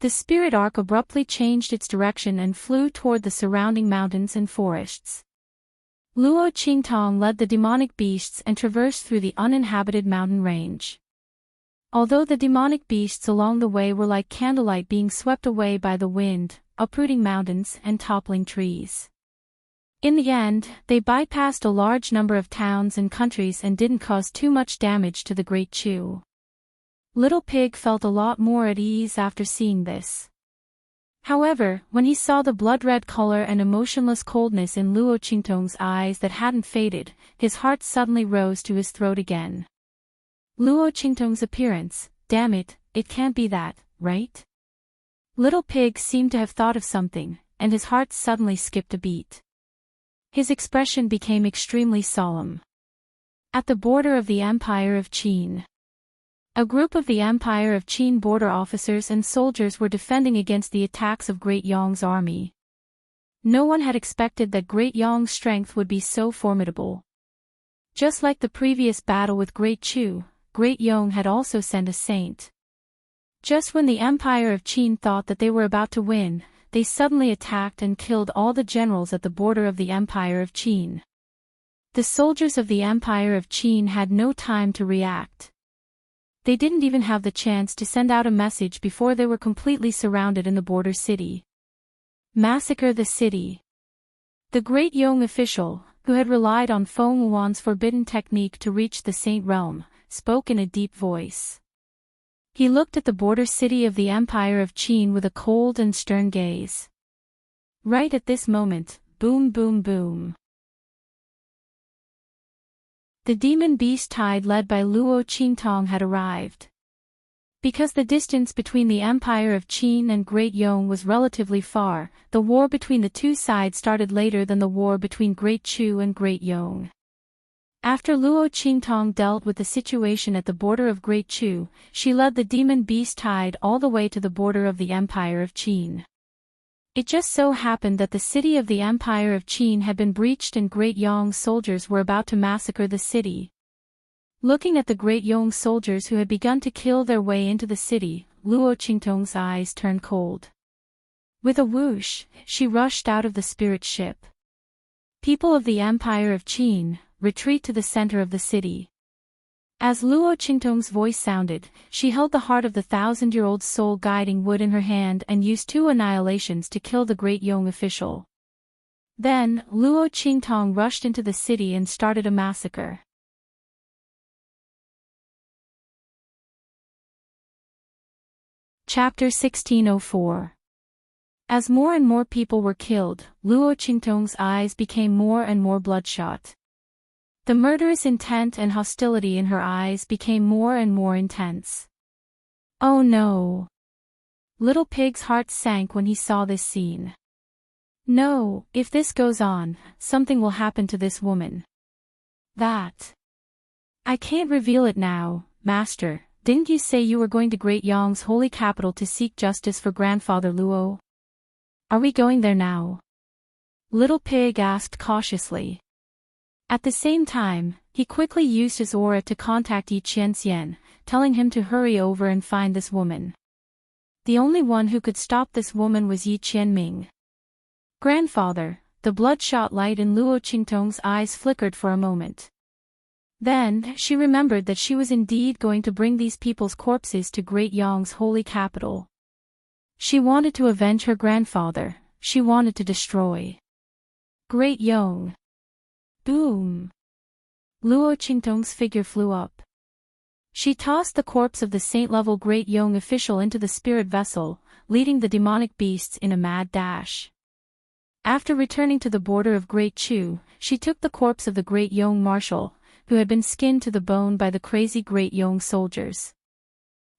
The spirit arc abruptly changed its direction and flew toward the surrounding mountains and forests. Luo Qingtong led the demonic beasts and traversed through the uninhabited mountain range. Although the demonic beasts along the way were like candlelight being swept away by the wind, uprooting mountains and toppling trees. In the end, they bypassed a large number of towns and countries and didn't cause too much damage to the Great Chu. Little Pig felt a lot more at ease after seeing this. However, when he saw the blood-red color and emotionless coldness in Luo Qingtong's eyes that hadn't faded, his heart suddenly rose to his throat again. Luo Qingtong's appearance, damn it, it can't be that, right? Little Pig seemed to have thought of something, and his heart suddenly skipped a beat. His expression became extremely solemn. At the border of the Empire of Qin. A group of the Empire of Qin border officers and soldiers were defending against the attacks of Great Yong's army. No one had expected that Great Yong's strength would be so formidable. Just like the previous battle with Great Chu, Great Yong had also sent a saint. Just when the Empire of Qin thought that they were about to win, they suddenly attacked and killed all the generals at the border of the Empire of Qin. The soldiers of the Empire of Qin had no time to react. They didn't even have the chance to send out a message before they were completely surrounded in the border city. Massacre the city. The Great Yong official, who had relied on Feng Wuan's forbidden technique to reach the Saint Realm, spoke in a deep voice. He looked at the border city of the Empire of Qin with a cold and stern gaze. Right at this moment, boom boom boom. The demon beast tide led by Luo Qingtong had arrived. Because the distance between the Empire of Qin and Great Yong was relatively far, the war between the two sides started later than the war between Great Chu and Great Yong. After Luo Qingtong dealt with the situation at the border of Great Chu, she led the demon beast tide all the way to the border of the Empire of Qin. It just so happened that the city of the Empire of Qin had been breached and Great Yong's soldiers were about to massacre the city. Looking at the Great Yong soldiers who had begun to kill their way into the city, Luo Qingtong's eyes turned cold. With a whoosh, she rushed out of the spirit ship. People of the Empire of Qin, retreat to the center of the city. As Luo Qingtong's voice sounded, she held the heart of the 1,000-year-old soul guiding wood in her hand and used 2 annihilations to kill the Great Yong official. Then, Luo Qingtong rushed into the city and started a massacre. Chapter 1604. As more and more people were killed, Luo Qingtong's eyes became more and more bloodshot. The murderous intent and hostility in her eyes became more and more intense. Oh no! Little Pig's heart sank when he saw this scene. No, if this goes on, something will happen to this woman. That. I can't reveal it now, Master. Didn't you say you were going to Great Yong's holy capital to seek justice for Grandfather Luo? Are we going there now? Little Pig asked cautiously. At the same time, he quickly used his aura to contact Yi Qianxian, telling him to hurry over and find this woman. The only one who could stop this woman was Yi Qianming. Grandfather, the bloodshot light in Luo Qingtong's eyes flickered for a moment. Then, she remembered that she was indeed going to bring these people's corpses to Great Yong's holy capital. She wanted to avenge her grandfather, she wanted to destroy Great Yong. Boom! Luo Qingtong's figure flew up. She tossed the corpse of the saint-level Great Yong official into the spirit vessel, leading the demonic beasts in a mad dash. After returning to the border of Great Chu, she took the corpse of the Great Yong marshal, who had been skinned to the bone by the crazy Great Yong soldiers.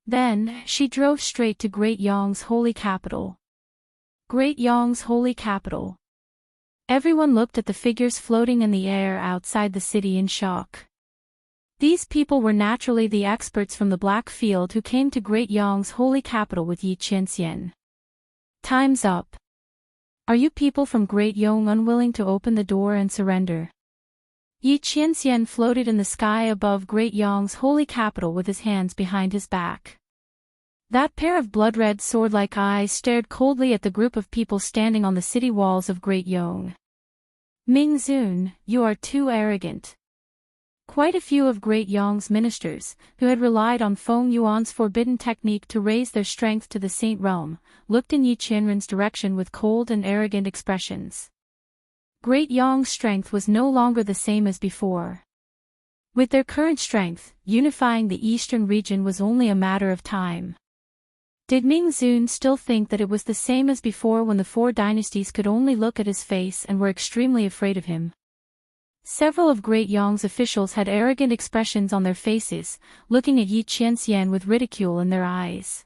Then, she drove straight to Great Yong's holy capital. Great Yong's holy capital. Everyone looked at the figures floating in the air outside the city in shock. These people were naturally the experts from the Black Field who came to Great Yong's holy capital with Yi Qianxian. Time's up. Are you people from Great Yong unwilling to open the door and surrender? Yi Qianxian floated in the sky above Great Yong's holy capital with his hands behind his back. That pair of blood-red sword-like eyes stared coldly at the group of people standing on the city walls of Great Yong. Ming Zun, you are too arrogant. Quite a few of Great Yong's ministers, who had relied on Feng Yuan's forbidden technique to raise their strength to the Saint Realm, looked in Yi Qianren's direction with cold and arrogant expressions. Great Yong's strength was no longer the same as before. With their current strength, unifying the eastern region was only a matter of time. Did Ming Zun still think that it was the same as before when the four dynasties could only look at his face and were extremely afraid of him? Several of Great Yong's officials had arrogant expressions on their faces, looking at Yi Qianxian with ridicule in their eyes.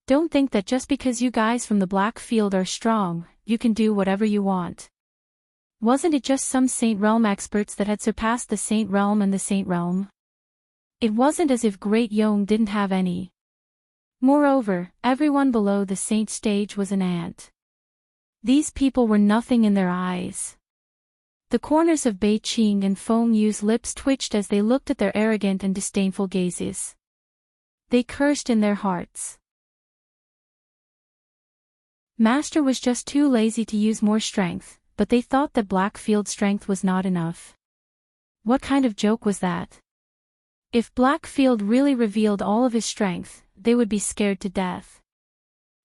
Don't think that just because you guys from the Black Field are strong, you can do whatever you want. Wasn't it just some Saint Realm experts that had surpassed the Saint Realm and the Saint Realm? It wasn't as if Great Yong didn't have any. Moreover, everyone below the Saint stage was an ant. These people were nothing in their eyes. The corners of Bei Qing and Feng Yu's lips twitched as they looked at their arrogant and disdainful gazes. They cursed in their hearts. Master was just too lazy to use more strength, but they thought that Blackfield strength was not enough. What kind of joke was that? If Blackfield really revealed all of his strength, they would be scared to death.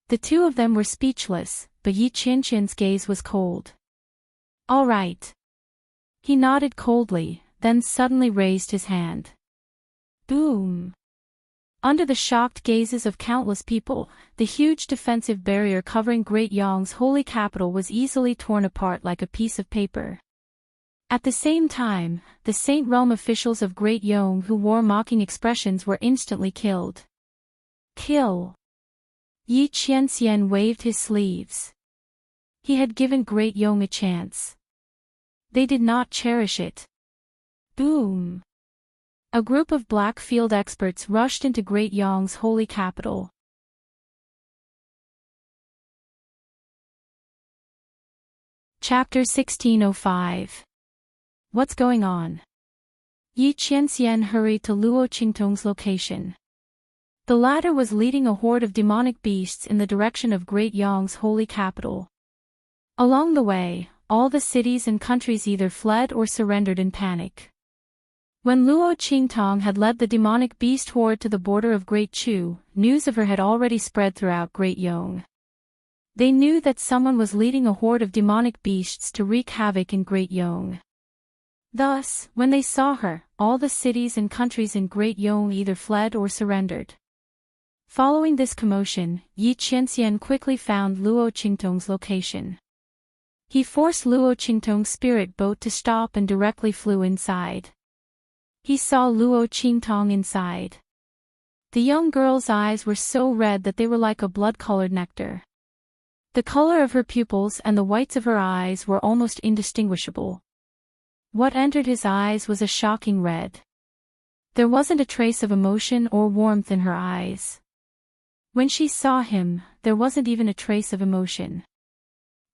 The two of them were speechless, but Yi Qianxian's gaze was cold. All right. He nodded coldly, then suddenly raised his hand. Boom! Under the shocked gazes of countless people, the huge defensive barrier covering Great Yong's holy capital was easily torn apart like a piece of paper. At the same time, the Saint Realm officials of Great Yong who wore mocking expressions were instantly killed. Kill! Yi Qianxian waved his sleeves. He had given Great Yong a chance. They did not cherish it. Boom! A group of Blackfield experts rushed into Great Yong's holy capital. Chapter 1605. What's going on? Yi Qianxian hurried to Luo Qingtong's location. The latter was leading a horde of demonic beasts in the direction of Great Yong's holy capital. Along the way, all the cities and countries either fled or surrendered in panic. When Luo Qingtong had led the demonic beast horde to the border of Great Chu, news of her had already spread throughout Great Yong. They knew that someone was leading a horde of demonic beasts to wreak havoc in Great Yong. Thus, when they saw her, all the cities and countries in Great Yong either fled or surrendered. Following this commotion, Yi Qianxian quickly found Luo Qingtong's location. He forced Luo Qingtong's spirit boat to stop and directly flew inside. He saw Luo Qingtong inside. The young girl's eyes were so red that they were like a blood-colored nectar. The color of her pupils and the whites of her eyes were almost indistinguishable. What entered his eyes was a shocking red. There wasn't a trace of emotion or warmth in her eyes. When she saw him, there wasn't even a trace of emotion.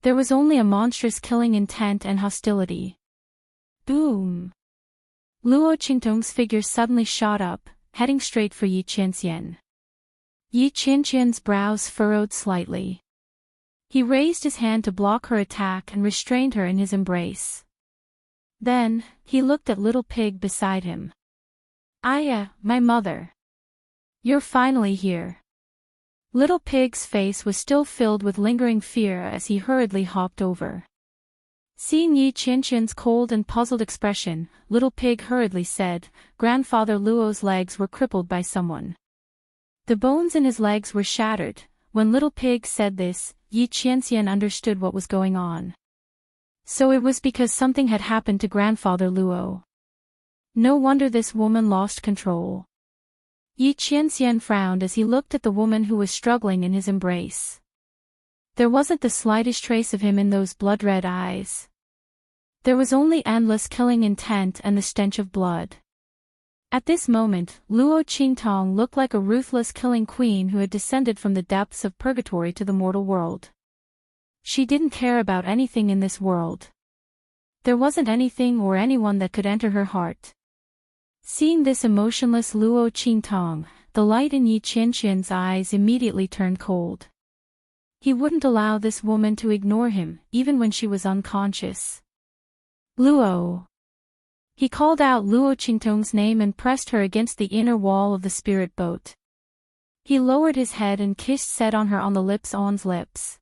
There was only a monstrous killing intent and hostility. Boom! Luo Qingtong's figure suddenly shot up, heading straight for Yi Qianxian. Yi Qianxian's brows furrowed slightly. He raised his hand to block her attack and restrained her in his embrace. Then, he looked at Little Pig beside him. "Aya, my mother. You're finally here." Little Pig's face was still filled with lingering fear as he hurriedly hopped over. Seeing Yi Qianxian's cold and puzzled expression, Little Pig hurriedly said, "Grandfather Luo's legs were crippled by someone." The bones in his legs were shattered. When Little Pig said this, Yi Qianxian understood what was going on. So it was because something had happened to Grandfather Luo. No wonder this woman lost control. Yi Qianxian frowned as he looked at the woman who was struggling in his embrace. There wasn't the slightest trace of him in those blood-red eyes. There was only endless killing intent and the stench of blood. At this moment, Luo Qingtong looked like a ruthless killing queen who had descended from the depths of purgatory to the mortal world. She didn't care about anything in this world. There wasn't anything or anyone that could enter her heart. Seeing this emotionless Luo Qingtong, the light in Yi Qianxian's eyes immediately turned cold. He wouldn't allow this woman to ignore him, even when she was unconscious. "Luo!" He called out Luo Qingtong's name and pressed her against the inner wall of the spirit boat. He lowered his head and kissed set on her on the lips on's lips.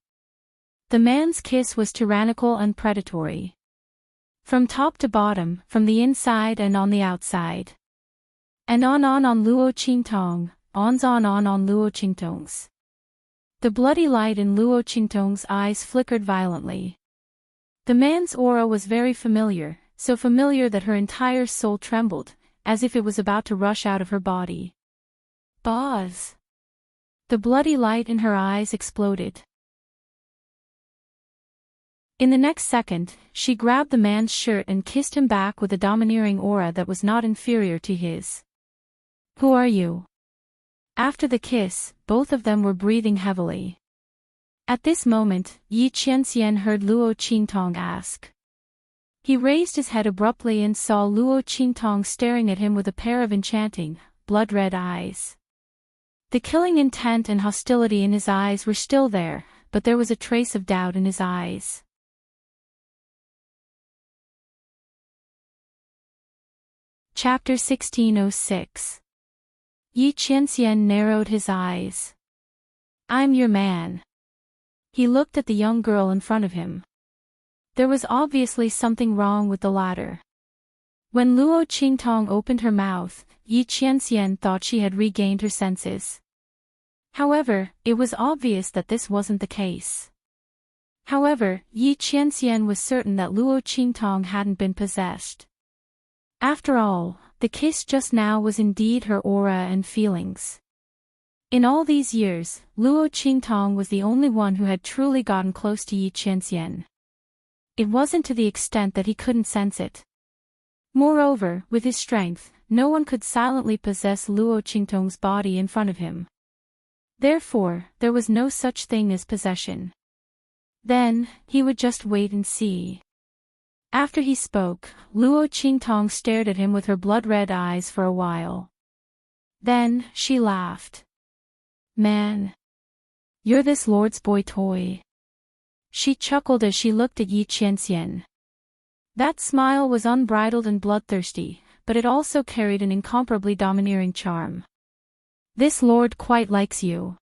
The man's kiss was tyrannical and predatory. From top to bottom, from the inside and on the outside. And on Luo Qingtong, on Luo Qingtong's. The bloody light in Luo Qingtong's eyes flickered violently. The man's aura was very familiar, so familiar that her entire soul trembled, as if it was about to rush out of her body. Buzz! The bloody light in her eyes exploded. In the next second, she grabbed the man's shirt and kissed him back with a domineering aura that was not inferior to his. "Who are you?" After the kiss, both of them were breathing heavily. At this moment, Yi Qianxian heard Luo Qingtong ask. He raised his head abruptly and saw Luo Qingtong staring at him with a pair of enchanting, blood-red eyes. The killing intent and hostility in his eyes were still there, but there was a trace of doubt in his eyes. Chapter 1606. Yi Qianxian narrowed his eyes. "I'm your man." He looked at the young girl in front of him. There was obviously something wrong with the latter. When Luo Qingtong opened her mouth, Yi Qianxian thought she had regained her senses. However, it was obvious that this wasn't the case. However, Yi Qianxian was certain that Luo Qingtong hadn't been possessed. After all, the kiss just now was indeed her aura and feelings. In all these years, Luo Qingtong was the only one who had truly gotten close to Yi Qianxian. It wasn't to the extent that he couldn't sense it. Moreover, with his strength, no one could silently possess Luo Qingtong's body in front of him. Therefore, there was no such thing as possession. Then, he would just wait and see. After he spoke, Luo Qingtong stared at him with her blood-red eyes for a while. Then, she laughed. "Man. You're this lord's boy toy." She chuckled as she looked at Yi Qianxian. That smile was unbridled and bloodthirsty, but it also carried an incomparably domineering charm. "This lord quite likes you."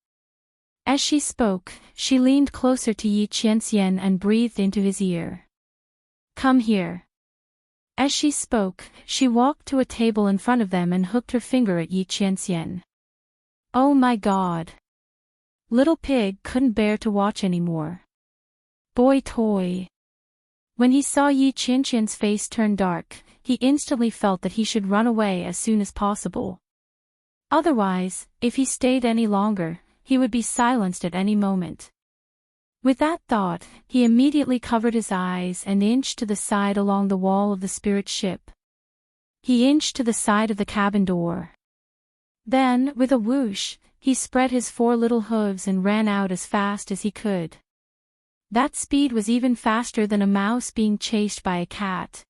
As she spoke, she leaned closer to Yi Qianxian and breathed into his ear. "Come here." As she spoke, she walked to a table in front of them and hooked her finger at Yi Qianxian. Oh my God. Little Pig couldn't bear to watch anymore. Boy toy. When he saw Yi Qianqian's face turn dark, he instantly felt that he should run away as soon as possible. Otherwise, if he stayed any longer, he would be silenced at any moment. With that thought, he immediately covered his eyes and inched to the side along the wall of the spirit ship. He inched to the side of the cabin door. Then, with a whoosh, he spread his 4 little hooves and ran out as fast as he could. That speed was even faster than a mouse being chased by a cat.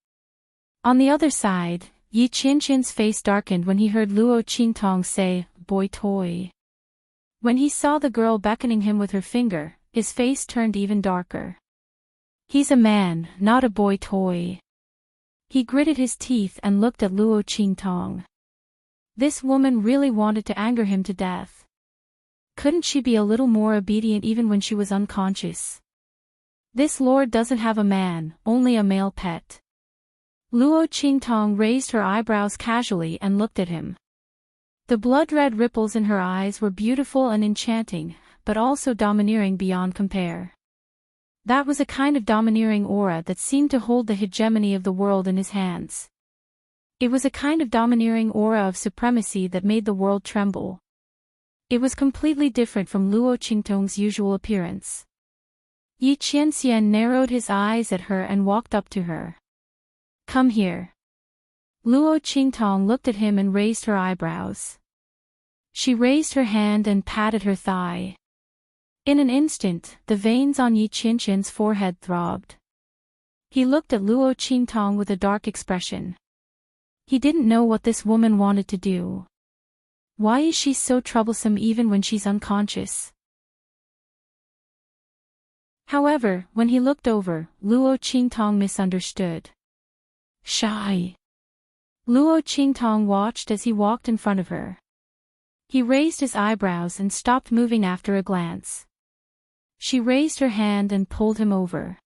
On the other side, Yi Qianqian's face darkened when he heard Luo Qingtong say, "Boy toy." When he saw the girl beckoning him with her finger, his face turned even darker. He's a man, not a boy toy. He gritted his teeth and looked at Luo Qingtong. This woman really wanted to anger him to death. Couldn't she be a little more obedient even when she was unconscious? This lord doesn't have a man, only a male pet. Luo Qingtong raised her eyebrows casually and looked at him. The blood-red ripples in her eyes were beautiful and enchanting, but also domineering beyond compare. That was a kind of domineering aura that seemed to hold the hegemony of the world in his hands. It was a kind of domineering aura of supremacy that made the world tremble. It was completely different from Luo Qingtong's usual appearance. Yi Qianxian narrowed his eyes at her and walked up to her. "Come here." Luo Qingtong looked at him and raised her eyebrows. She raised her hand and patted her thigh. In an instant, the veins on Yi Qianqian's forehead throbbed. He looked at Luo Qingtong with a dark expression. He didn't know what this woman wanted to do. Why is she so troublesome even when she's unconscious? However, when he looked over, Luo Qingtong misunderstood. Shy. Luo Qingtong watched as he walked in front of her. He raised his eyebrows and stopped moving after a glance. She raised her hand and pulled him over.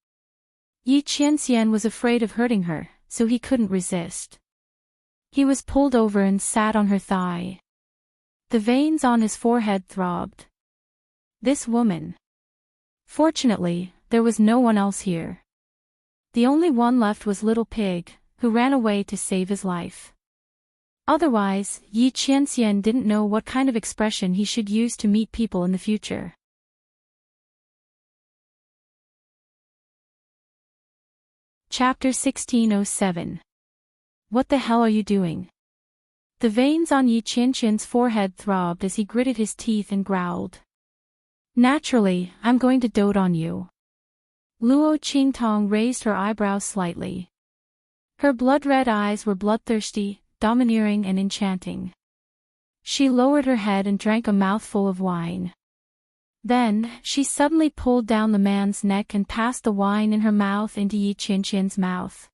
Yi Qianxian was afraid of hurting her, so he couldn't resist. He was pulled over and sat on her thigh. The veins on his forehead throbbed. This woman. Fortunately, there was no one else here. The only one left was Little Pig, who ran away to save his life. Otherwise, Yi Qianxian didn't know what kind of expression he should use to meet people in the future. Chapter 1607. What the hell are you doing? The veins on Yi Qianqian's forehead throbbed as he gritted his teeth and growled. Naturally, I'm going to dote on you. Luo Qingtong raised her eyebrows slightly. Her blood-red eyes were bloodthirsty, domineering and enchanting. She lowered her head and drank a mouthful of wine. Then, she suddenly pulled down the man's neck and passed the wine in her mouth into Yi Qianqian's mouth.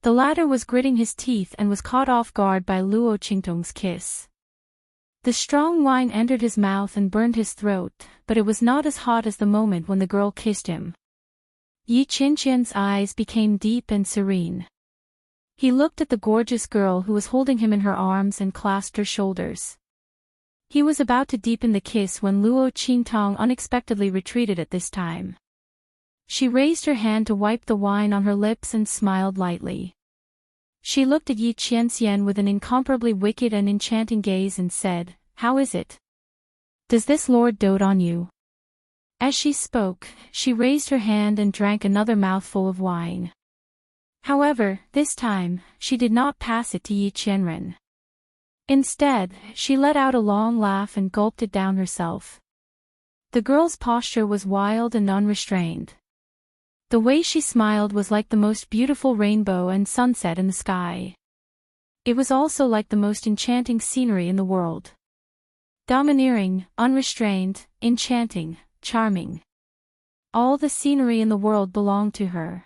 The latter was gritting his teeth and was caught off guard by Luo Qingtong's kiss. The strong wine entered his mouth and burned his throat, but it was not as hot as the moment when the girl kissed him. Yi Qianqian's eyes became deep and serene. He looked at the gorgeous girl who was holding him in her arms and clasped her shoulders. He was about to deepen the kiss when Luo Qingtong unexpectedly retreated at this time. She raised her hand to wipe the wine on her lips and smiled lightly. She looked at Yi Qianxian with an incomparably wicked and enchanting gaze and said, "How is it? Does this lord dote on you?" As she spoke, she raised her hand and drank another mouthful of wine. However, this time, she did not pass it to Yi Qianren. Instead, she let out a long laugh and gulped it down herself. The girl's posture was wild and unrestrained. The way she smiled was like the most beautiful rainbow and sunset in the sky. It was also like the most enchanting scenery in the world. Domineering, unrestrained, enchanting, charming. All the scenery in the world belonged to her.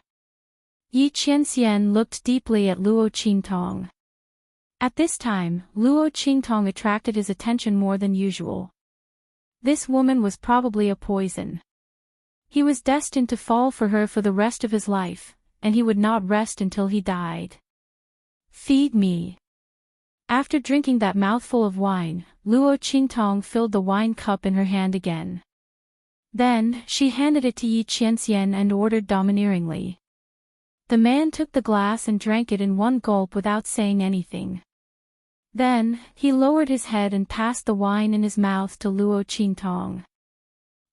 Yi Qianxian looked deeply at Luo Qingtong. At this time, Luo Qingtong attracted his attention more than usual. This woman was probably a poison. He was destined to fall for her for the rest of his life, and he would not rest until he died. "Feed me." After drinking that mouthful of wine, Luo Qingtong filled the wine cup in her hand again. Then, she handed it to Yi Qianxian and ordered domineeringly. The man took the glass and drank it in one gulp without saying anything. Then, he lowered his head and passed the wine in his mouth to Luo Qingtong.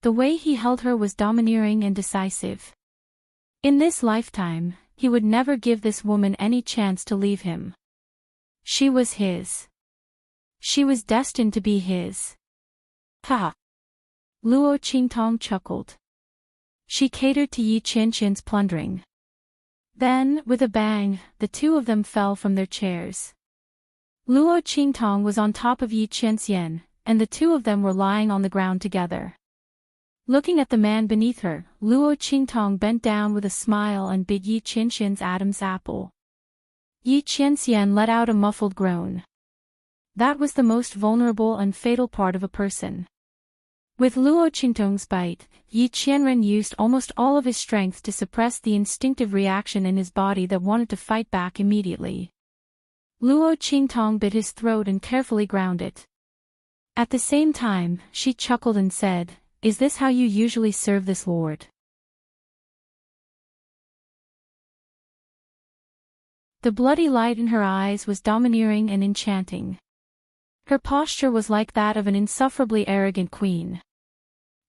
The way he held her was domineering and decisive. In this lifetime, he would never give this woman any chance to leave him. She was his. She was destined to be his. Ha! Luo Qingtong chuckled. She catered to Yi Qianxian's plundering. Then, with a bang, the two of them fell from their chairs. Luo Qingtong was on top of Yi Qianxian, and the two of them were lying on the ground together. Looking at the man beneath her, Luo Qingtong bent down with a smile and bit Yi Qianxian's Adam's apple. Yi Qianxian let out a muffled groan. That was the most vulnerable and fatal part of a person. With Luo Qingtong's bite, Yi Qianren used almost all of his strength to suppress the instinctive reaction in his body that wanted to fight back immediately. Luo Qingtong bit his throat and carefully ground it. At the same time, she chuckled and said, "Is this how you usually serve this lord?" The bloody light in her eyes was domineering and enchanting. Her posture was like that of an insufferably arrogant queen.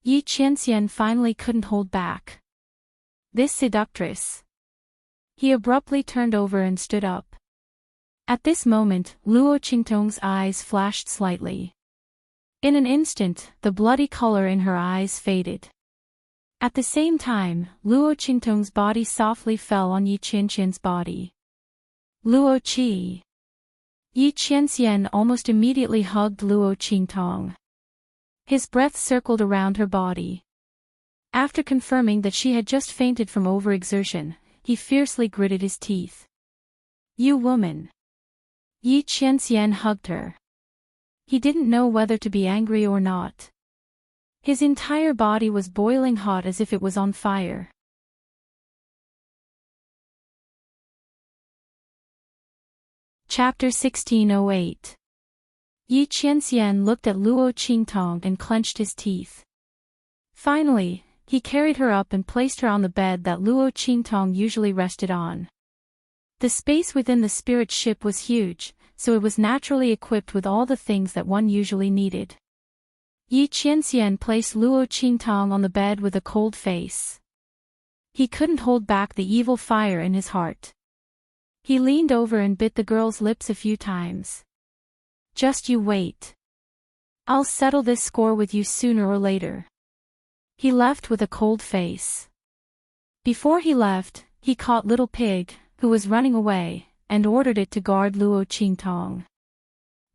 Yi Qianxian finally couldn't hold back. This seductress. He abruptly turned over and stood up. At this moment, Luo Qingtong's eyes flashed slightly. In an instant, the bloody color in her eyes faded. At the same time, Luo Qingtong's body softly fell on Yi Qianxian's body. Luo Qi. Yi Qianxian almost immediately hugged Luo Qingtong. His breath circled around her body. After confirming that she had just fainted from overexertion, he fiercely gritted his teeth. "You woman!" Yi Qianxian hugged her. He didn't know whether to be angry or not. His entire body was boiling hot as if it was on fire. Chapter 1608. Yi Qianxian looked at Luo Qingtong and clenched his teeth. Finally, he carried her up and placed her on the bed that Luo Qingtong usually rested on. The space within the spirit ship was huge, so it was naturally equipped with all the things that one usually needed. Yi Qianxian placed Luo Qingtong on the bed with a cold face. He couldn't hold back the evil fire in his heart. He leaned over and bit the girl's lips a few times. "Just you wait. I'll settle this score with you sooner or later." He left with a cold face. Before he left, he caught Little Pig, who was running away, and ordered it to guard Luo Qingtong.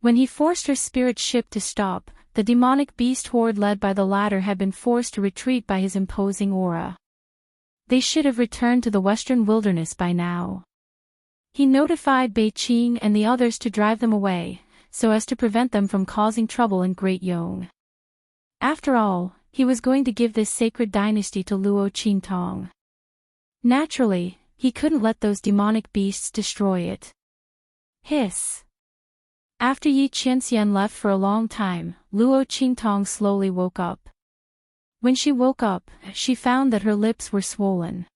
When he forced her spirit ship to stop, the demonic beast horde led by the latter had been forced to retreat by his imposing aura. They should have returned to the western wilderness by now. He notified Bei Qing and the others to drive them away, so as to prevent them from causing trouble in Great Yong. After all, he was going to give this sacred dynasty to Luo Qingtong. Naturally, he couldn't let those demonic beasts destroy it. Hiss. After Yi Qianxian left for a long time, Luo Qingtong slowly woke up. When she woke up, she found that her lips were swollen.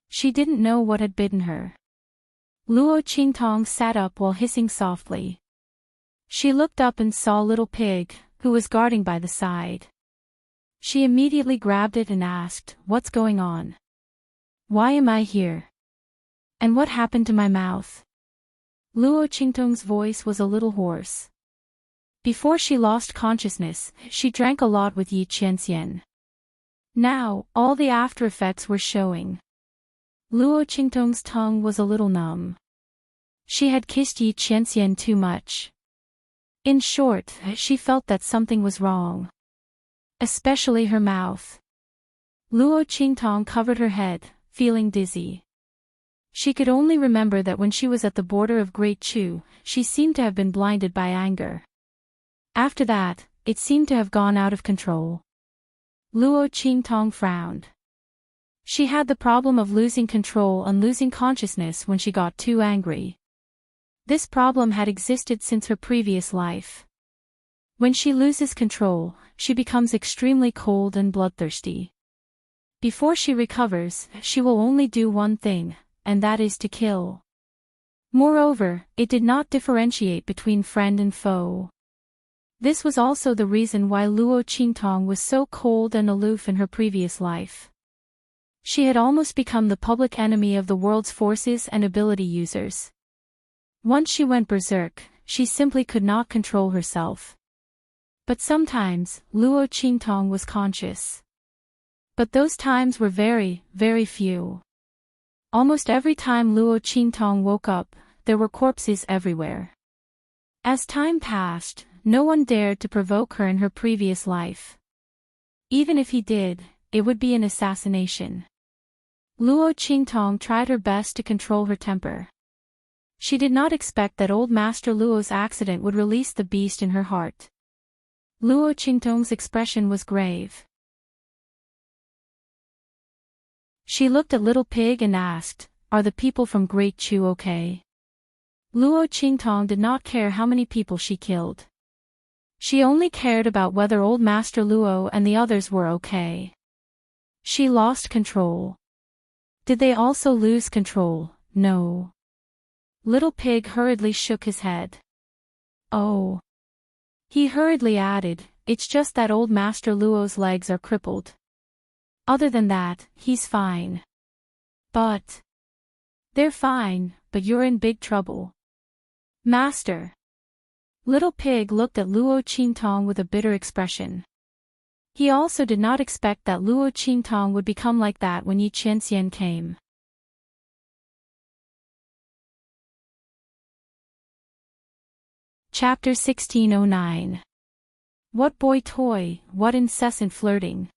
She didn't know what had bitten her. Luo Qingtong sat up while hissing softly. She looked up and saw Little Pig, who was guarding by the side. She immediately grabbed it and asked, "What's going on? Why am I here? And what happened to my mouth?" Luo Qingtong's voice was a little hoarse. Before she lost consciousness, she drank a lot with Yi Qianxian. Now, all the after effects were showing. Luo Qingtong's tongue was a little numb. She had kissed Yi Qianxian too much. In short, she felt that something was wrong. Especially her mouth. Luo Qingtong covered her head, feeling dizzy. She could only remember that when she was at the border of Great Chu, she seemed to have been blinded by anger. After that, it seemed to have gone out of control. Luo Qingtong frowned. She had the problem of losing control and losing consciousness when she got too angry. This problem had existed since her previous life. When she loses control, she becomes extremely cold and bloodthirsty. Before she recovers, she will only do one thing, and that is to kill. Moreover, it did not differentiate between friend and foe. This was also the reason why Luo Qingtong was so cold and aloof in her previous life. She had almost become the public enemy of the world's forces and ability users. Once she went berserk, she simply could not control herself. But sometimes, Luo Qingtong was conscious. But those times were very, very few. Almost every time Luo Qingtong woke up, there were corpses everywhere. As time passed, no one dared to provoke her in her previous life. Even if he did, it would be an assassination. Luo Qingtong tried her best to control her temper. She did not expect that old Master Luo's accident would release the beast in her heart. Luo Qingtong's expression was grave. She looked at Little Pig and asked, "Are the people from Great Chu okay?" Luo Qingtong did not care how many people she killed. She only cared about whether old Master Luo and the others were okay. She lost control. Did they also lose control? No. Little Pig hurriedly shook his head. Oh. He hurriedly added, "It's just that old Master Luo's legs are crippled. Other than that, he's fine." "But..." "They're fine, but you're in big trouble." "Master." Little Pig looked at Luo Qingtong with a bitter expression. He also did not expect that Luo Qingtong would become like that when Yi Qianxian came. Chapter 1609. What boy toy, what incessant flirting.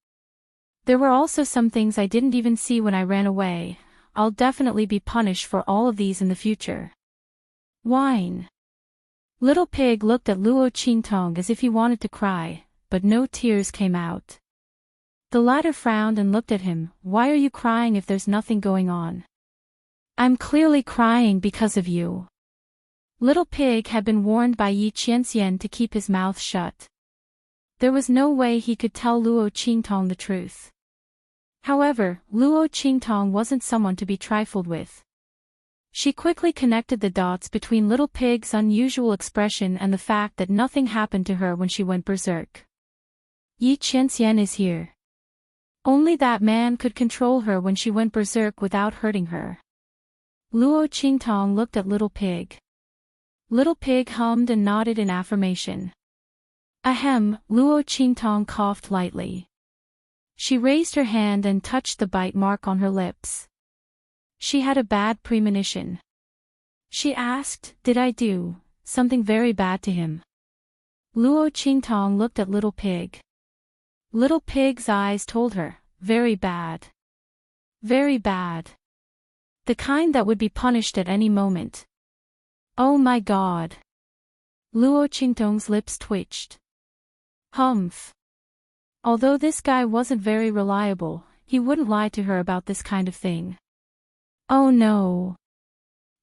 There were also some things I didn't even see when I ran away. I'll definitely be punished for all of these in the future. Whine. Little Pig looked at Luo Qingtong as if he wanted to cry, but no tears came out. The latter frowned and looked at him. "Why are you crying if there's nothing going on?" "I'm clearly crying because of you." Little Pig had been warned by Yi Qianxian to keep his mouth shut. There was no way he could tell Luo Qingtong the truth. However, Luo Qingtong wasn't someone to be trifled with. She quickly connected the dots between Little Pig's unusual expression and the fact that nothing happened to her when she went berserk. Yi Qianxian is here. Only that man could control her when she went berserk without hurting her. Luo Qingtong looked at Little Pig. Little Pig hummed and nodded in affirmation. Ahem, Luo Qingtong coughed lightly. She raised her hand and touched the bite mark on her lips. She had a bad premonition. She asked, "Did I do something very bad to him?" Luo Qingtong looked at Little Pig. Little Pig's eyes told her, "Very bad. Very bad. The kind that would be punished at any moment." "Oh my God." Luo Qingtong's lips twitched. Humph. Although this guy wasn't very reliable, he wouldn't lie to her about this kind of thing. Oh no.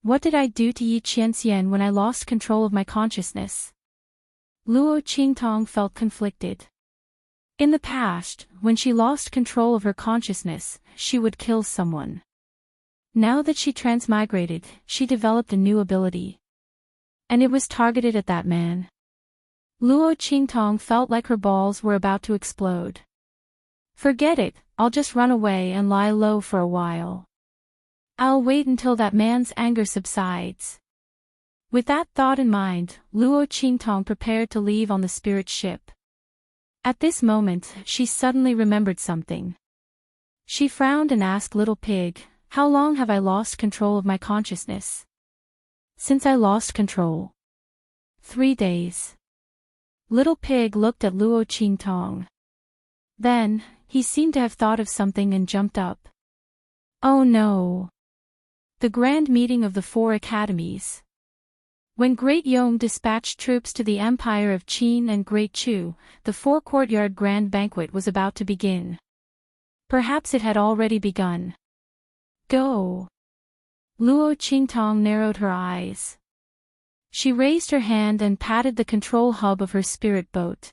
What did I do to Yi Qianxian when I lost control of my consciousness? Luo Qingtong felt conflicted. In the past, when she lost control of her consciousness, she would kill someone. Now that she transmigrated, she developed a new ability. And it was targeted at that man. Luo Qingtong felt like her balls were about to explode. Forget it, I'll just run away and lie low for a while. I'll wait until that man's anger subsides. With that thought in mind, Luo Qingtong prepared to leave on the spirit ship. At this moment, she suddenly remembered something. She frowned and asked Little Pig, "How long have I lost control of my consciousness?" "Since I lost control." 3 days. Little Pig looked at Luo Qingtong. Then, he seemed to have thought of something and jumped up. Oh no. The grand meeting of the 4 academies. When Great Yong dispatched troops to the Empire of Qin and Great Chu, the 4-courtyard grand banquet was about to begin. Perhaps it had already begun. Go. Luo Qingtong narrowed her eyes. She raised her hand and patted the control hub of her spirit boat.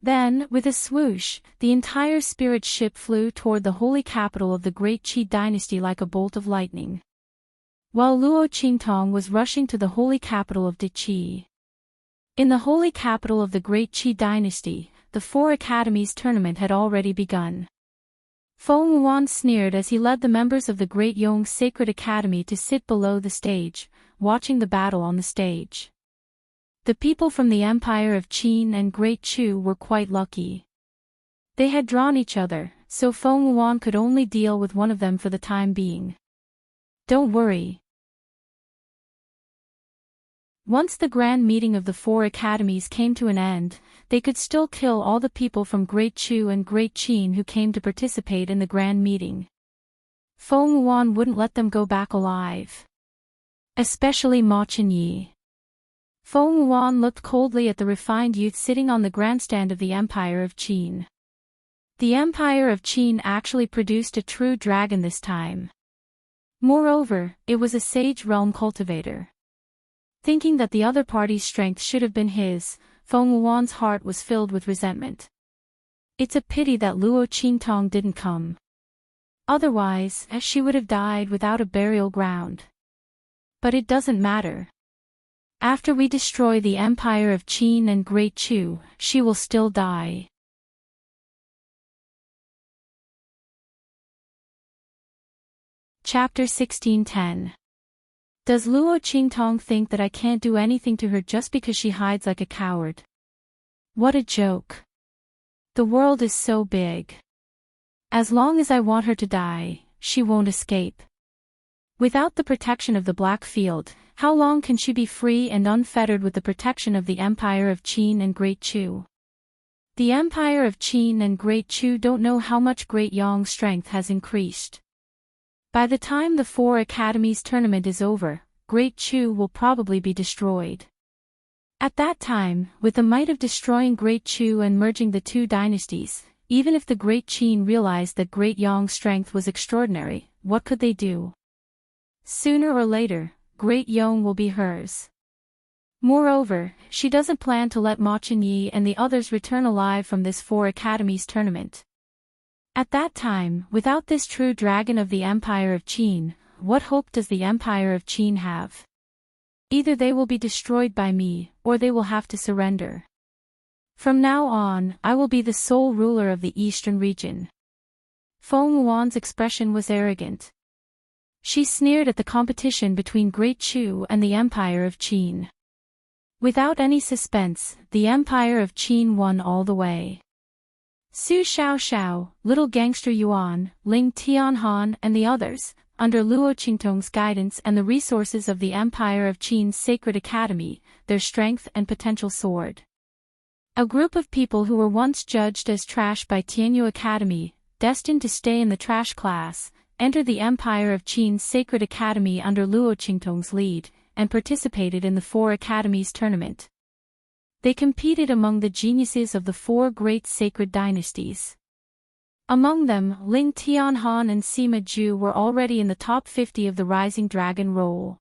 Then, with a swoosh, the entire spirit ship flew toward the holy capital of the Great Qi dynasty like a bolt of lightning. While Luo Qingtong was rushing to the holy capital of the Qi. In the holy capital of the Great Qi dynasty, the 4 academies tournament had already begun. Feng Wuan sneered as he led the members of the Great Yong Sacred Academy to sit below the stage, watching the battle on the stage. The people from the Empire of Qin and Great Chu were quite lucky. They had drawn each other, so Feng Wuan could only deal with one of them for the time being. Don't worry. Once the grand meeting of the 4 academies came to an end, they could still kill all the people from Great Chu and Great Qin who came to participate in the grand meeting. Feng Wuan wouldn't let them go back alive. Especially Ma Chenyi. Feng Wuan looked coldly at the refined youth sitting on the grandstand of the Empire of Qin. The Empire of Qin actually produced a true dragon this time. Moreover, it was a sage realm cultivator. Thinking that the other party's strength should have been his, Feng Wuan's heart was filled with resentment. It's a pity that Luo Qingtong didn't come. Otherwise, she would have died without a burial ground. But it doesn't matter. After we destroy the Empire of Qin and Great Chu, she will still die. Chapter 1610. Does Luo Qingtong think that I can't do anything to her just because she hides like a coward? What a joke. The world is so big. As long as I want her to die, she won't escape. Without the protection of the Black Field, how long can she be free and unfettered with the protection of the Empire of Qin and Great Chu? The Empire of Qin and Great Chu don't know how much Great Yong's strength has increased. By the time the 4 academies tournament is over, Great Chu will probably be destroyed. At that time, with the might of destroying Great Chu and merging the 2 dynasties, even if the Great Qin realized that Great Yong's strength was extraordinary, what could they do? Sooner or later, Great Yong will be hers. Moreover, she doesn't plan to let Ma Chenyi and the others return alive from this 4 academies tournament. At that time, without this true dragon of the Empire of Qin, what hope does the Empire of Qin have? Either they will be destroyed by me, or they will have to surrender. From now on, I will be the sole ruler of the eastern region. Feng Wuan's expression was arrogant. She sneered at the competition between Great Chu and the Empire of Qin. Without any suspense, the Empire of Qin won all the way. Su Xiaoxiao, Little Gangster Yuan, Ling Tianhan and the others, under Luo Qingtong's guidance and the resources of the Empire of Qin's Sacred Academy, their strength and potential soared. A group of people who were once judged as trash by Tianyu Academy, destined to stay in the trash class, entered the Empire of Qin's Sacred Academy under Luo Qingtong's lead, and participated in the 4 academies tournament. They competed among the geniuses of the 4 great sacred dynasties. Among them, Ling Tianhan and Sima Zhu were already in the top 50 of the Rising Dragon roll.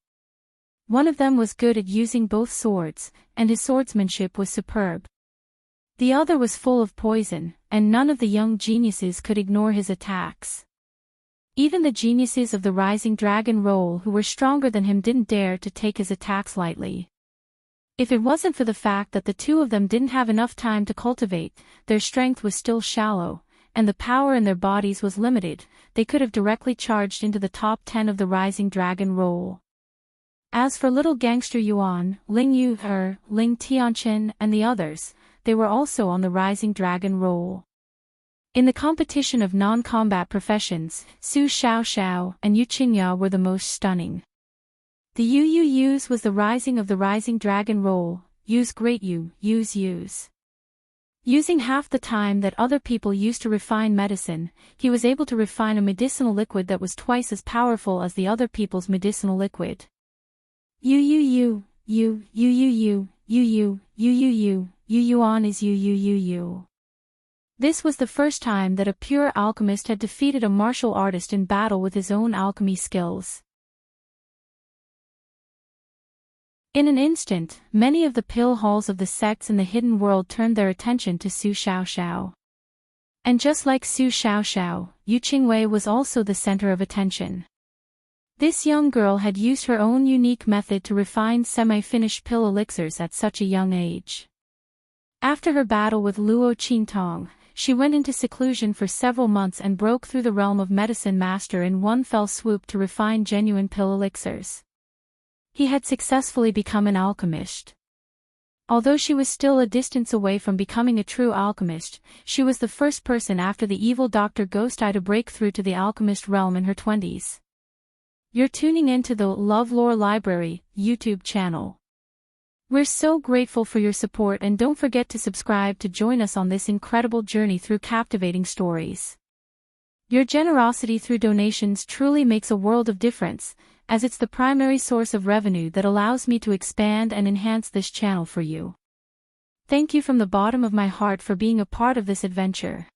One of them was good at using both swords, and his swordsmanship was superb. The other was full of poison, and none of the young geniuses could ignore his attacks. Even the geniuses of the Rising Dragon roll who were stronger than him didn't dare to take his attacks lightly. If it wasn't for the fact that the 2 of them didn't have enough time to cultivate, their strength was still shallow, and the power in their bodies was limited, they could have directly charged into the top 10 of the Rising Dragon roll. As for Little Gangster Yuan, Ling Yu-er, Ling Tianchen and the others, they were also on the Rising Dragon roll. In the competition of non-combat professions, Su Xiaoxiao and Yu Qingya were the most stunning. The Yu was the rising of the Rising Dragon roll, Yu's Great Yu's. Using half the time that other people used to refine medicine, he was able to refine a medicinal liquid that was twice as powerful as the other people's medicinal liquid. Yuan is Yu. This was the first time that a pure alchemist had defeated a martial artist in battle with his own alchemy skills. In an instant, many of the pill halls of the sects in the hidden world turned their attention to Su Xiaoxiao. And just like Su Xiaoxiao, Yu Qingwei was also the center of attention. This young girl had used her own unique method to refine semi-finished pill elixirs at such a young age. After her battle with Luo Qintong, she went into seclusion for several months and broke through the realm of Medicine Master in one fell swoop to refine genuine pill elixirs. He had successfully become an alchemist. Although she was still a distance away from becoming a true alchemist, she was the first person after the evil Dr. Ghost Eye to break through to the alchemist realm in her 20s. You're tuning in to the LoveLore Library YouTube channel. We're so grateful for your support, and don't forget to subscribe to join us on this incredible journey through captivating stories. Your generosity through donations truly makes a world of difference, as it's the primary source of revenue that allows me to expand and enhance this channel for you. Thank you from the bottom of my heart for being a part of this adventure.